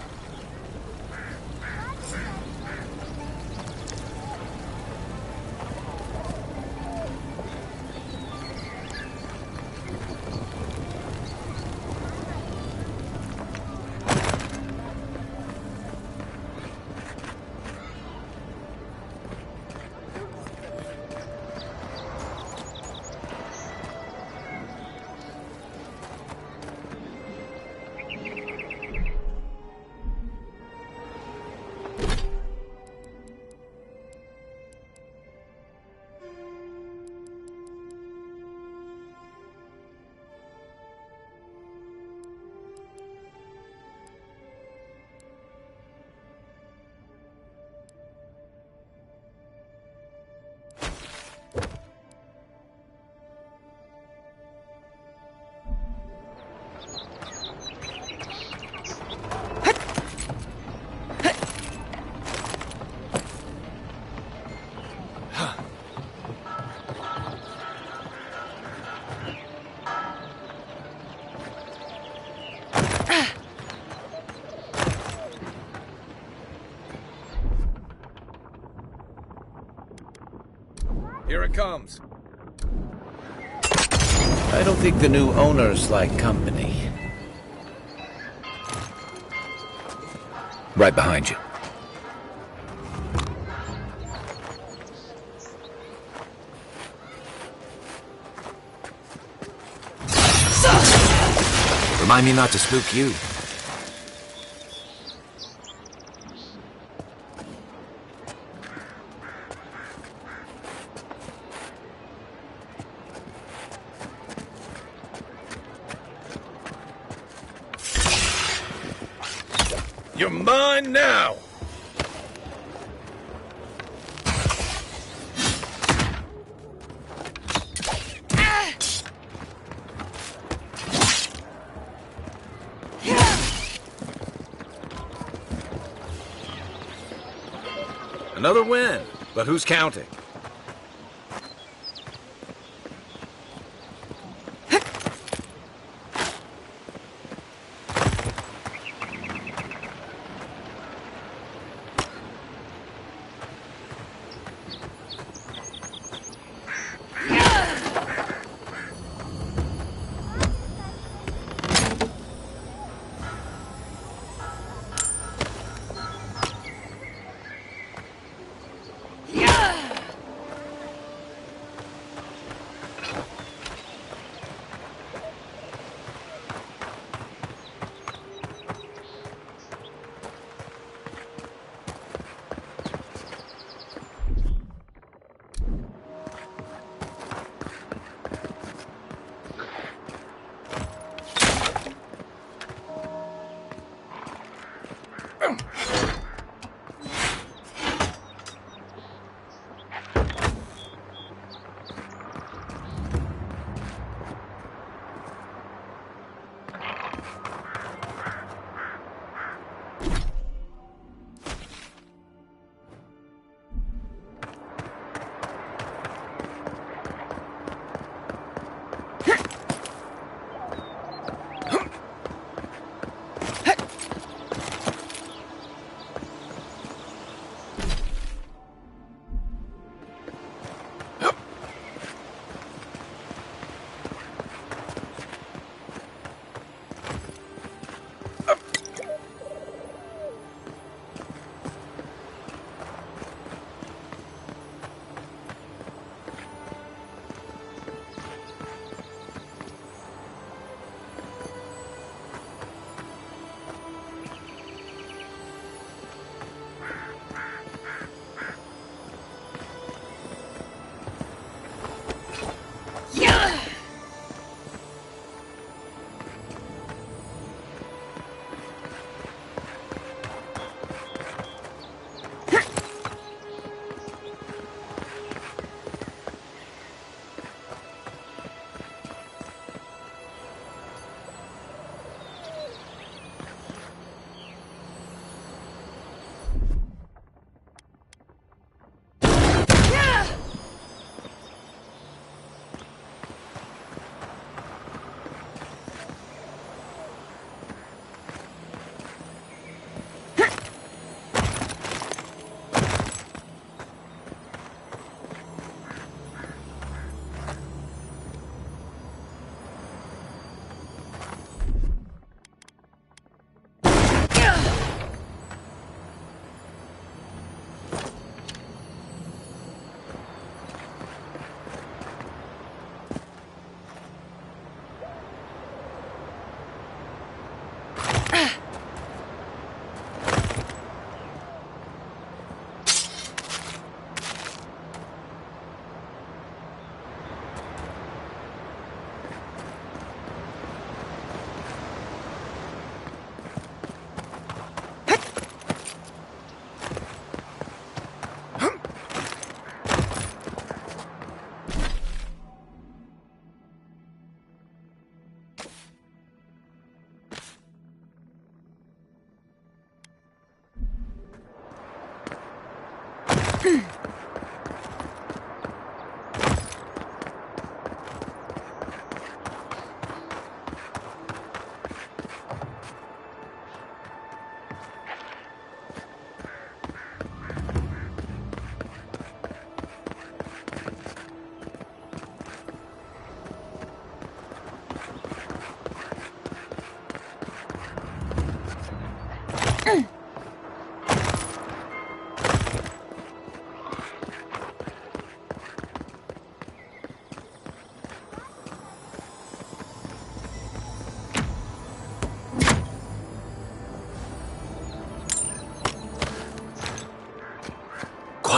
Here it comes. I don't think the new owners like company. Right behind you. Remind me not to spook you. You're mine now! Another win, but who's counting?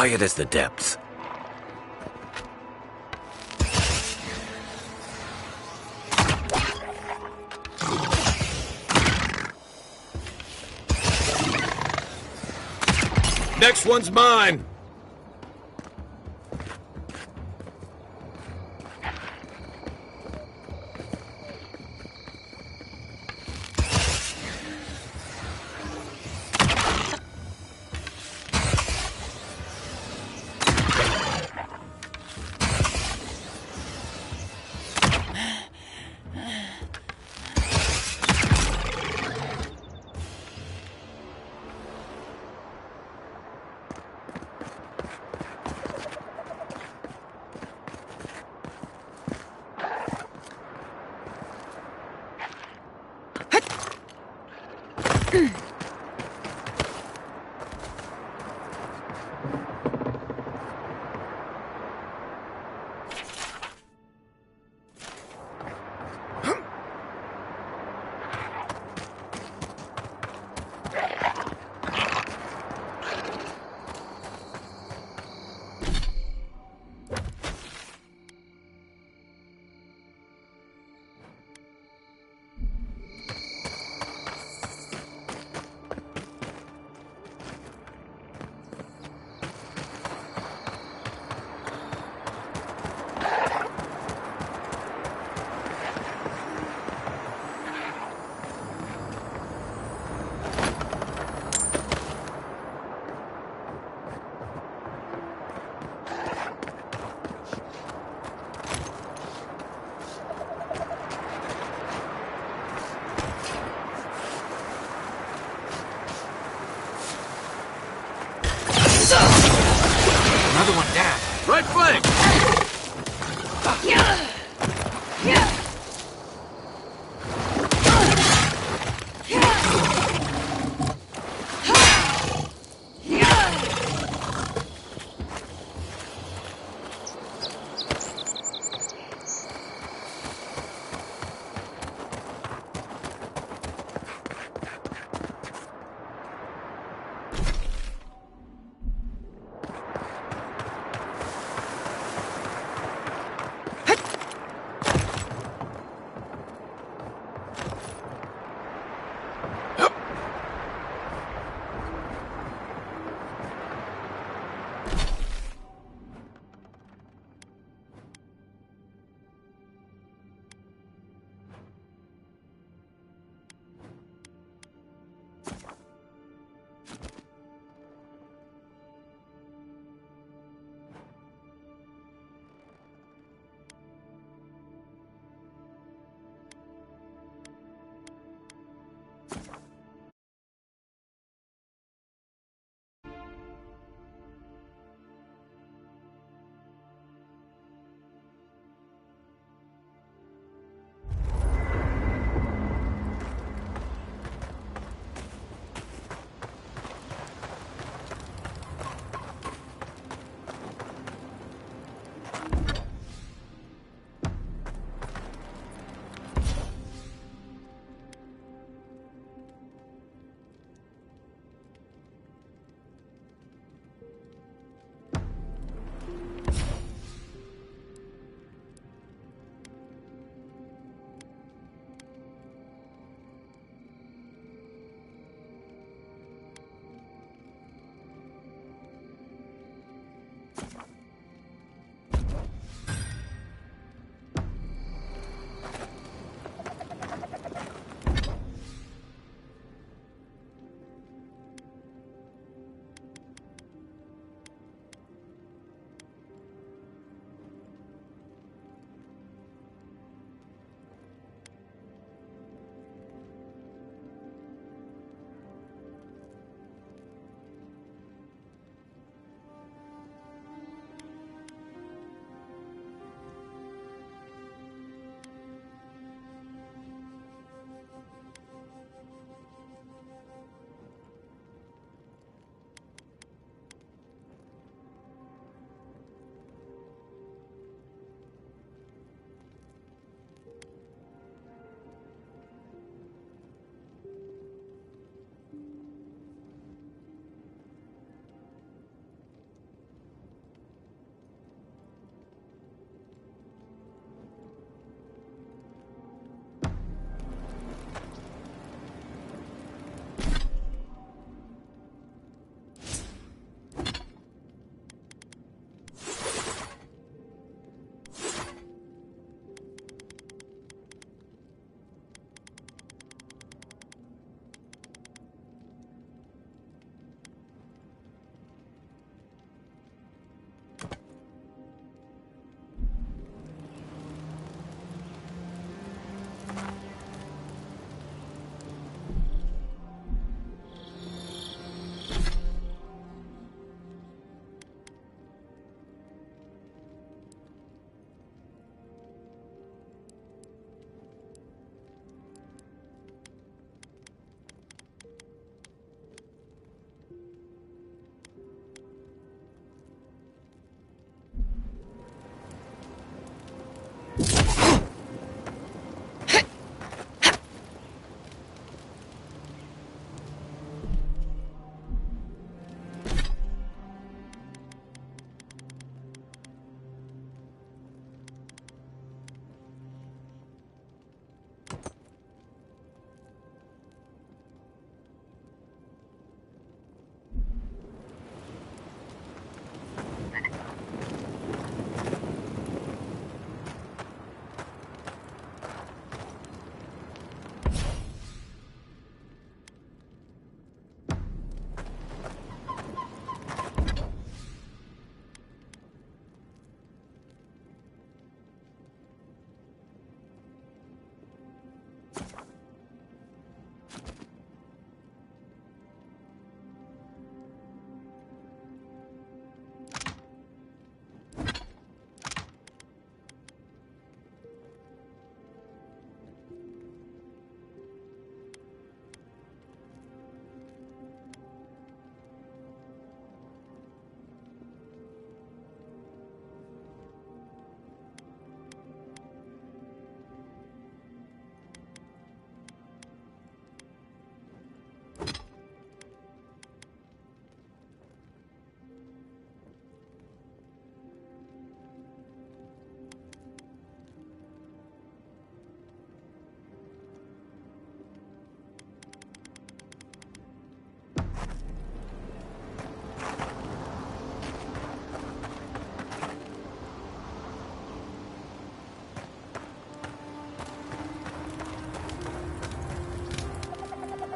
quiet as the depths. Next one's mine! Another one down. Right flank!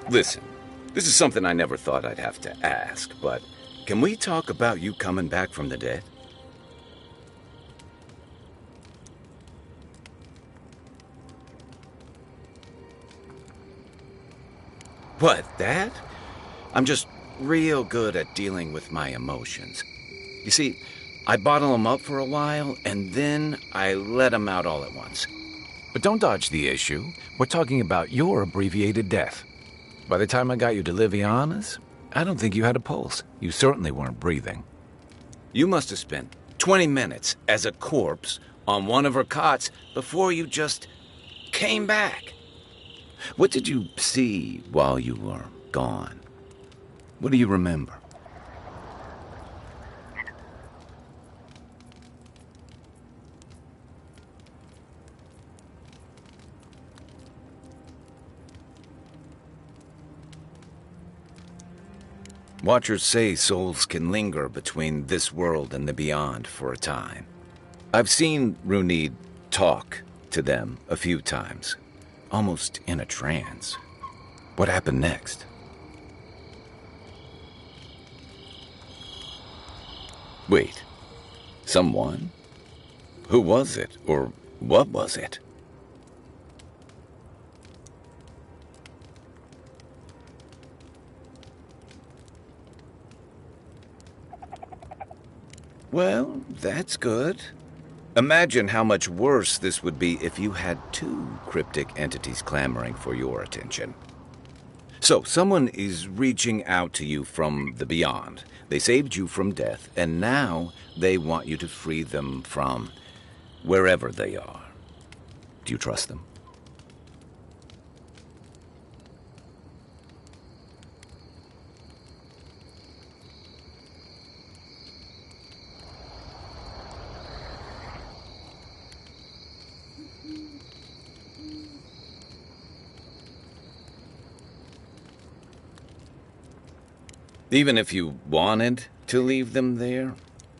Listen, this is something I never thought I'd have to ask, but can we talk about you coming back from the dead? What, that? I'm just real good at dealing with my emotions. You see, I bottle them up for a while, and then I let them out all at once. But don't dodge the issue. We're talking about your abbreviated death. By the time I got you to Liviana's, I don't think you had a pulse. You certainly weren't breathing. You must have spent 20 minutes as a corpse on one of her cots before you just came back. What did you see while you were gone? What do you remember? Watchers say souls can linger between this world and the beyond for a time. I've seen Runid talk to them a few times, almost in a trance. What happened next? Wait, someone? Who was it, or what was it? Well, that's good. Imagine how much worse this would be if you had two cryptic entities clamoring for your attention. So, someone is reaching out to you from the beyond. They saved you from death, and now they want you to free them from wherever they are. Do you trust them? Even if you wanted to leave them there,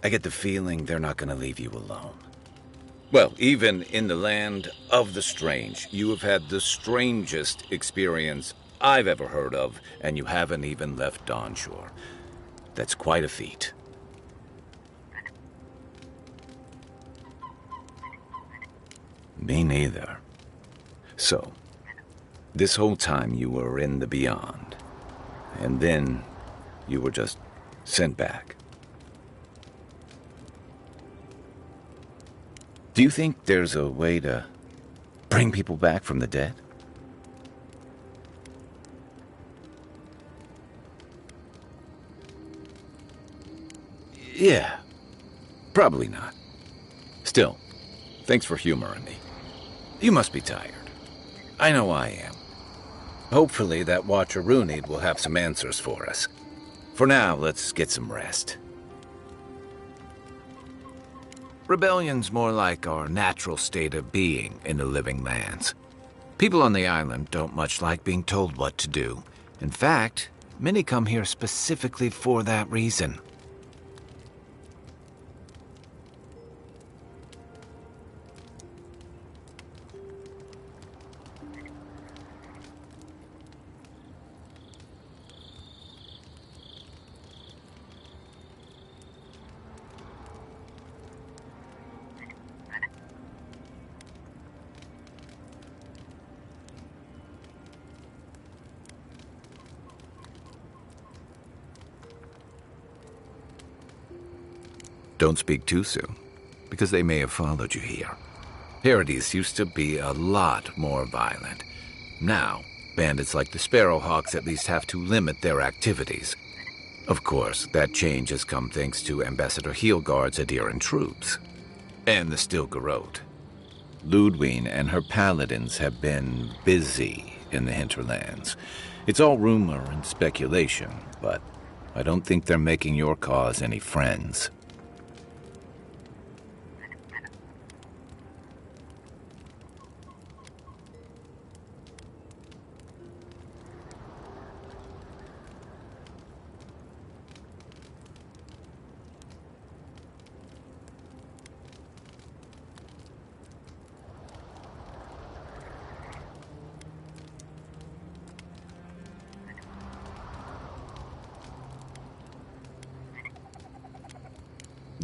I get the feeling they're not going to leave you alone. Well, even in the land of the strange, you have had the strangest experience I've ever heard of, and you haven't even left Dawnshore. That's quite a feat. Me neither. So, this whole time you were in the beyond, and then you were just sent back. Do you think there's a way to bring people back from the dead? Yeah, probably not. Still, thanks for humoring me. You must be tired. I know I am. Hopefully that Watcher Runid will have some answers for us. For now, let's get some rest. Rebellion's more like our natural state of being in the living lands. People on the island don't much like being told what to do. In fact, many come here specifically for that reason. Don't speak too soon, because they may have followed you here. Paradise used to be a lot more violent. Now, bandits like the Sparrowhawks at least have to limit their activities. Of course, that change has come thanks to Ambassador Heelguard's Adiran troops. And the Stilgarrote. Ludwine and her paladins have been busy in the hinterlands. It's all rumor and speculation, but I don't think they're making your cause any friends.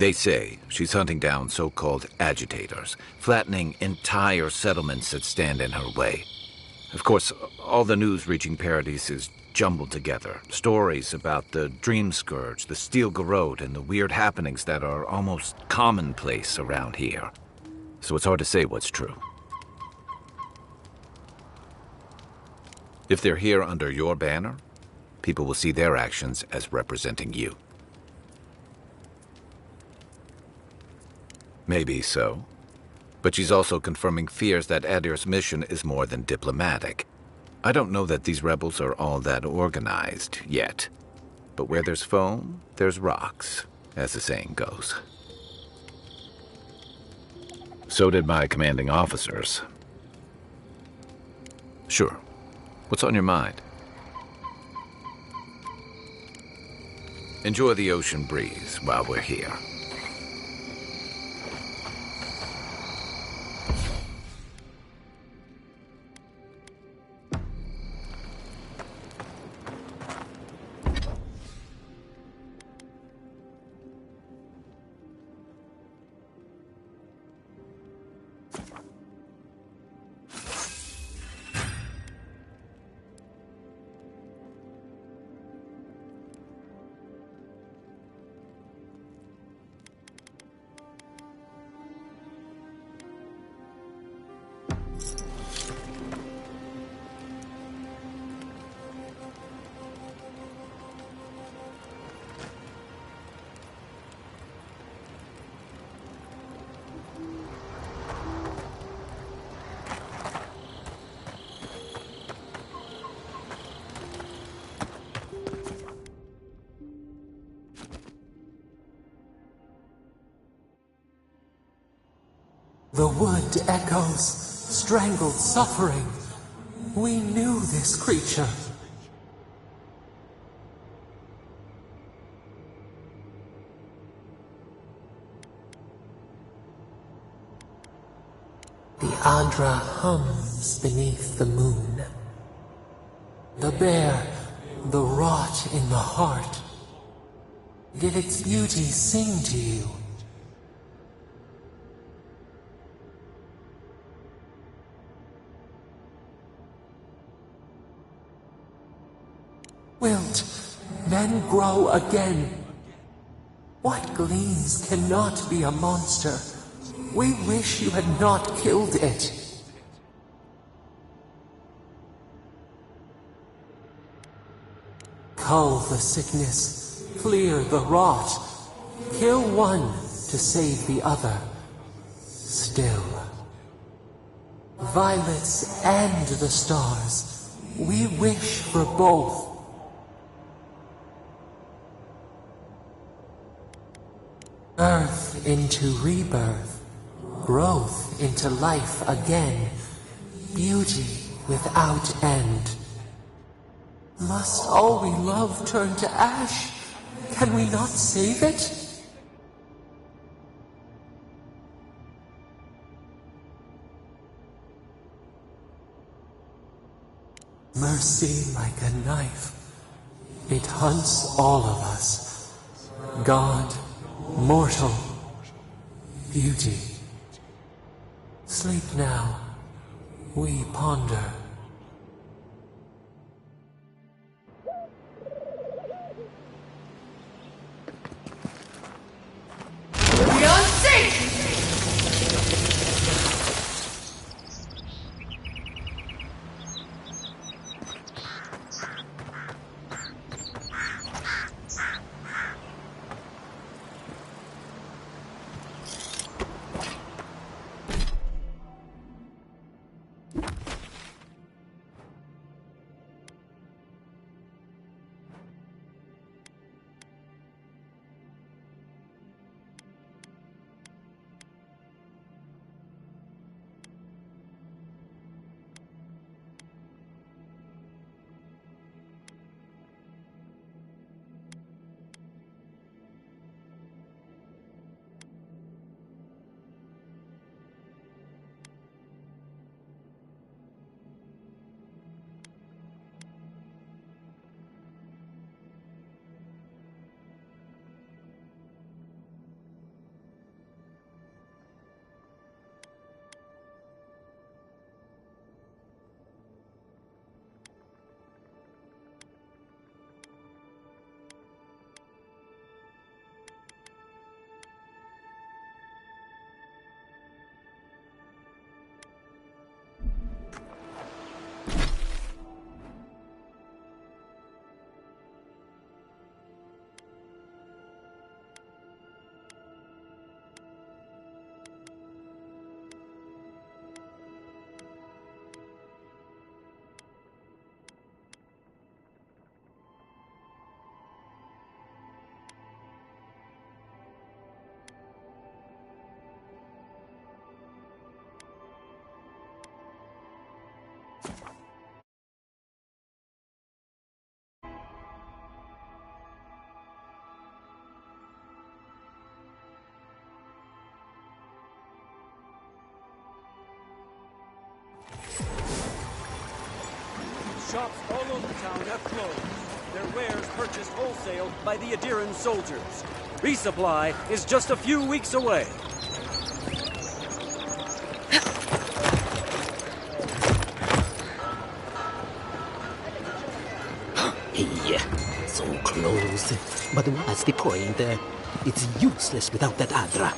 They say she's hunting down so-called agitators, flattening entire settlements that stand in her way. Of course, all the news reaching Paradis is jumbled together. Stories about the Dream Scourge, the Steel Garrote, and the weird happenings that are almost commonplace around here. So it's hard to say what's true. If they're here under your banner, people will see their actions as representing you. Maybe so. But she's also confirming fears that Adir's mission is more than diplomatic. I don't know that these rebels are all that organized yet. But where there's foam, there's rocks, as the saying goes. So did my commanding officers. Sure. What's on your mind? Enjoy the ocean breeze while we're here. The wood echoes, strangled suffering. We knew this creature. The Adra hums beneath the moon. The bear, the rot in the heart. Did its beauty sing to you? Wilt men grow again? What gleams cannot be a monster? We wish you had not killed it. Cull the sickness, clear the rot. Kill one to save the other. Still. Violets and the stars, we wish for both. Earth into rebirth, growth into life again, beauty without end. Must all we love turn to ash? Can we not save it? Mercy like a knife, it hunts all of us. God, mortal, beauty. Sleep now, we ponder. We are safe! Shops all over town have closed. Their wares purchased wholesale by the Adiran soldiers. Resupply is just a few weeks away. Hey, so close. But what's the point? It's useless without that Adra.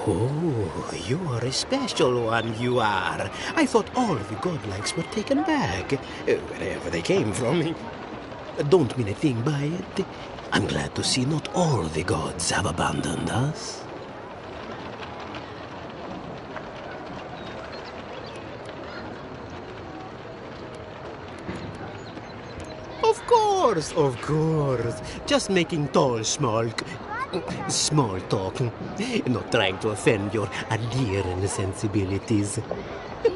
Oh, you are a special one, you are. I thought all the godlikes were taken back, wherever they came from. Don't mean a thing by it. I'm glad to see not all the gods have abandoned us. Of course. Just making small talk. Not trying to offend your Adiran sensibilities.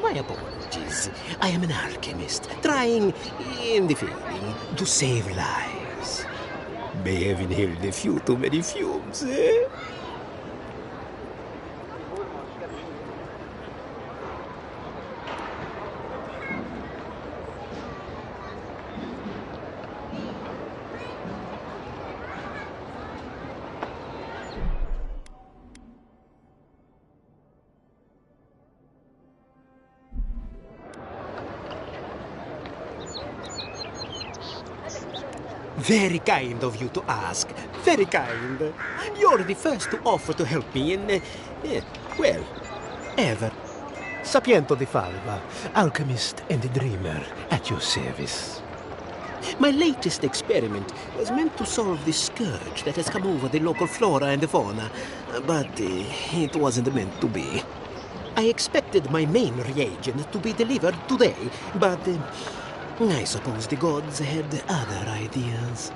My apologies. I am an alchemist, trying, in the feeling, to save lives. May have inhaled a few too many fumes, eh? Very kind of you to ask. Very kind. You're the first to offer to help me in, well, ever. Sapiento di Falva, alchemist and dreamer, at your service. My latest experiment was meant to solve the scourge that has come over the local flora and the fauna, but it wasn't meant to be. I expected my main reagent to be delivered today, but I suppose the gods had other ideas.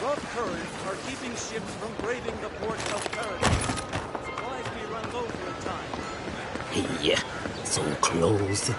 Rough currents are keeping ships from braving the port of paradise. Supplies may run low for a time. Hey, so close.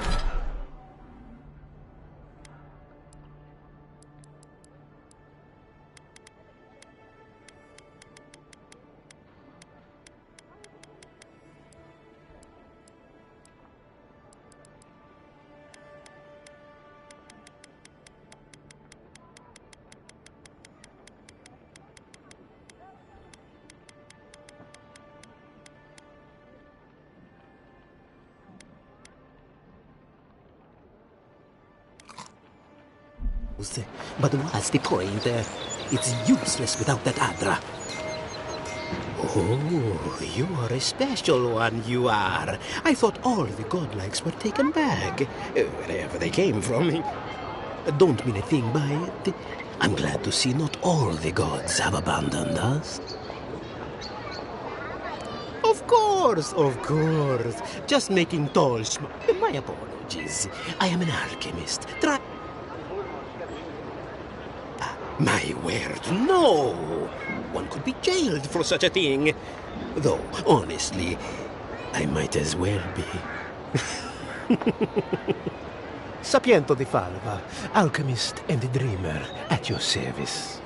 But what's the point? It's useless without that Adra. Oh, you are a special one, you are. I thought all the godlikes were taken back, wherever they came from. Don't mean a thing by it. I'm glad to see not all the gods have abandoned us. Of course. Just making My apologies. I am an alchemist. My word, no! One could be jailed for such a thing. Though, honestly, I might as well be. Sapiento di Falva, alchemist and dreamer, at your service.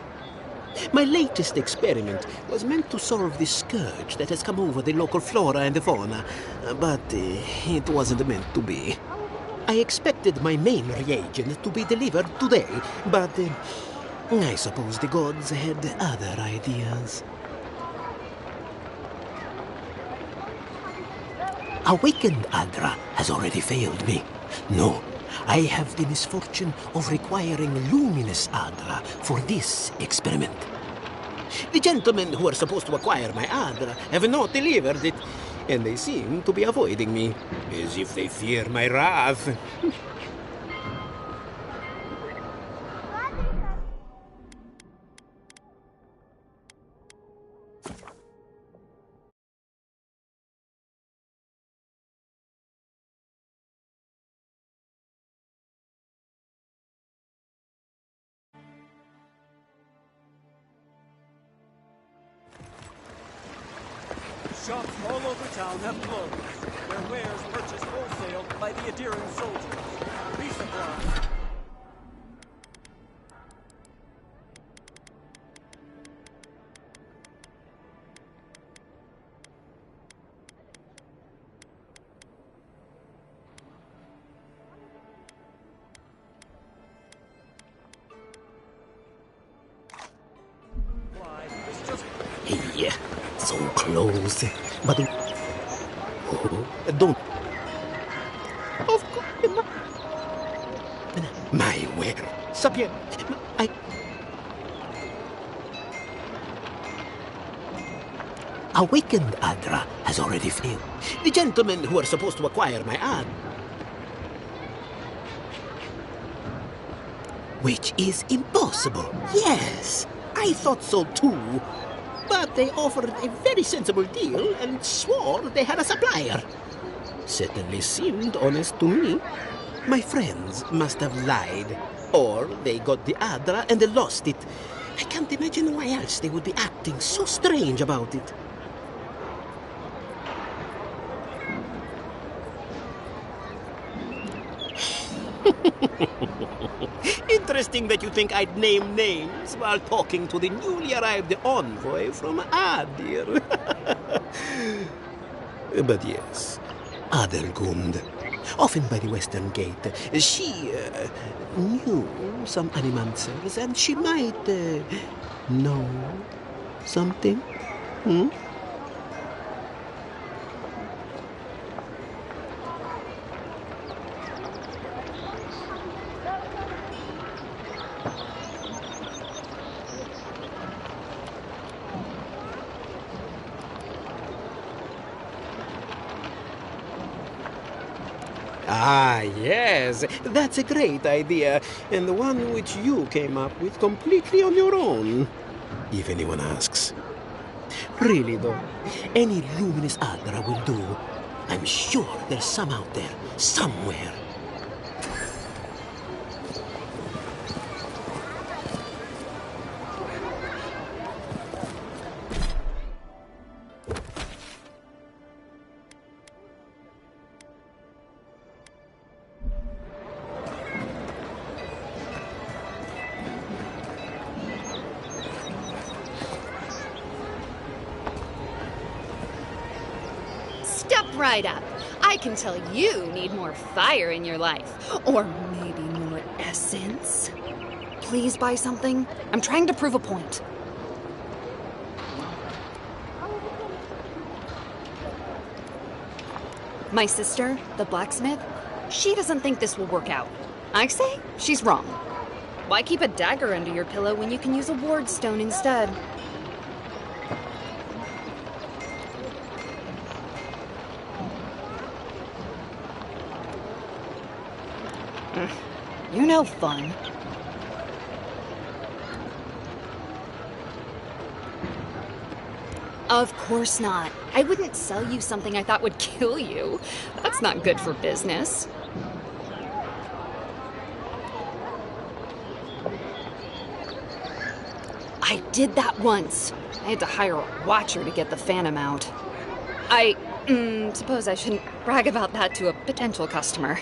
My latest experiment was meant to solve the scourge that has come over the local flora and the fauna, but it wasn't meant to be. I expected my main reagent to be delivered today, but I suppose the gods had other ideas. Awakened Adra has already failed me. No, I have the misfortune of requiring luminous Adra for this experiment. The gentlemen who are supposed to acquire my Adra have not delivered it, and they seem to be avoiding me, as if they fear my wrath. Shops all over town have closed. Their wares purchased wholesale by the Adiran soldiers. Resupply. Hey, so close. But... Oh, don't... Of course... My word. Sapien... Awakened Adra has already failed. The gentlemen who are supposed to acquire my ad... Which is impossible. Yes, I thought so too. But they offered a very sensible deal and swore they had a supplier. Certainly seemed honest to me. My friends must have lied. Or they got the Adra and they lost it. I can't imagine why else they would be acting so strange about it. Interesting that you think I'd name names while talking to the newly arrived envoy from Adir. But yes, Adelgund, often by the western gate, she knew some animancers and she might know something. Hmm? Ah, yes, that's a great idea, and the one which you came up with completely on your own, if anyone asks. Really, though, any luminous Adra will do. I'm sure there's some out there, somewhere. Step right up. I can tell you need more fire in your life. Or maybe more essence. Please buy something. I'm trying to prove a point. My sister, the blacksmith, she doesn't think this will work out. I say she's wrong. Why keep a dagger under your pillow when you can use a ward stone instead? You know fun. Of course not. I wouldn't sell you something I thought would kill you. That's not good for business. I did that once. I had to hire a watcher to get the phantom out. I suppose I shouldn't brag about that to a potential customer.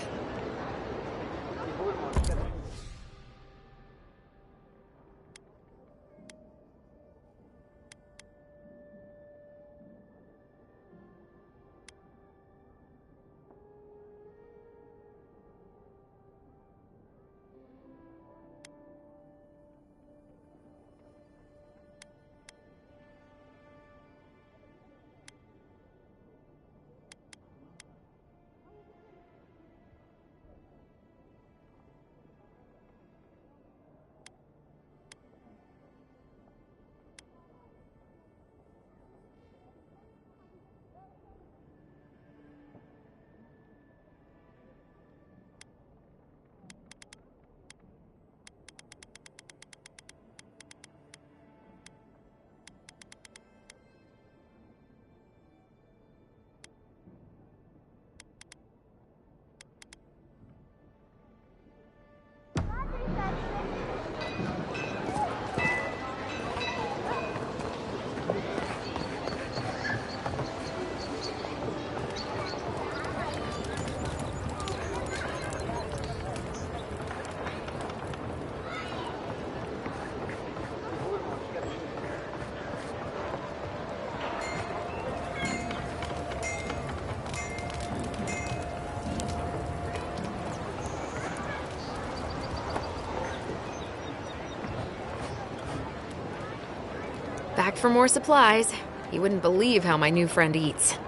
Back for more supplies. You wouldn't believe how my new friend eats.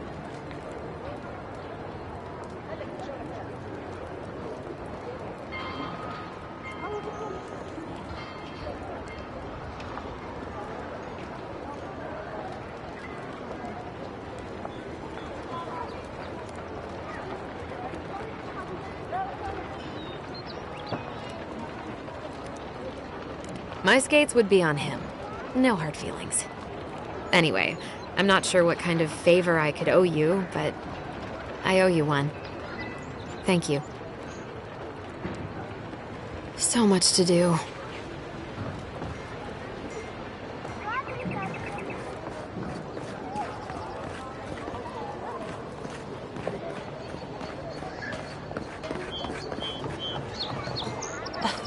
My skates would be on him. No hard feelings. Anyway, I'm not sure what kind of favor I could owe you, but I owe you one. Thank you. So much to do.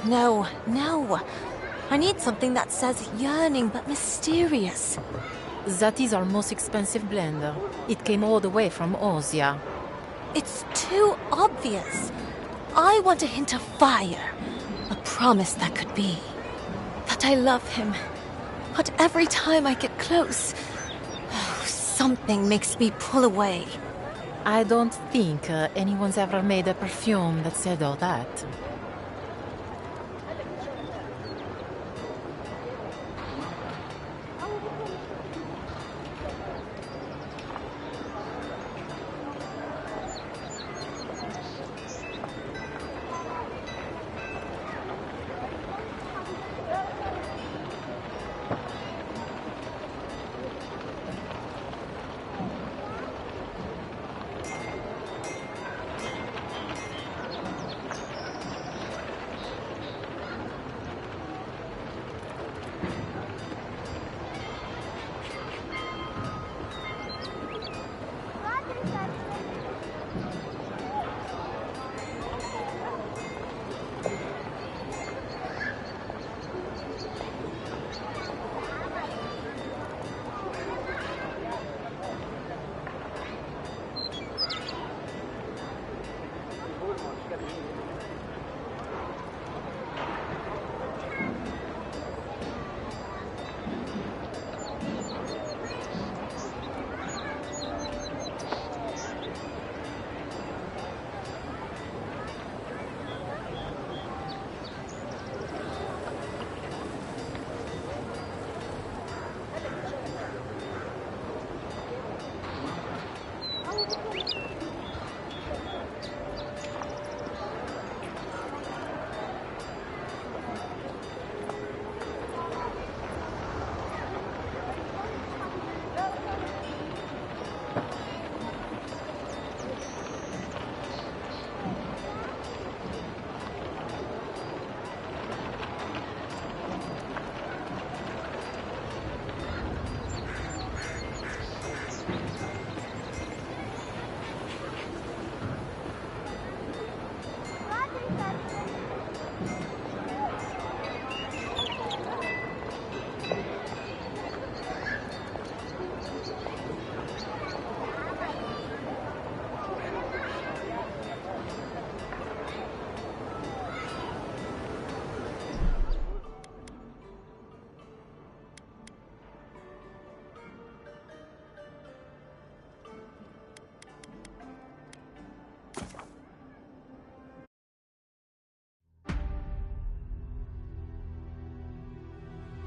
No, no. I need something that says yearning but mysterious. That is our most expensive blender. It came all the way from Ozia. It's too obvious. I want a hint of fire. A promise that could be. That I love him. But every time I get close, something makes me pull away. I don't think anyone's ever made a perfume that said all that.